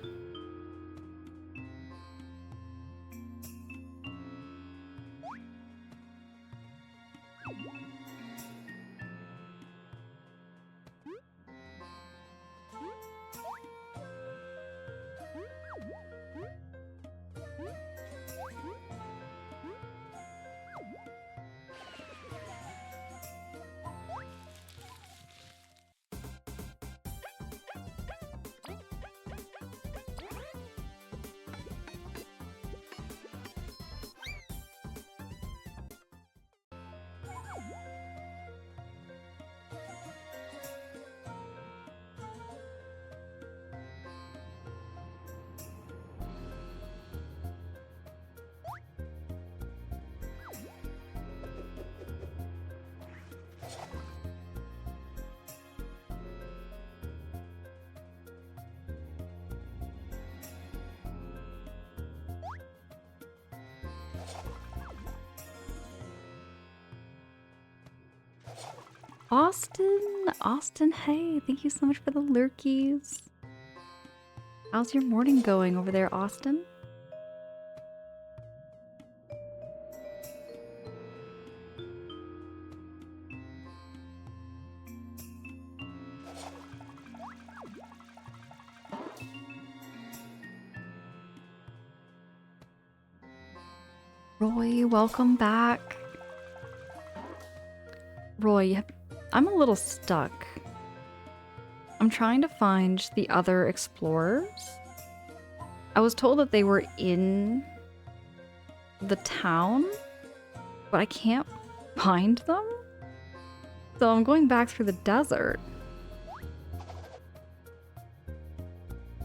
Austin, hey, thank you so much for the lurkies. How's your morning going over there, Austin? Roy, welcome back. Roy, I'm a little stuck. I'm trying to find the other explorers. I was told that they were in the town, but I can't find them. So I'm going back through the desert.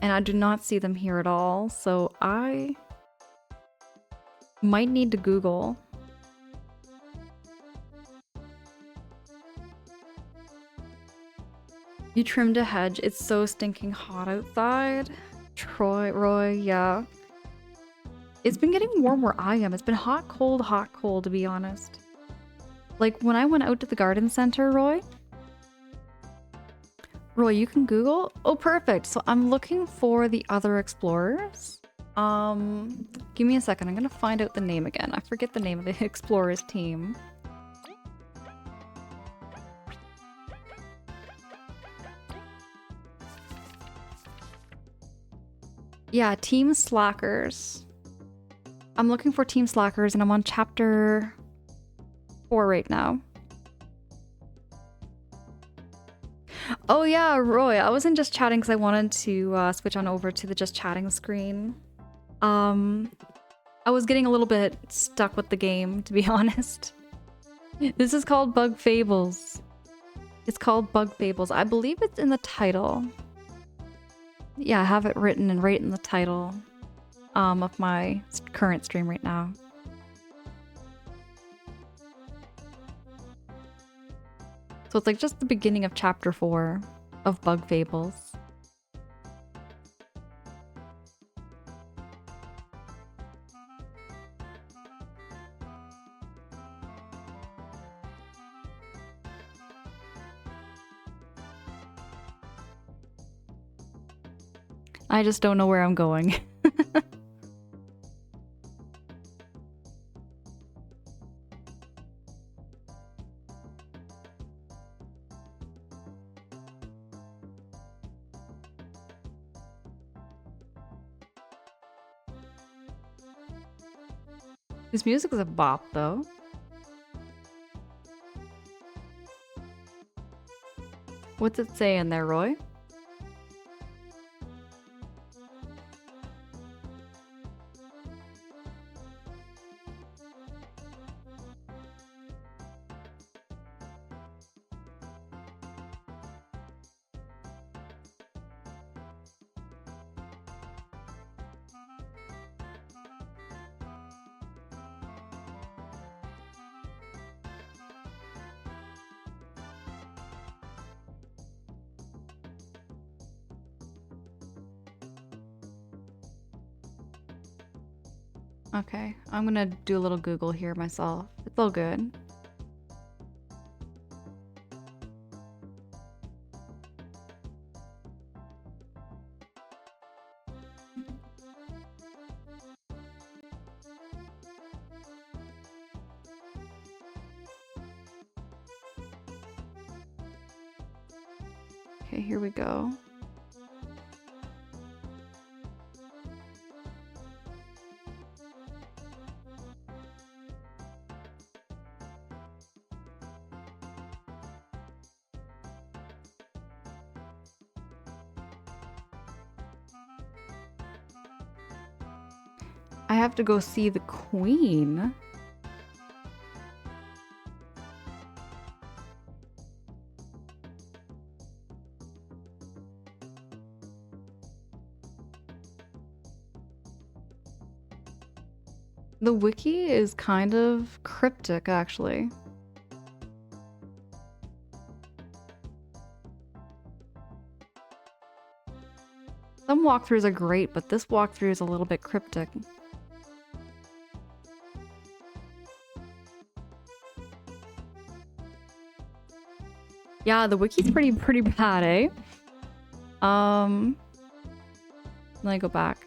And I do not see them here at all, so I might need to Google. You trimmed a hedge. It's so stinking hot outside. Roy, yeah. It's been getting warm where I am. It's been hot, cold, to be honest. Like when I went out to the garden center, Roy, you can Google? Oh, perfect. So I'm looking for the other explorers. Give me a second. I'm gonna find out the name again. I forget the name of the explorers team. Yeah, Team Slackers. I'm looking for Team Slackers and I'm on chapter 4 right now. Oh yeah, Roy, I wasn't just chatting because I wanted to switch on over to the just chatting screen. I was getting a little bit stuck with the game, to be honest. This is called Bug Fables. It's called Bug Fables. I believe it's in the title. Yeah, I have it written and right in the title of my current stream right now. So it's like just the beginning of chapter 4 of Bug Fables. I just don't know where I'm going. This music is a bop, though. What's it say in there, Roy? Okay, I'm gonna do a little Google here myself. It's all good. Okay, here we go. I have to go see the queen. The wiki is kind of cryptic, actually. Some walkthroughs are great, but this walkthrough is a little bit cryptic. Yeah, the wiki's pretty bad, eh? Let me go back.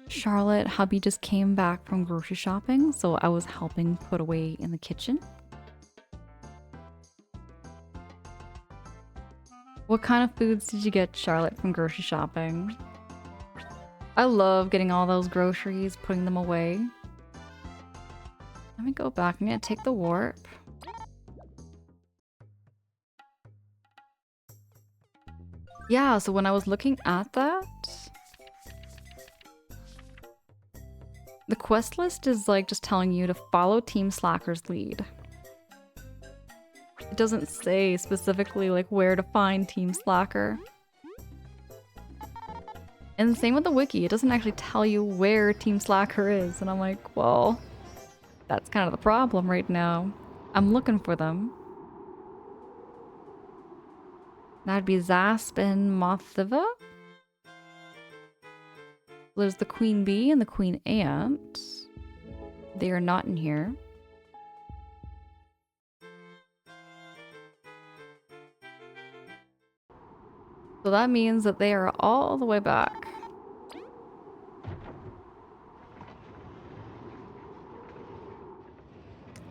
Charlotte, hubby just came back from grocery shopping, so I was helping put away in the kitchen. What kind of foods did you get, Charlotte, from grocery shopping? I love getting all those groceries, putting them away. Let me go back. I'm gonna take the warp. Yeah, so when I was looking at that, the quest list is like just telling you to follow Team Slacker's lead. It doesn't say specifically like where to find Team Slacker. And same with the wiki, it doesn't actually tell you where Team Slacker is. And I'm like, well, that's kind of the problem right now. I'm looking for them. That'd be Zasp and Mothiva. There's the Queen Bee and the Queen Ant. They are not in here. So that means that they are all the way back.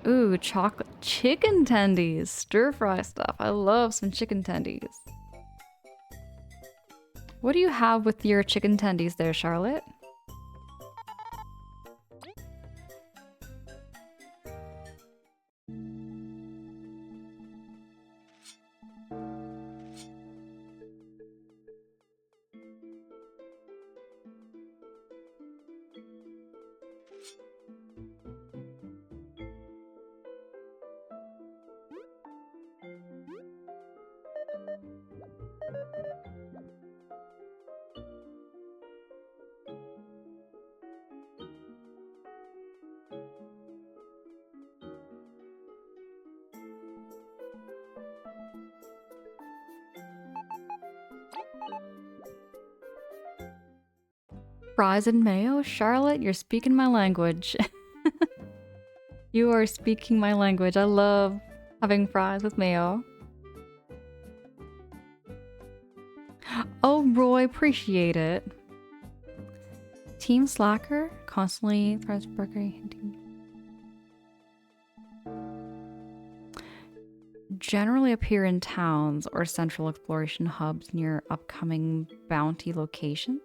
Ooh, chocolate chicken tendies. Stir fry stuff. I love some chicken tendies. What do you have with your chicken tendies there, Charlotte? Fries and mayo? Charlotte, you're speaking my language. You are speaking my language. I love having fries with mayo. Oh, Roy, appreciate it. Team Slacker? Constantly threats burger hinting. Generally appear in towns or central exploration hubs near upcoming bounty locations.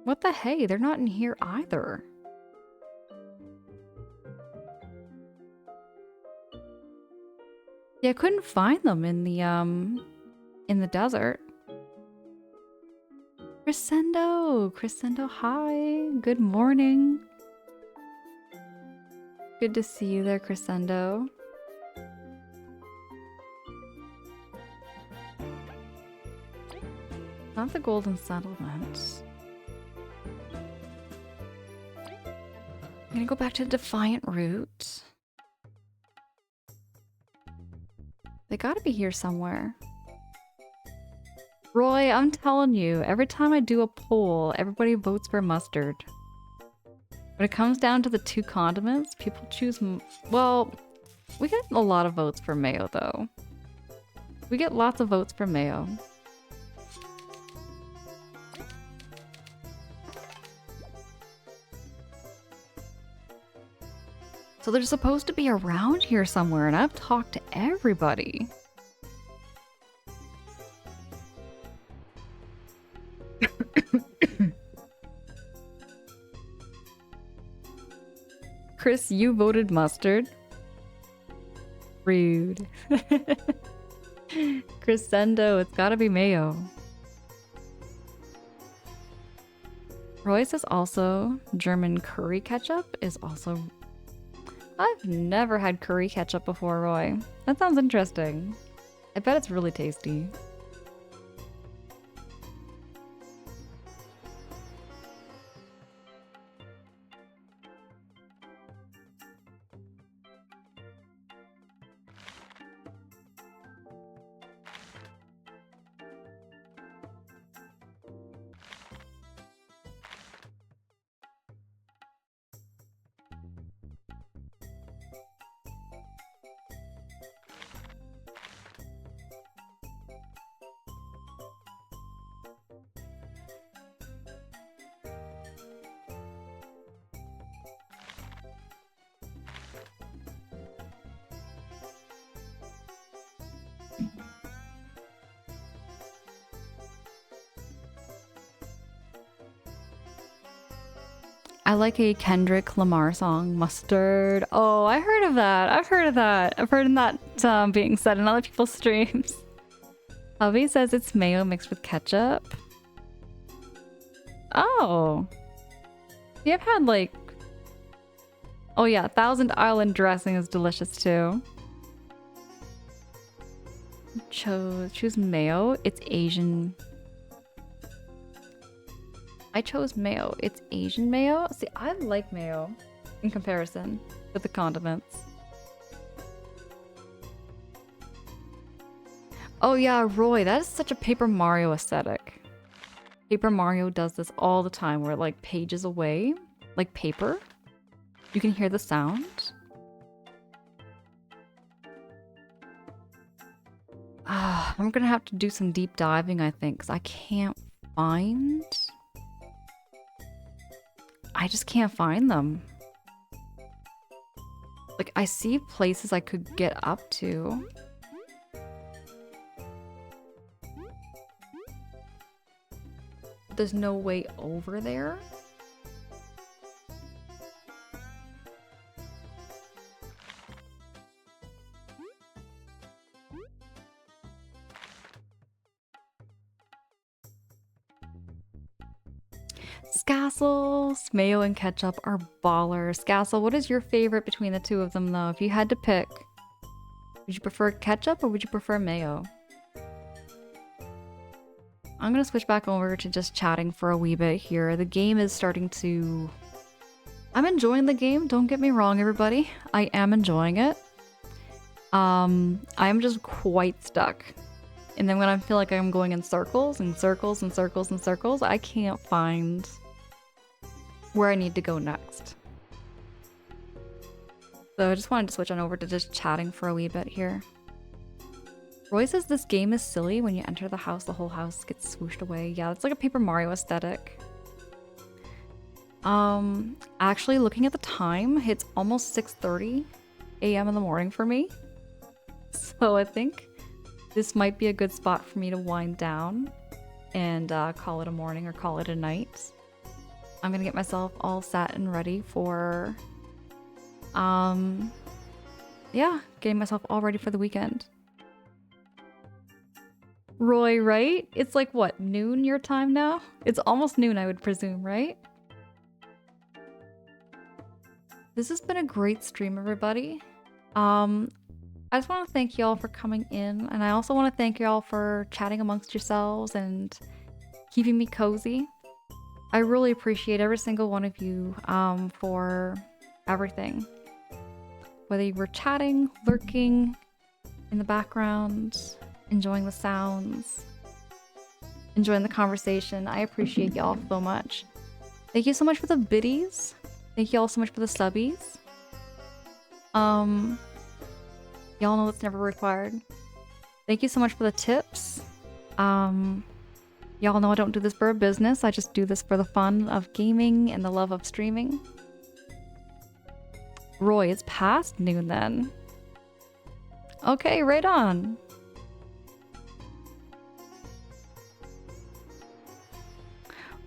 What the hey? They're not in here either. Yeah, I couldn't find them in the desert. Crescendo, hi. Good morning. Good to see you there, Crescendo. Not the Golden Settlement. I'm gonna go back to the Defiant Route. They gotta be here somewhere. Roy, I'm telling you, every time I do a poll, everybody votes for mustard. When it comes down to the two condiments, people choose... Well, we get a lot of votes for mayo, though. We get lots of votes for mayo. So they're supposed to be around here somewhere, and I've talked to everybody. Chris, you voted mustard. Rude. Crescendo, it's gotta be mayo. Roy says also German curry ketchup is also... I've never had curry ketchup before, Roy. That sounds interesting. I bet it's really tasty. I like a Kendrick Lamar song, Mustard. Oh, I heard of that. I've heard of that. I've heard that being said in other people's streams. Hubby says it's mayo mixed with ketchup. Oh. Yeah, I've had like... Oh yeah, Thousand Island dressing is delicious too. Choose mayo. It's Asian. I chose mayo. It's Asian mayo. See, I like mayo in comparison with the condiments. Oh yeah, Roy, that is such a Paper Mario aesthetic. Paper Mario does this all the time where like pages away, like paper, you can hear the sound. I'm gonna have to do some deep diving, I think, because I can't find... I just can't find them. Like, I see places I could get up to. There's no way over there. Scassels, mayo and ketchup are ballers. Scassel, what is your favorite between the two of them though? If you had to pick, would you prefer ketchup or would you prefer mayo? I'm gonna switch back over to just chatting for a wee bit here. The game is starting to... I'm enjoying the game, don't get me wrong everybody. I am enjoying it. I'm just quite stuck. And then when I feel like I'm going in circles and circles and circles and circles, I can't find where I need to go next. So I just wanted to switch on over to just chatting for a wee bit here. Roy says this game is silly. When you enter the house, the whole house gets swooshed away. Yeah, it's like a Paper Mario aesthetic. Actually looking at the time, it's almost 6:30 a.m. in the morning for me. So I think this might be a good spot for me to wind down and call it a morning or call it a night. I'm gonna get myself all set and ready for, yeah, getting myself all ready for the weekend. Roy, right? It's like, what, noon your time now? It's almost noon, I would presume, right? This has been a great stream, everybody. I just want to thank y'all for coming in, and I also want to thank y'all for chatting amongst yourselves and keeping me cozy. I really appreciate every single one of you for everything. Whether you were chatting, lurking in the background, enjoying the sounds. enjoying the conversation. I appreciate y'all so much. Thank you so much for the biddies. Thank you all so much for the subbies. Y'all know it's never required. Thank you so much for the tips. Y'all know I don't do this for a business. I just do this for the fun of gaming and the love of streaming. Roy, it's past noon then. Okay, right on.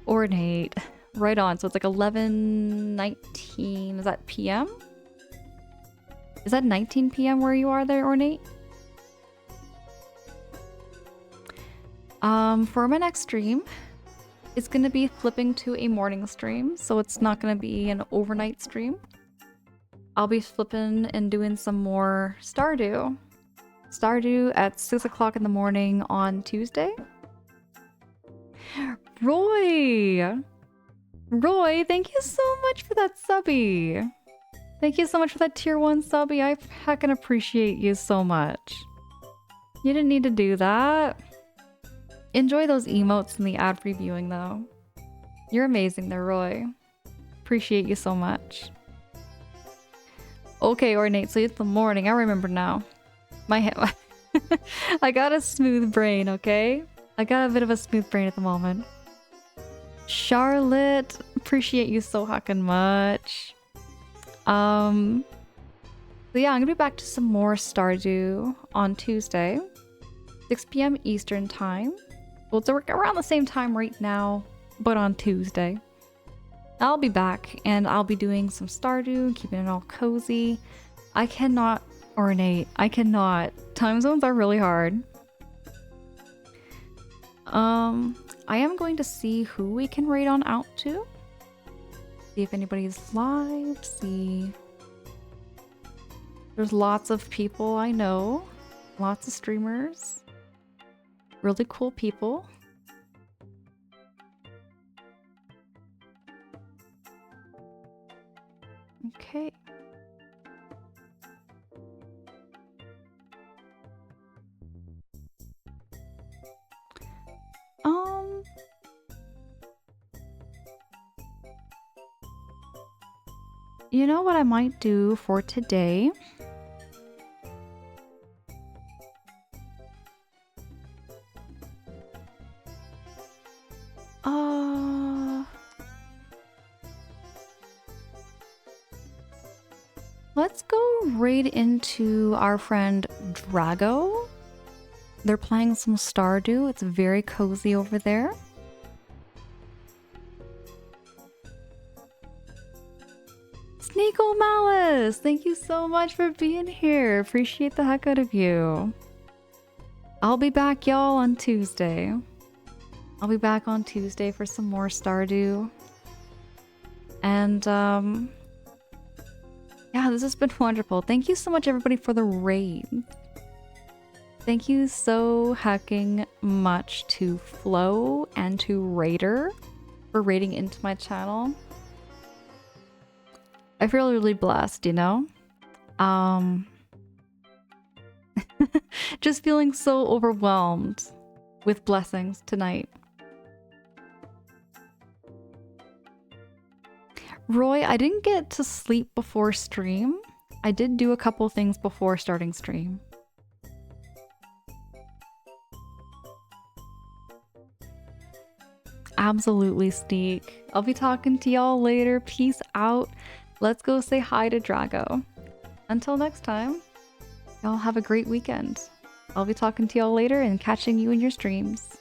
Ornate. Right on. So it's like 11:19. Is that PM? Is that 19 PM where you are there, Ornate? For my next stream, it's gonna be flipping to a morning stream, so it's not gonna be an overnight stream. I'll be flipping and doing some more Stardew. Stardew at 6 o'clock in the morning on Tuesday. Roy! Roy, thank you so much for that subby. Thank you so much for that tier 1 subby. I heckin' appreciate you so much. You didn't need to do that. Enjoy those emotes and the ad-free viewing though. You're amazing there, Roy. Appreciate you so much. Okay, Ornate, so it's the morning. I remember now. My head. I got a smooth brain, okay? I got a bit of a smooth brain at the moment. Charlotte, appreciate you so heckin' much. So yeah, I'm gonna be back to some more Stardew on Tuesday, 6 PM Eastern time. Well, it's around the same time right now, but on Tuesday. I'll be back and I'll be doing some Stardew, keeping it all cozy. I cannot, Ornate, I cannot. Time zones are really hard. I am going to see who we can raid on out to. See if anybody's live, see. There's lots of people I know. Lots of streamers. Really cool people. Okay. You know what I might do for today? Let's go raid into our friend Drago. They're playing some Stardew. It's very cozy over there. Sneako Malice, thank you so much for being here. Appreciate the heck out of you. I'll be back, y'all, on Tuesday. I'll be back on Tuesday for some more Stardew. And, yeah, this has been wonderful. Thank you so much, everybody, for the raid. Thank you so hecking much to Flo and to Raider for raiding into my channel. I feel really blessed, you know? Just feeling so overwhelmed with blessings tonight. Roy, I didn't get to sleep before stream. I did do a couple things before starting stream. Absolutely, Sneak. I'll be talking to y'all later. Peace out. Let's go say hi to Drago. Until next time, y'all have a great weekend. I'll be talking to y'all later and catching you in your streams.